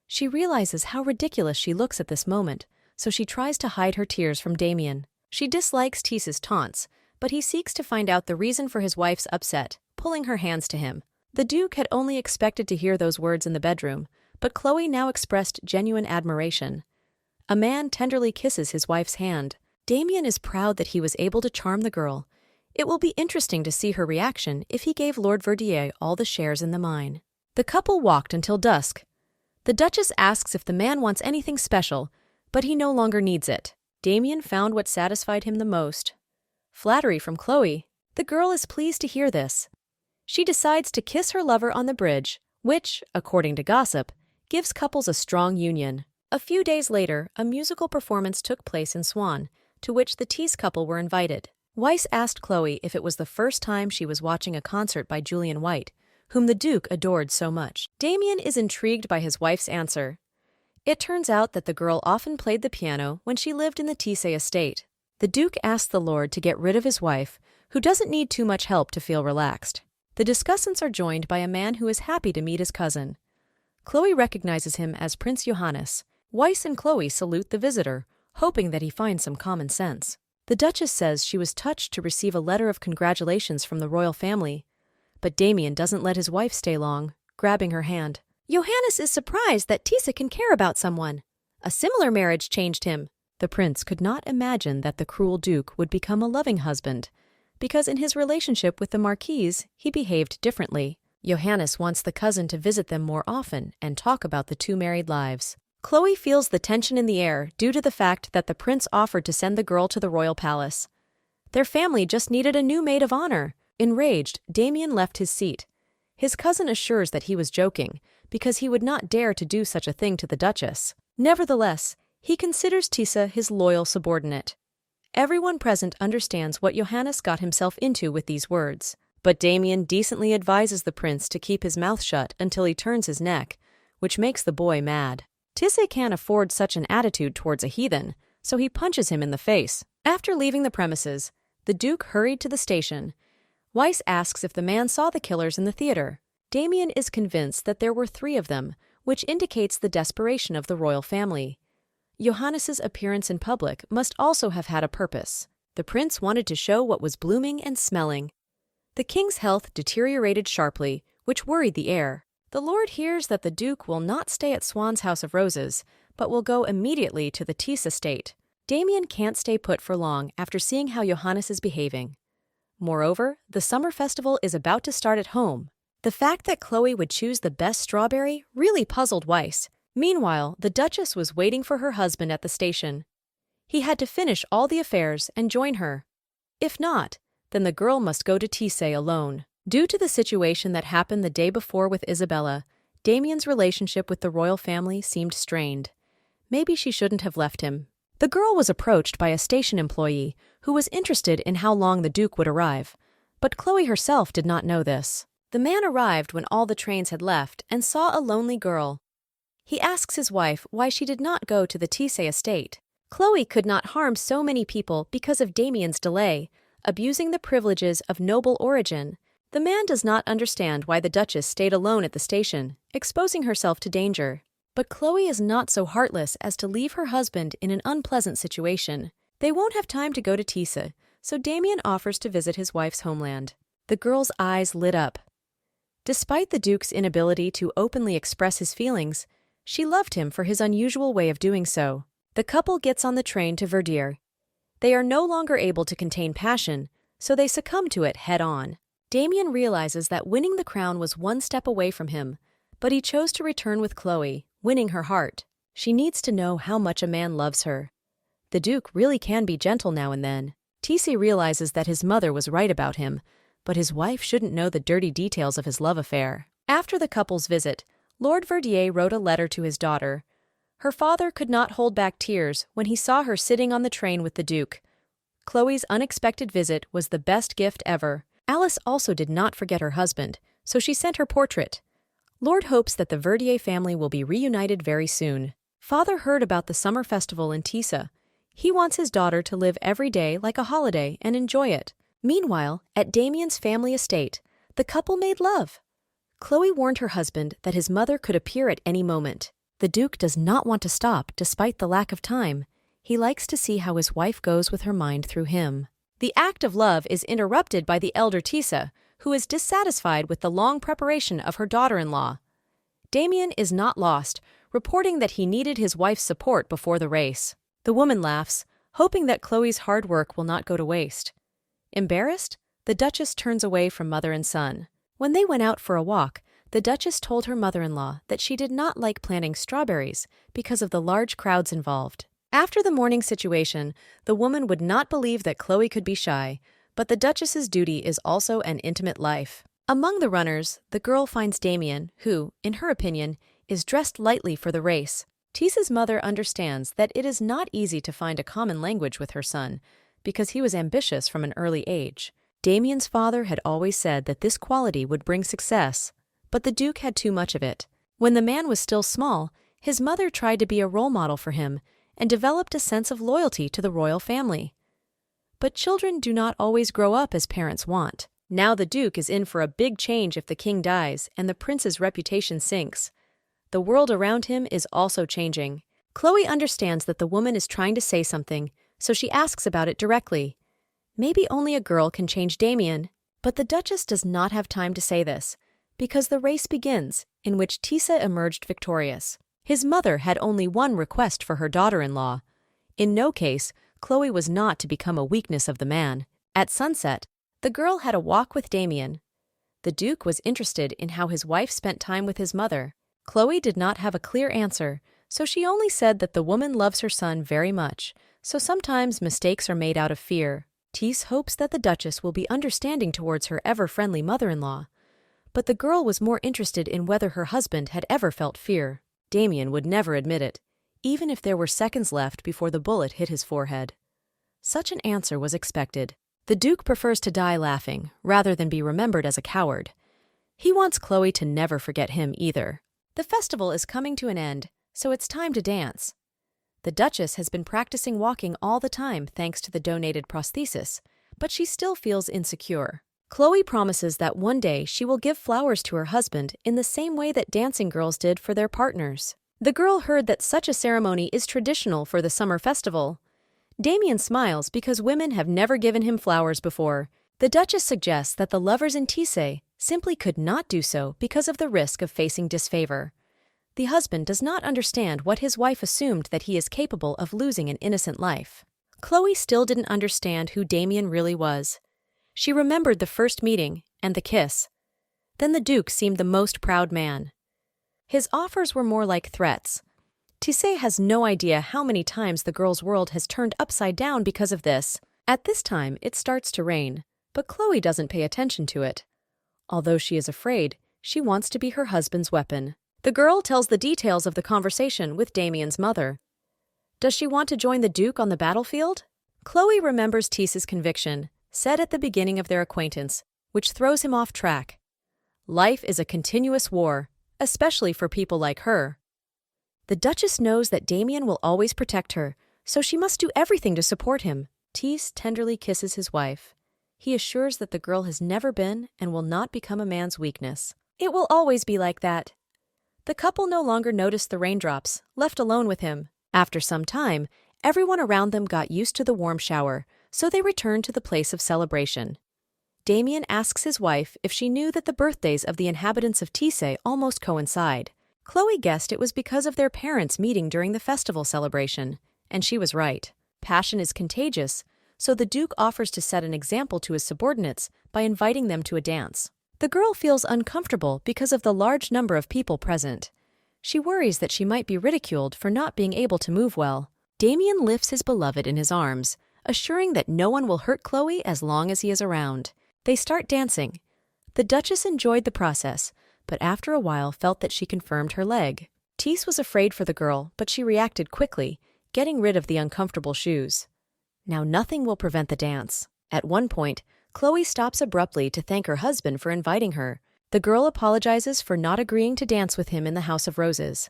She realizes how ridiculous she looks at this moment, so she tries to hide her tears from Damien. She dislikes Tisa's taunts, but he seeks to find out the reason for his wife's upset, pulling her hands to him. The Duke had only expected to hear those words in the bedroom, but Chloe now expressed genuine admiration. A man tenderly kisses his wife's hand. Damien is proud that he was able to charm the girl. It will be interesting to see her reaction if he gave Lord Verdier all the shares in the mine. The couple walked until dusk. The Duchess asks if the man wants anything special, but he no longer needs it. Damien found what satisfied him the most: flattery from Chloe. The girl is pleased to hear this. She decides to kiss her lover on the bridge, which, according to gossip, gives couples a strong union. A few days later, a musical performance took place in Swan, to which the Tease couple were invited. Weiss asked Chloe if it was the first time she was watching a concert by Julian White, whom the Duke adored so much. Damien is intrigued by his wife's answer. It turns out that the girl often played the piano when she lived in the Tise estate. The Duke asked the Lord to get rid of his wife, who doesn't need too much help to feel relaxed. The discussants are joined by a man who is happy to meet his cousin. Chloe recognizes him as Prince Johannes. Weiss and Chloe salute the visitor, hoping that he finds some common sense. The Duchess says she was touched to receive a letter of congratulations from the royal family, but Damien doesn't let his wife stay long, grabbing her hand. Johannes is surprised that Tisa can care about someone. A similar marriage changed him. The prince could not imagine that the cruel Duke would become a loving husband, because in his relationship with the Marquise, he behaved differently. Johannes wants the cousin to visit them more often and talk about the two married lives. Chloe feels the tension in the air due to the fact that the prince offered to send the girl to the royal palace. Their family just needed a new maid of honor. Enraged, Damien left his seat. His cousin assures that he was joking, because he would not dare to do such a thing to the Duchess. Nevertheless, he considers Tisa his loyal subordinate. Everyone present understands what Johannes got himself into with these words, but Damien decently advises the prince to keep his mouth shut until he turns his neck, which makes the boy mad. Tisse can't afford such an attitude towards a heathen, so he punches him in the face. After leaving the premises, the Duke hurried to the station. Weiss asks if the man saw the killers in the theater. Damien is convinced that there were 3 of them, which indicates the desperation of the royal family. Johannes's appearance in public must also have had a purpose. The prince wanted to show what was blooming and smelling. The king's health deteriorated sharply, which worried the heir. The lord hears that the Duke will not stay at Swan's House of Roses, but will go immediately to the Tise estate. Damien can't stay put for long after seeing how Johannes is behaving. Moreover, the summer festival is about to start at home. The fact that Chloe would choose the best strawberry really puzzled Weiss. Meanwhile, the Duchess was waiting for her husband at the station. He had to finish all the affairs and join her. If not, then the girl must go to Tise alone. Due to the situation that happened the day before with Isabella, Damien's relationship with the royal family seemed strained. Maybe she shouldn't have left him. The girl was approached by a station employee who was interested in how long the Duke would arrive, but Chloe herself did not know this. The man arrived when all the trains had left and saw a lonely girl. He asks his wife why she did not go to the Tise estate. Chloe could not harm so many people because of Damien's delay, abusing the privileges of noble origin. The man does not understand why the Duchess stayed alone at the station, exposing herself to danger. But Chloe is not so heartless as to leave her husband in an unpleasant situation. They won't have time to go to Tisa, so Damien offers to visit his wife's homeland. The girl's eyes lit up. Despite the Duke's inability to openly express his feelings, she loved him for his unusual way of doing so. The couple gets on the train to Verdier. They are no longer able to contain passion, so they succumb to it head-on. Damien realizes that winning the crown was one step away from him, but he chose to return with Chloe, winning her heart. She needs to know how much a man loves her. The Duke really can be gentle now and then. Tisi realizes that his mother was right about him, but his wife shouldn't know the dirty details of his love affair. After the couple's visit, Lord Verdier wrote a letter to his daughter. Her father could not hold back tears when he saw her sitting on the train with the Duke. Chloe's unexpected visit was the best gift ever. Alice also did not forget her husband, so she sent her portrait. Lord hopes that the Verdier family will be reunited very soon. Father heard about the summer festival in Tisa. He wants his daughter to live every day like a holiday and enjoy it. Meanwhile, at Damien's family estate, the couple made love. Chloe warned her husband that his mother could appear at any moment. The Duke does not want to stop despite the lack of time. He likes to see how his wife goes with her mind through him. The act of love is interrupted by the elder Tisa, who is dissatisfied with the long preparation of her daughter-in-law. Damien is not lost, reporting that he needed his wife's support before the race. The woman laughs, hoping that Chloe's hard work will not go to waste. Embarrassed, the Duchess turns away from mother and son. When they went out for a walk, the Duchess told her mother-in-law that she did not like planting strawberries because of the large crowds involved. After the morning situation, the woman would not believe that Chloe could be shy, but the Duchess's duty is also an intimate life. Among the runners, the girl finds Damien, who, in her opinion, is dressed lightly for the race. Tisa's mother understands that it is not easy to find a common language with her son, because he was ambitious from an early age. Damien's father had always said that this quality would bring success, but the Duke had too much of it. When the man was still small, his mother tried to be a role model for him and developed a sense of loyalty to the royal family. But children do not always grow up as parents want. Now the Duke is in for a big change if the king dies and the prince's reputation sinks. The world around him is also changing. Chloe understands that the woman is trying to say something, so she asks about it directly. Maybe only a girl can change Damien, but the Duchess does not have time to say this, because the race begins, in which Tisa emerged victorious. His mother had only one request for her daughter-in-law. In no case, Chloe was not to become a weakness of the man. At sunset, the girl had a walk with Damien. The Duke was interested in how his wife spent time with his mother. Chloe did not have a clear answer, so she only said that the woman loves her son very much, so sometimes mistakes are made out of fear. Tise hopes that the Duchess will be understanding towards her ever-friendly mother-in-law. But the girl was more interested in whether her husband had ever felt fear. Damien would never admit it, even if there were seconds left before the bullet hit his forehead. Such an answer was expected. The Duke prefers to die laughing, rather than be remembered as a coward. He wants Chloe to never forget him either. The festival is coming to an end, so it's time to dance. The Duchess has been practicing walking all the time thanks to the donated prosthesis, but she still feels insecure. Chloe promises that one day she will give flowers to her husband in the same way that dancing girls did for their partners. The girl heard that such a ceremony is traditional for the summer festival. Damien smiles because women have never given him flowers before. The Duchess suggests that the lovers in Tise simply could not do so because of the risk of facing disfavor. The husband does not understand what his wife assumed, that he is capable of losing an innocent life. Chloe still didn't understand who Damien really was. She remembered the first meeting and the kiss. Then the Duke seemed the most proud man. His offers were more like threats. Tise has no idea how many times the girl's world has turned upside down because of this. At this time, it starts to rain, but Chloe doesn't pay attention to it. Although she is afraid, she wants to be her husband's weapon. The girl tells the details of the conversation with Damien's mother. Does she want to join the Duke on the battlefield? Chloe remembers Tise's conviction, said at the beginning of their acquaintance, which throws him off track. Life is a continuous war, especially for people like her. The Duchess knows that Damien will always protect her, so she must do everything to support him. Tis tenderly kisses his wife. He assures that the girl has never been and will not become a man's weakness. It will always be like that. The couple no longer noticed the raindrops, left alone with him. After some time, everyone around them got used to the warm shower, so they returned to the place of celebration. Damien asks his wife if she knew that the birthdays of the inhabitants of Tise almost coincide. Chloe guessed it was because of their parents meeting during the festival celebration, and she was right. Passion is contagious, so the Duke offers to set an example to his subordinates by inviting them to a dance. The girl feels uncomfortable because of the large number of people present. She worries that she might be ridiculed for not being able to move well. Damien lifts his beloved in his arms, assuring that no one will hurt Chloe as long as he is around. They start dancing. The Duchess enjoyed the process, but after a while felt that she confirmed her leg. Tis was afraid for the girl, but she reacted quickly, getting rid of the uncomfortable shoes. Now nothing will prevent the dance. At one point, Chloe stops abruptly to thank her husband for inviting her. The girl apologizes for not agreeing to dance with him in the House of Roses.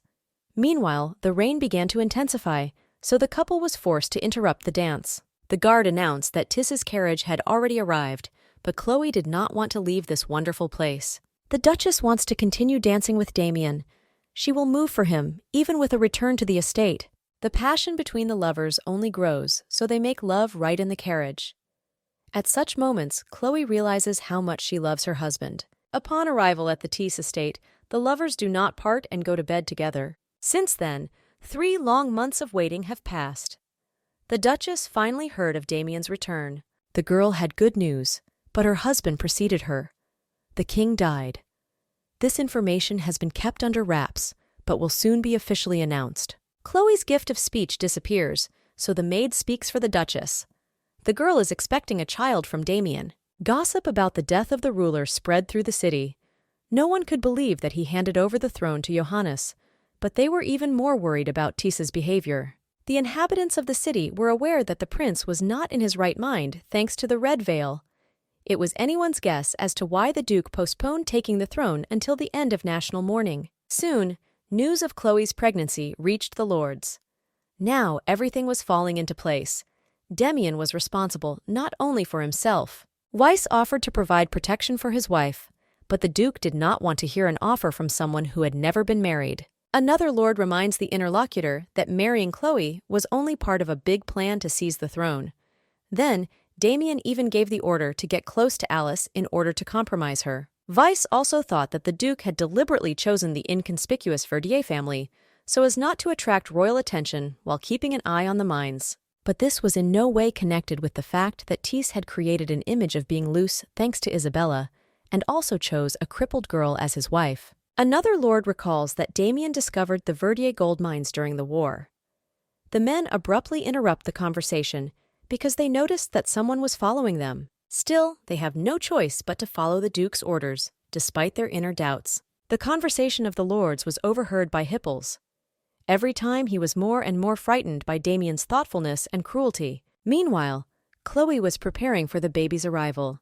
Meanwhile, the rain began to intensify, so the couple was forced to interrupt the dance. The guard announced that Tis's carriage had already arrived, but Chloe did not want to leave this wonderful place. The Duchess wants to continue dancing with Damien. She will move for him, even with a return to the estate. The passion between the lovers only grows, so they make love right in the carriage. At such moments, Chloe realizes how much she loves her husband. Upon arrival at the Tis estate, the lovers do not part and go to bed together. Since then, 3 long months of waiting have passed. The Duchess finally heard of Damien's return. The girl had good news, but her husband preceded her. The king died. This information has been kept under wraps, but will soon be officially announced. Chloe's gift of speech disappears, so the maid speaks for the Duchess. The girl is expecting a child from Damien. Gossip about the death of the ruler spread through the city. No one could believe that he handed over the throne to Johannes, but they were even more worried about Tis's behavior. The inhabitants of the city were aware that the prince was not in his right mind thanks to the red veil. It was anyone's guess as to why the Duke postponed taking the throne until the end of national mourning. Soon, news of Chloe's pregnancy reached the lords. Now everything was falling into place. Damien was responsible not only for himself. Weiss offered to provide protection for his wife, but the Duke did not want to hear an offer from someone who had never been married. Another lord reminds the interlocutor that marrying Chloe was only part of a big plan to seize the throne. Then, Damien even gave the order to get close to Alice in order to compromise her. Weiss also thought that the Duke had deliberately chosen the inconspicuous Verdier family so as not to attract royal attention while keeping an eye on the mines. But this was in no way connected with the fact that Tis had created an image of being loose thanks to Isabella, and also chose a crippled girl as his wife. Another lord recalls that Damien discovered the Verdier gold mines during the war. The men abruptly interrupt the conversation because they noticed that someone was following them. Still, they have no choice but to follow the Duke's orders, despite their inner doubts. The conversation of the lords was overheard by Hipples. Every time he was more and more frightened by Damien's thoughtfulness and cruelty. Meanwhile, Chloe was preparing for the baby's arrival.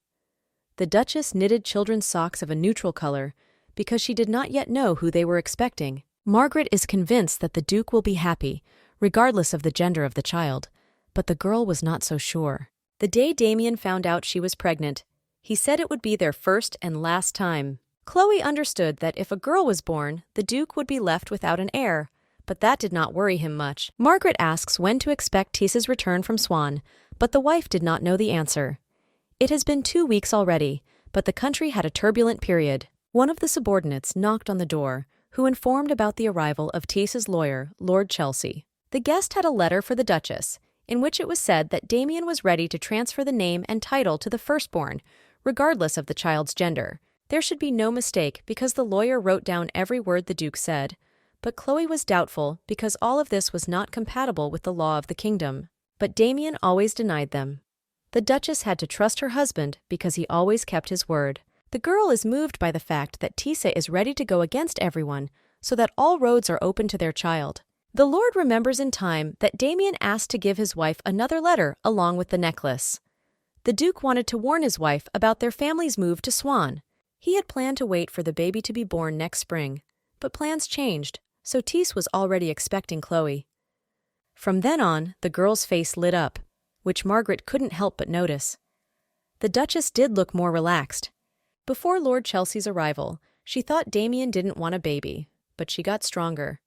The Duchess knitted children's socks of a neutral color because she did not yet know who they were expecting. Margaret is convinced that the Duke will be happy, regardless of the gender of the child, but the girl was not so sure. The day Damien found out she was pregnant, he said it would be their first and last time. Chloe understood that if a girl was born, the Duke would be left without an heir, but that did not worry him much. Margaret asks when to expect Tis's return from Swan, but the wife did not know the answer. It has been 2 weeks already, but the country had a turbulent period. One of the subordinates knocked on the door, who informed about the arrival of Tis's lawyer, Lord Chelsea. The guest had a letter for the Duchess, in which it was said that Damien was ready to transfer the name and title to the firstborn, regardless of the child's gender. There should be no mistake because the lawyer wrote down every word the Duke said, but Chloe was doubtful because all of this was not compatible with the law of the kingdom. But Damien always denied them. The Duchess had to trust her husband because he always kept his word. The girl is moved by the fact that Tisa is ready to go against everyone so that all roads are open to their child. The Lord remembers in time that Damien asked to give his wife another letter along with the necklace. The Duke wanted to warn his wife about their family's move to Swan. He had planned to wait for the baby to be born next spring, but plans changed, so Tis was already expecting Chloe. From then on, the girl's face lit up, which Margaret couldn't help but notice. The Duchess did look more relaxed. Before Lord Chelsea's arrival, she thought Damien didn't want a baby, but she got stronger.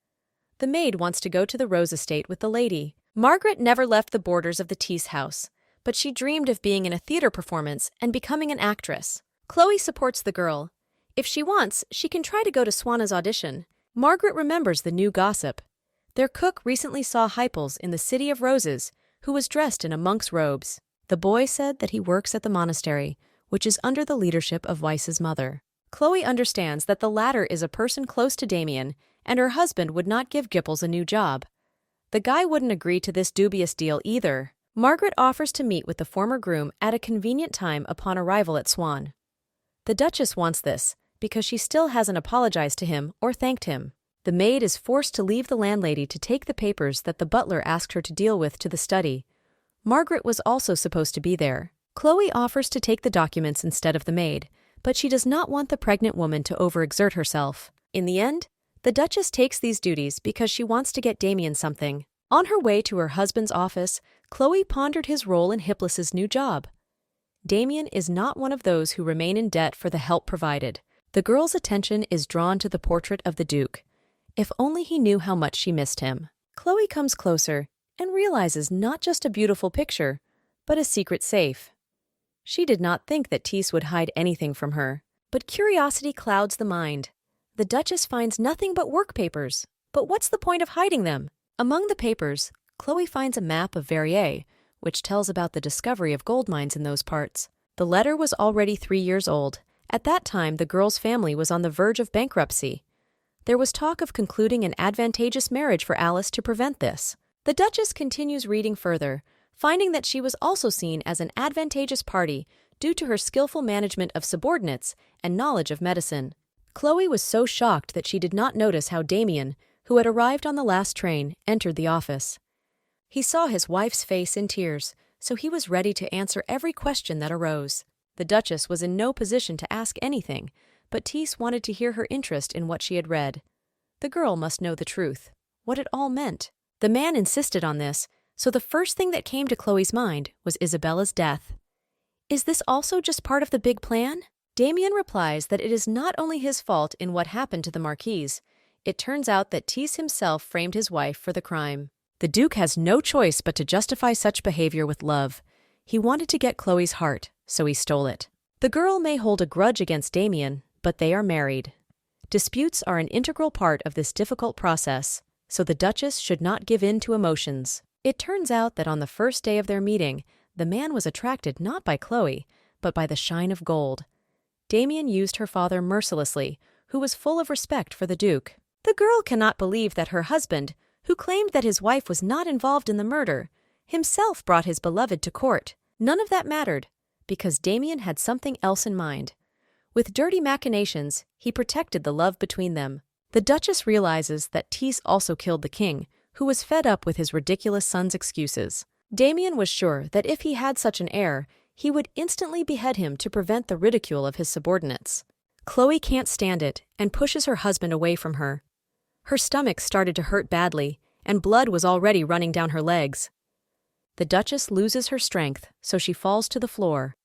The maid wants to go to the Rose estate with the lady. Margaret never left the borders of the Tease house, but she dreamed of being in a theater performance and becoming an actress. Chloe supports the girl. If she wants, she can try to go to Swanna's audition. Margaret remembers the new gossip. Their cook recently saw Hypels in the City of Roses, who was dressed in a monk's robes. The boy said that he works at the monastery, which is under the leadership of Weiss's mother. Chloe understands that the latter is a person close to Damien, and her husband would not give Gippels a new job. The guy wouldn't agree to this dubious deal either. Margaret offers to meet with the former groom at a convenient time upon arrival at Swan. The Duchess wants this, because she still hasn't apologized to him or thanked him. The maid is forced to leave the landlady to take the papers that the butler asked her to deal with to the study. Margaret was also supposed to be there. Chloe offers to take the documents instead of the maid, but she does not want the pregnant woman to overexert herself. In the end, the Duchess takes these duties because she wants to get Damien something. On her way to her husband's office, Chloe pondered his role in Hippolyta's new job. Damien is not one of those who remain in debt for the help provided. The girl's attention is drawn to the portrait of the Duke. If only he knew how much she missed him. Chloe comes closer and realizes not just a beautiful picture, but a secret safe. She did not think that Tease would hide anything from her, but curiosity clouds the mind. The Duchess finds nothing but work papers. But what's the point of hiding them? Among the papers, Chloe finds a map of Verrier, which tells about the discovery of gold mines in those parts. The letter was already 3 years old. At that time, the girl's family was on the verge of bankruptcy. There was talk of concluding an advantageous marriage for Alice to prevent this. The Duchess continues reading further, finding that she was also seen as an advantageous party due to her skillful management of subordinates and knowledge of medicine. Chloe was so shocked that she did not notice how Damien, who had arrived on the last train, entered the office. He saw his wife's face in tears, so he was ready to answer every question that arose. The Duchess was in no position to ask anything, but Tease wanted to hear her interest in what she had read. The girl must know the truth, what it all meant. The man insisted on this, so the first thing that came to Chloe's mind was Isabella's death. Is this also just part of the big plan? Damien replies that it is not only his fault in what happened to the Marquise. It turns out that Tease himself framed his wife for the crime. The Duke has no choice but to justify such behavior with love. He wanted to get Chloe's heart, so he stole it. The girl may hold a grudge against Damien, but they are married. Disputes are an integral part of this difficult process, so the Duchess should not give in to emotions. It turns out that on the first day of their meeting, the man was attracted not by Chloe, but by the shine of gold. Damien used her father mercilessly, who was full of respect for the Duke. The girl cannot believe that her husband, who claimed that his wife was not involved in the murder, himself brought his beloved to court. None of that mattered, because Damien had something else in mind. With dirty machinations, he protected the love between them. The Duchess realizes that Tease also killed the king, who was fed up with his ridiculous son's excuses. Damien was sure that if he had such an heir, he would instantly behead him to prevent the ridicule of his subordinates. Chloe can't stand it and pushes her husband away from her. Her stomach started to hurt badly, and blood was already running down her legs. The Duchess loses her strength, so she falls to the floor.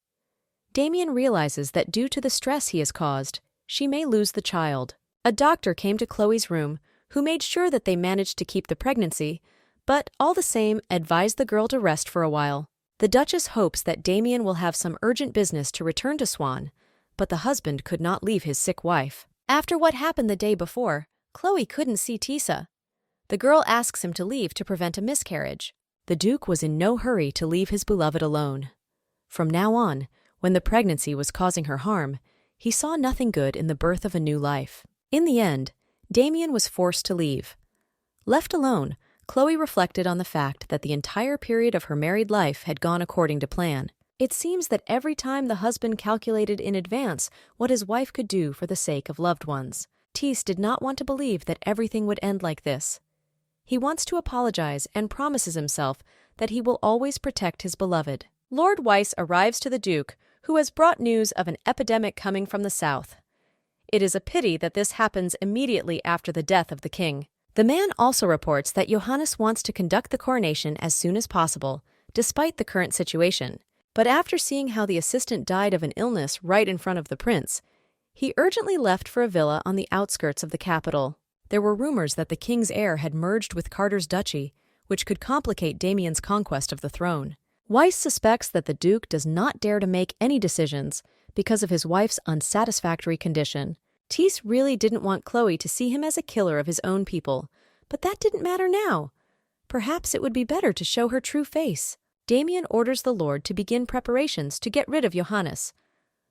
Damien realizes that due to the stress he has caused, she may lose the child. A doctor came to Chloe's room, who made sure that they managed to keep the pregnancy, but all the same advised the girl to rest for a while. The Duchess hopes that Damien will have some urgent business to return to Swan, but the husband could not leave his sick wife. After what happened the day before, Chloe couldn't see Tisa. The girl asks him to leave to prevent a miscarriage. The Duke was in no hurry to leave his beloved alone. From now on, when the pregnancy was causing her harm, he saw nothing good in the birth of a new life. In the end, Damien was forced to leave. Left alone, Chloe reflected on the fact that the entire period of her married life had gone according to plan. It seems that every time the husband calculated in advance what his wife could do for the sake of loved ones. Tease did not want to believe that everything would end like this. He wants to apologize and promises himself that he will always protect his beloved. Lord Weiss arrives to the Duke, who has brought news of an epidemic coming from the south. It is a pity that this happens immediately after the death of the king. The man also reports that Johannes wants to conduct the coronation as soon as possible, despite the current situation. But after seeing how the assistant died of an illness right in front of the prince, he urgently left for a villa on the outskirts of the capital. There were rumors that the king's heir had merged with Carter's duchy, which could complicate Damien's conquest of the throne. Weiss suspects that the Duke does not dare to make any decisions because of his wife's unsatisfactory condition. Tice really didn't want Chloe to see him as a killer of his own people, but that didn't matter now. Perhaps it would be better to show her true face. Damien orders the Lord to begin preparations to get rid of Johannes.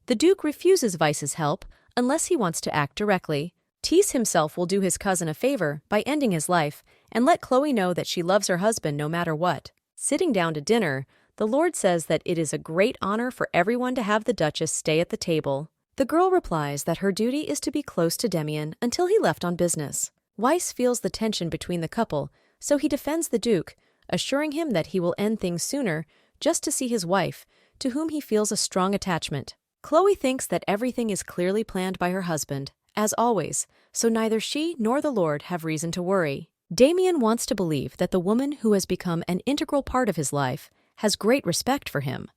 The Duke refuses Weiss's help unless he wants to act directly. Tice himself will do his cousin a favor by ending his life and let Chloe know that she loves her husband no matter what. Sitting down to dinner, the Lord says that it is a great honor for everyone to have the Duchess stay at the table. The girl replies that her duty is to be close to Damien until he left on business. Weiss feels the tension between the couple, so he defends the Duke, assuring him that he will end things sooner just to see his wife, to whom he feels a strong attachment. Chloe thinks that everything is clearly planned by her husband, as always, so neither she nor the Lord have reason to worry. Damien wants to believe that the woman who has become an integral part of his life has great respect for him.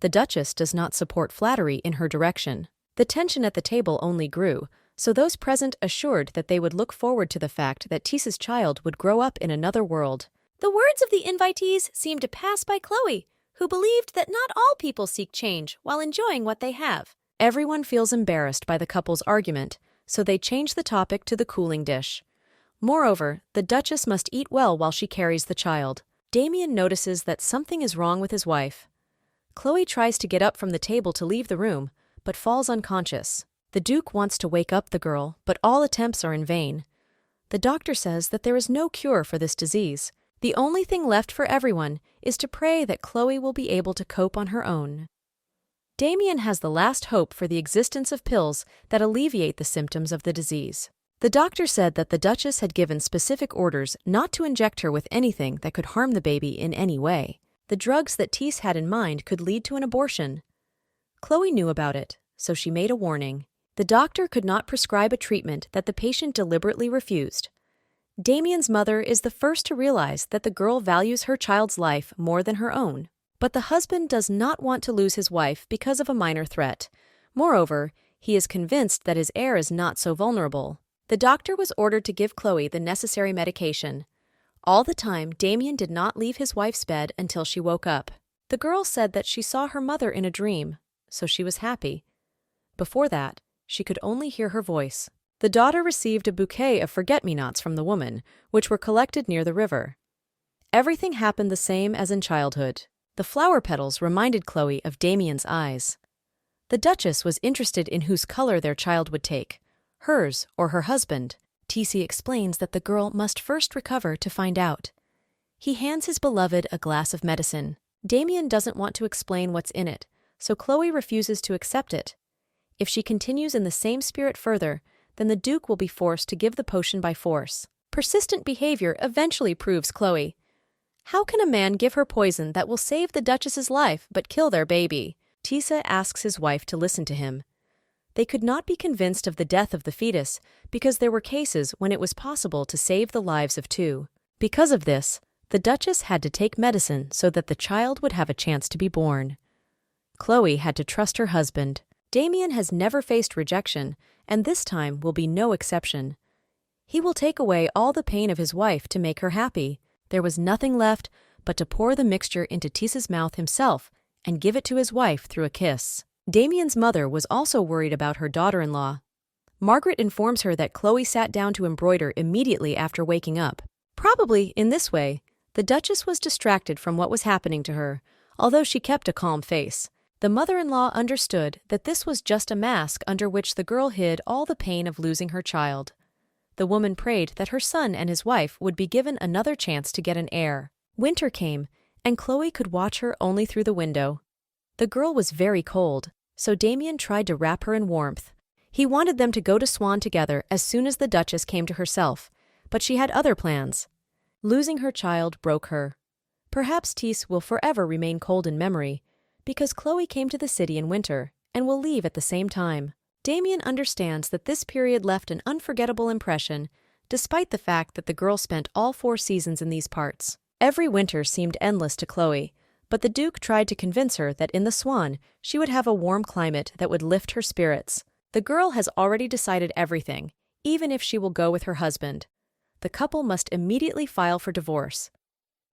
The Duchess does not support flattery in her direction. The tension at the table only grew, so those present assured that they would look forward to the fact that Tice's child would grow up in another world. The words of the invitees seemed to pass by Chloe, who believed that not all people seek change while enjoying what they have. Everyone feels embarrassed by the couple's argument, so they change the topic to the cooling dish. Moreover, the Duchess must eat well while she carries the child. Damien notices that something is wrong with his wife. Chloe tries to get up from the table to leave the room, but falls unconscious. The Duke wants to wake up the girl, but all attempts are in vain. The doctor says that there is no cure for this disease. The only thing left for everyone is to pray that Chloe will be able to cope on her own. Damien has the last hope for the existence of pills that alleviate the symptoms of the disease. The doctor said that the Duchess had given specific orders not to inject her with anything that could harm the baby in any way. The drugs that Tice had in mind could lead to an abortion. Chloe knew about it, so she made a warning. The doctor could not prescribe a treatment that the patient deliberately refused. Damien's mother is the first to realize that the girl values her child's life more than her own. But the husband does not want to lose his wife because of a minor threat. Moreover, he is convinced that his heir is not so vulnerable. The doctor was ordered to give Chloe the necessary medication. All the time, Damien did not leave his wife's bed until she woke up. The girl said that she saw her mother in a dream, so she was happy. Before that, she could only hear her voice. The daughter received a bouquet of forget-me-nots from the woman, which were collected near the river. Everything happened the same as in childhood. The flower petals reminded Chloe of Damien's eyes. The Duchess was interested in whose color their child would take, hers or her husband. Tice explains that the girl must first recover to find out. He hands his beloved a glass of medicine. Damien doesn't want to explain what's in it, so Chloe refuses to accept it. If she continues in the same spirit further, then the Duke will be forced to give the potion by force. Persistent behavior eventually proves Chloe. How can a man give her poison that will save the Duchess's life but kill their baby? Tice asks his wife to listen to him. They could not be convinced of the death of the fetus because there were cases when it was possible to save the lives of two. Because of this, the Duchess had to take medicine so that the child would have a chance to be born. Chloe had to trust her husband. Damien has never faced rejection, and this time will be no exception. He will take away all the pain of his wife to make her happy. There was nothing left but to pour the mixture into Tice's mouth himself and give it to his wife through a kiss. Damien's mother was also worried about her daughter-in-law. Margaret informs her that Chloe sat down to embroider immediately after waking up. Probably, in this way, the Duchess was distracted from what was happening to her, although she kept a calm face. The mother-in-law understood that this was just a mask under which the girl hid all the pain of losing her child. The woman prayed that her son and his wife would be given another chance to get an heir. Winter came, and Chloe could watch her only through the window. The girl was very cold, so Damien tried to wrap her in warmth. He wanted them to go to Swan together as soon as the Duchess came to herself, but she had other plans. Losing her child broke her. Perhaps Tice will forever remain cold in memory, because Chloe came to the city in winter and will leave at the same time. Damien understands that this period left an unforgettable impression, despite the fact that the girl spent all 4 seasons in these parts. Every winter seemed endless to Chloe, but the Duke tried to convince her that in the Swan she would have a warm climate that would lift her spirits. The girl has already decided everything, even if she will go with her husband. The couple must immediately file for divorce.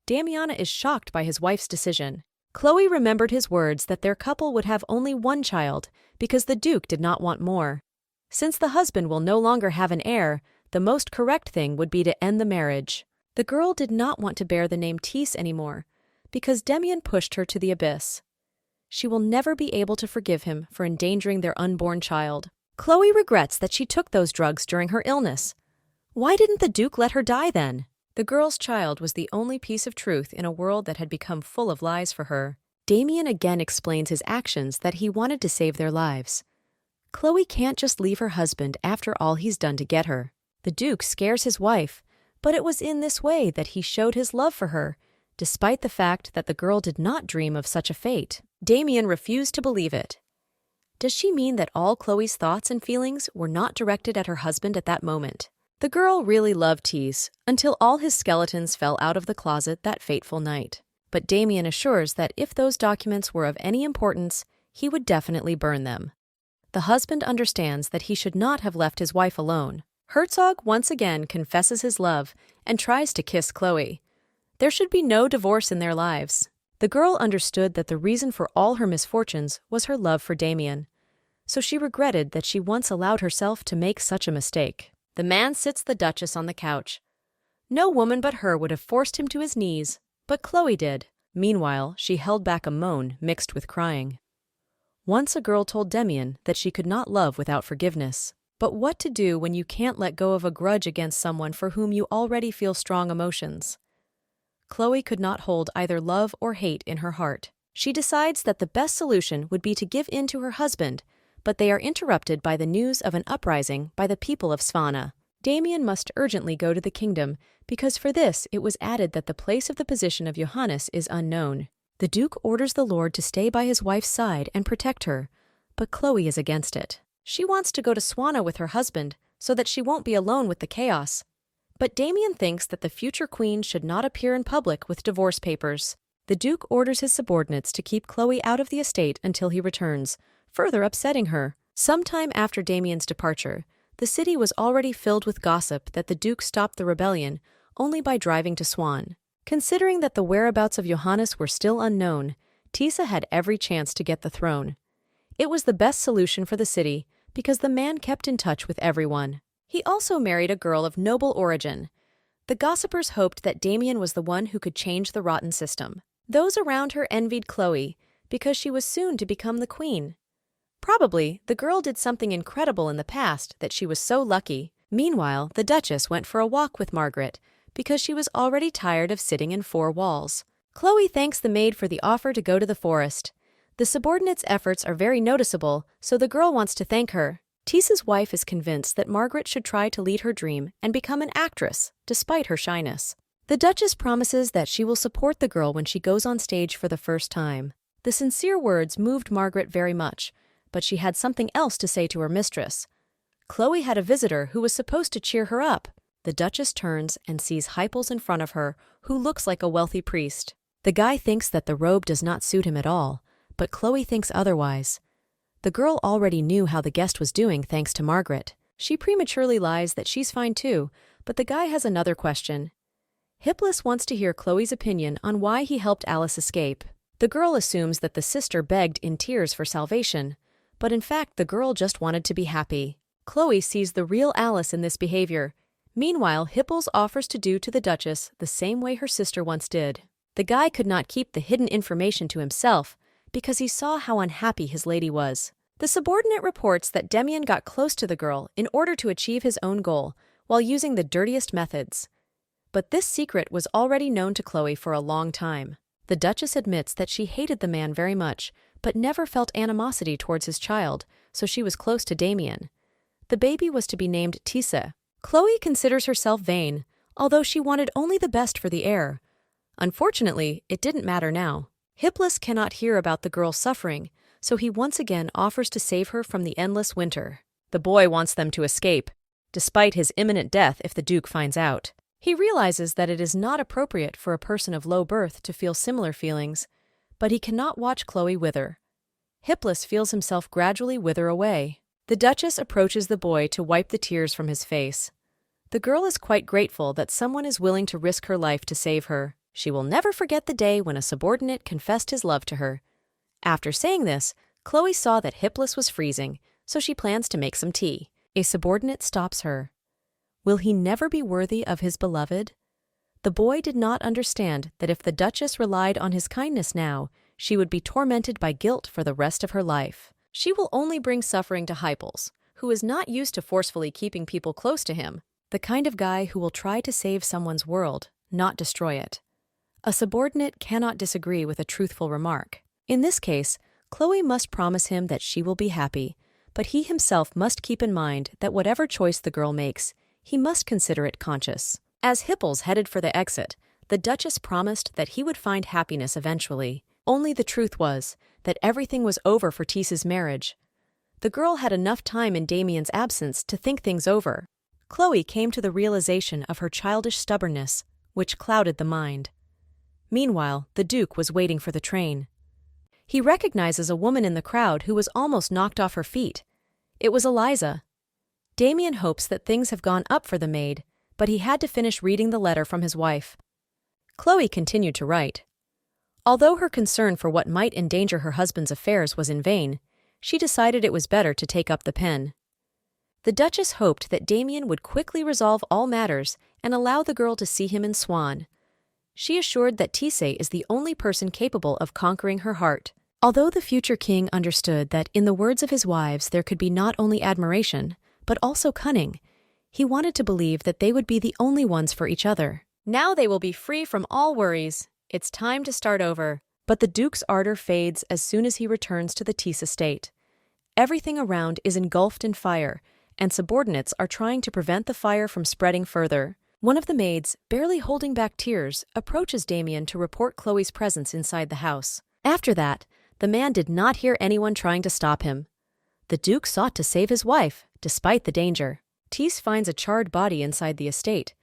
Damiana is shocked by his wife's decision. Chloe remembered his words that their couple would have only 1 child because the Duke did not want more. Since the husband will no longer have an heir, the most correct thing would be to end the marriage. The girl did not want to bear the name Tis anymore because Demian pushed her to the abyss. She will never be able to forgive him for endangering their unborn child. Chloe regrets that she took those drugs during her illness. Why didn't the Duke let her die then? The girl's child was the only piece of truth in a world that had become full of lies for her. Damian again explains his actions that he wanted to save their lives. Chloe can't just leave her husband after all he's done to get her. The Duke scares his wife, but it was in this way that he showed his love for her, despite the fact that the girl did not dream of such a fate. Damian refused to believe it. Does she mean that all Chloe's thoughts and feelings were not directed at her husband at that moment? The girl really loved Tis until all his skeletons fell out of the closet that fateful night. But Damian assures that if those documents were of any importance, he would definitely burn them. The husband understands that he should not have left his wife alone. Herzog once again confesses his love and tries to kiss Chloe. There should be no divorce in their lives. The girl understood that the reason for all her misfortunes was her love for Damian, so she regretted that she once allowed herself to make such a mistake. The man sits the Duchess on the couch. No woman but her would have forced him to his knees, but Chloe did. Meanwhile, she held back a moan mixed with crying. Once a girl told Damian that she could not love without forgiveness. But what to do when you can't let go of a grudge against someone for whom you already feel strong emotions? Chloe could not hold either love or hate in her heart. She decides that the best solution would be to give in to her husband, but they are interrupted by the news of an uprising by the people of Svana. Damian must urgently go to the kingdom, because for this it was added that the place of the position of Johannes is unknown. The Duke orders the Lord to stay by his wife's side and protect her, but Chloe is against it. She wants to go to Swana with her husband, so that she won't be alone with the chaos. But Damian thinks that the future queen should not appear in public with divorce papers. The Duke orders his subordinates to keep Chloe out of the estate until he returns, further upsetting her. Sometime after Damian's departure, the city was already filled with gossip that the Duke stopped the rebellion only by driving to Swan. Considering that the whereabouts of Johannes were still unknown, Tisa had every chance to get the throne. It was the best solution for the city because the man kept in touch with everyone. He also married a girl of noble origin. The gossipers hoped that Damian was the one who could change the rotten system. Those around her envied Chloe because she was soon to become the queen. Probably, the girl did something incredible in the past that she was so lucky. Meanwhile, the Duchess went for a walk with Margaret because she was already tired of sitting in 4 walls. Chloe thanks the maid for the offer to go to the forest. The subordinates' efforts are very noticeable, so the girl wants to thank her. Tisa's wife is convinced that Margaret should try to lead her dream and become an actress, despite her shyness. The Duchess promises that she will support the girl when she goes on stage for the first time. The sincere words moved Margaret very much, but she had something else to say to her mistress. Chloe had a visitor who was supposed to cheer her up. The Duchess turns and sees Hypels in front of her, who looks like a wealthy priest. The guy thinks that the robe does not suit him at all, but Chloe thinks otherwise. The girl already knew how the guest was doing thanks to Margaret. She prematurely lies that she's fine too, but the guy has another question. Hypels wants to hear Chloe's opinion on why he helped Alice escape. The girl assumes that the sister begged in tears for salvation, but in fact the girl just wanted to be happy. Chloe sees the real Alice in this behavior. Meanwhile, Hypels offers to do to the Duchess the same way her sister once did. The guy could not keep the hidden information to himself because he saw how unhappy his lady was. The subordinate reports that Damian got close to the girl in order to achieve his own goal while using the dirtiest methods. But this secret was already known to Chloe for a long time. The Duchess admits that she hated the man very much, but never felt animosity towards his child, so she was close to Damian. The baby was to be named Tisa. Chloe considers herself vain, although she wanted only the best for the heir. Unfortunately, it didn't matter now. Hypels cannot hear about the girl's suffering, so he once again offers to save her from the endless winter. The boy wants them to escape. despite his imminent death if the Duke finds out. He realizes that it is not appropriate for a person of low birth to feel similar feelings, but he cannot watch Chloe wither. Hippeless feels himself gradually wither away. The Duchess approaches the boy to wipe the tears from his face. The girl is quite grateful that someone is willing to risk her life to save her. She will never forget the day when a subordinate confessed his love to her. After saying this, Chloe saw that Hippeless was freezing, so she plans to make some tea. A subordinate stops her. Will he never be worthy of his beloved? The boy did not understand that if the Duchess relied on his kindness now, she would be tormented by guilt for the rest of her life. She will only bring suffering to Hippeless, who is not used to forcefully keeping people close to him, the kind of guy who will try to save someone's world, not destroy it. A subordinate cannot disagree with a truthful remark. In this case, Chloe must promise him that she will be happy, but he himself must keep in mind that whatever choice the girl makes, he must consider it conscious. As Hippeless headed for the exit, the Duchess promised that he would find happiness eventually. Only the truth was that everything was over for Tissa's marriage. The girl had enough time in Damien's absence to think things over. Chloe came to the realization of her childish stubbornness, which clouded the mind. Meanwhile, the Duke was waiting for the train. He recognizes a woman in the crowd who was almost knocked off her feet. It was Eliza. Damien hopes that things have gone up for the maid, but he had to finish reading the letter from his wife. Chloe continued to write. Although her concern for what might endanger her husband's affairs was in vain, she decided it was better to take up the pen. The Duchess hoped that Damien would quickly resolve all matters and allow the girl to see him in Swan. She assured that Tissé is the only person capable of conquering her heart. Although the future king understood that in the words of his wives there could be not only admiration, but also cunning, he wanted to believe that they would be the only ones for each other. Now they will be free from all worries. It's time to start over. But the Duke's ardor fades as soon as he returns to the Tisse estate. Everything around is engulfed in fire, and subordinates are trying to prevent the fire from spreading further. One of the maids, barely holding back tears, approaches Damien to report Chloe's presence inside the house. After that, the man did not hear anyone trying to stop him. The Duke sought to save his wife, despite the danger. Tisse finds a charred body inside the estate.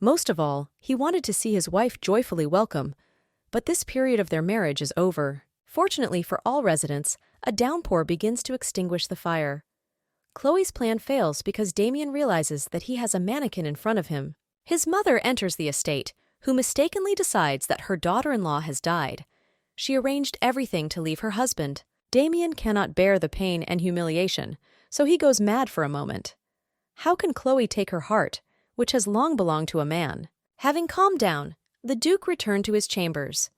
Most of all, he wanted to see his wife joyfully welcome, but this period of their marriage is over. Fortunately for all residents, a downpour begins to extinguish the fire. Chloe's plan fails because Damien realizes that he has a mannequin in front of him. His mother enters the estate, who mistakenly decides that her daughter-in-law has died. She arranged everything to leave her husband. Damien cannot bear the pain and humiliation, so he goes mad for a moment. How can Chloe take her heart, which has long belonged to a man? Having calmed down, the Duke returned to his chambers.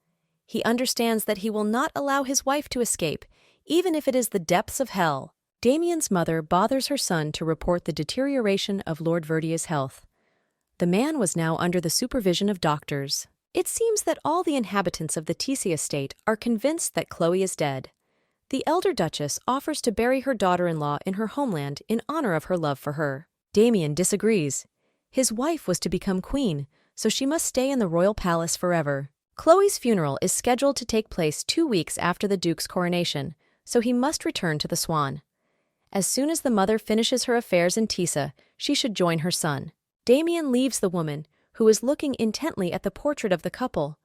He understands that he will not allow his wife to escape, even if it is the depths of hell. Damien's mother bothers her son to report the deterioration of Lord Verdier's health. The man was now under the supervision of doctors. It seems that all the inhabitants of the Tisse estate are convinced that Chloe is dead. The elder Duchess offers to bury her daughter-in-law in her homeland in honor of her love for her. Damien disagrees. His wife was to become queen, so she must stay in the royal palace forever. Chloe's funeral is scheduled to take place 2 weeks after the Duke's coronation, so he must return to the Swan. As soon as the mother finishes her affairs in Tissa, she should join her son. Damien leaves the woman, who is looking intently at the portrait of the couple.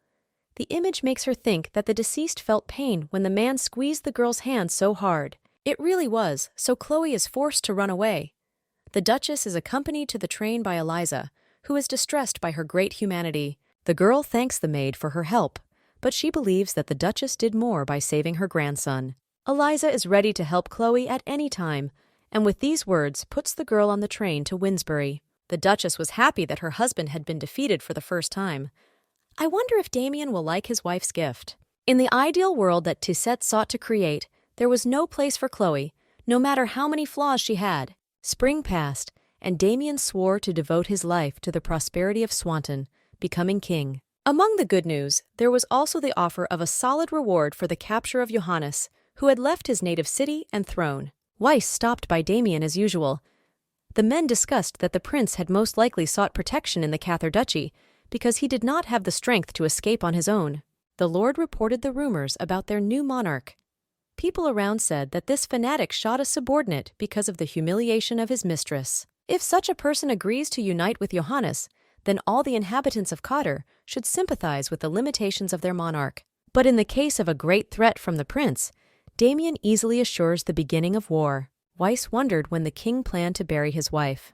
The image makes her think that the deceased felt pain when the man squeezed the girl's hand so hard. It really was, so Chloe is forced to run away. The Duchess is accompanied to the train by Eliza, who is distressed by her great humanity. The girl thanks the maid for her help, but she believes that the Duchess did more by saving her grandson. Eliza is ready to help Chloe at any time, and with these words puts the girl on the train to Winsbury. The Duchess was happy that her husband had been defeated for the first time. I wonder if Damien will like his wife's gift. In the ideal world that Tissette sought to create, there was no place for Chloe, no matter how many flaws she had. Spring passed, and Damien swore to devote his life to the prosperity of Swanton, becoming king. Among the good news, there was also the offer of a solid reward for the capture of Johannes, who had left his native city and throne. Weiss stopped by Damien as usual. The men discussed that the prince had most likely sought protection in the Cathar Duchy because he did not have the strength to escape on his own. The lord reported the rumors about their new monarch. People around said that this fanatic shot a subordinate because of the humiliation of his mistress. If such a person agrees to unite with Johannes, then all the inhabitants of Kader should sympathize with the limitations of their monarch. But in the case of a great threat from the prince, Damien easily assures the beginning of war. Weiss wondered when the king planned to bury his wife.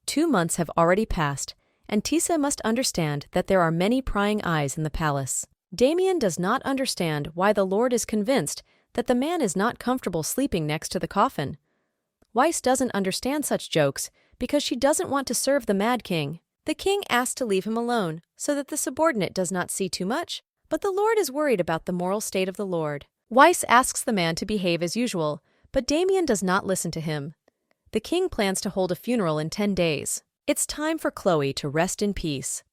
2 months have already passed, and Tisa must understand that there are many prying eyes in the palace. Damien does not understand why the lord is convinced that the man is not comfortable sleeping next to the coffin. Weiss doesn't understand such jokes because she doesn't want to serve the Mad King. The king asks to leave him alone so that the subordinate does not see too much, but the lord is worried about the moral state of the lord. Weiss asks the man to behave as usual, but Damien does not listen to him. The king plans to hold a funeral in 10 days. It's time for Chloe to rest in peace.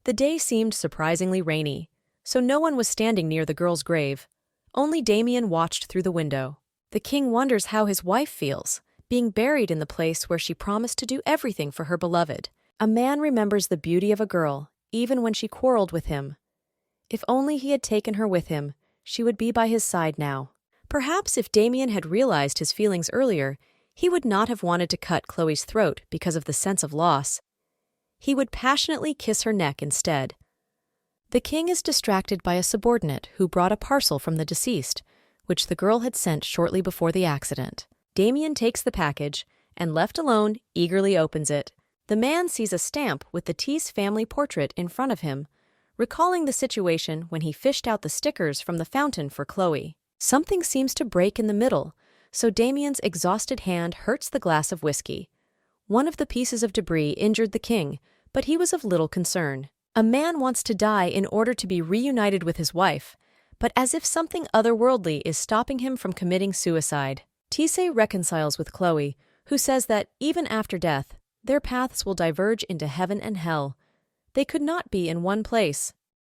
The day seemed surprisingly rainy, so no one was standing near the girl's grave. Only Damien watched through the window. The king wonders how his wife feels, being buried in the place where she promised to do everything for her beloved. A man remembers the beauty of a girl, even when she quarreled with him. If only he had taken her with him, she would be by his side now. Perhaps if Damien had realized his feelings earlier, he would not have wanted to cut Chloe's throat because of the sense of loss. He would passionately kiss her neck instead. The king is distracted by a subordinate who brought a parcel from the deceased, which the girl had sent shortly before the accident. Damien takes the package and, left alone, eagerly opens it. The man sees a stamp with the Tease family portrait in front of him, recalling the situation when he fished out the stickers from the fountain for Chloe. Something seems to break in the middle, so Damien's exhausted hand hurts the glass of whiskey. One of the pieces of debris injured the king, but he was of little concern. A man wants to die in order to be reunited with his wife, but as if something otherworldly is stopping him from committing suicide. Tise reconciles with Chloe, who says that, even after death, their paths will diverge into heaven and hell. They could not be in one place.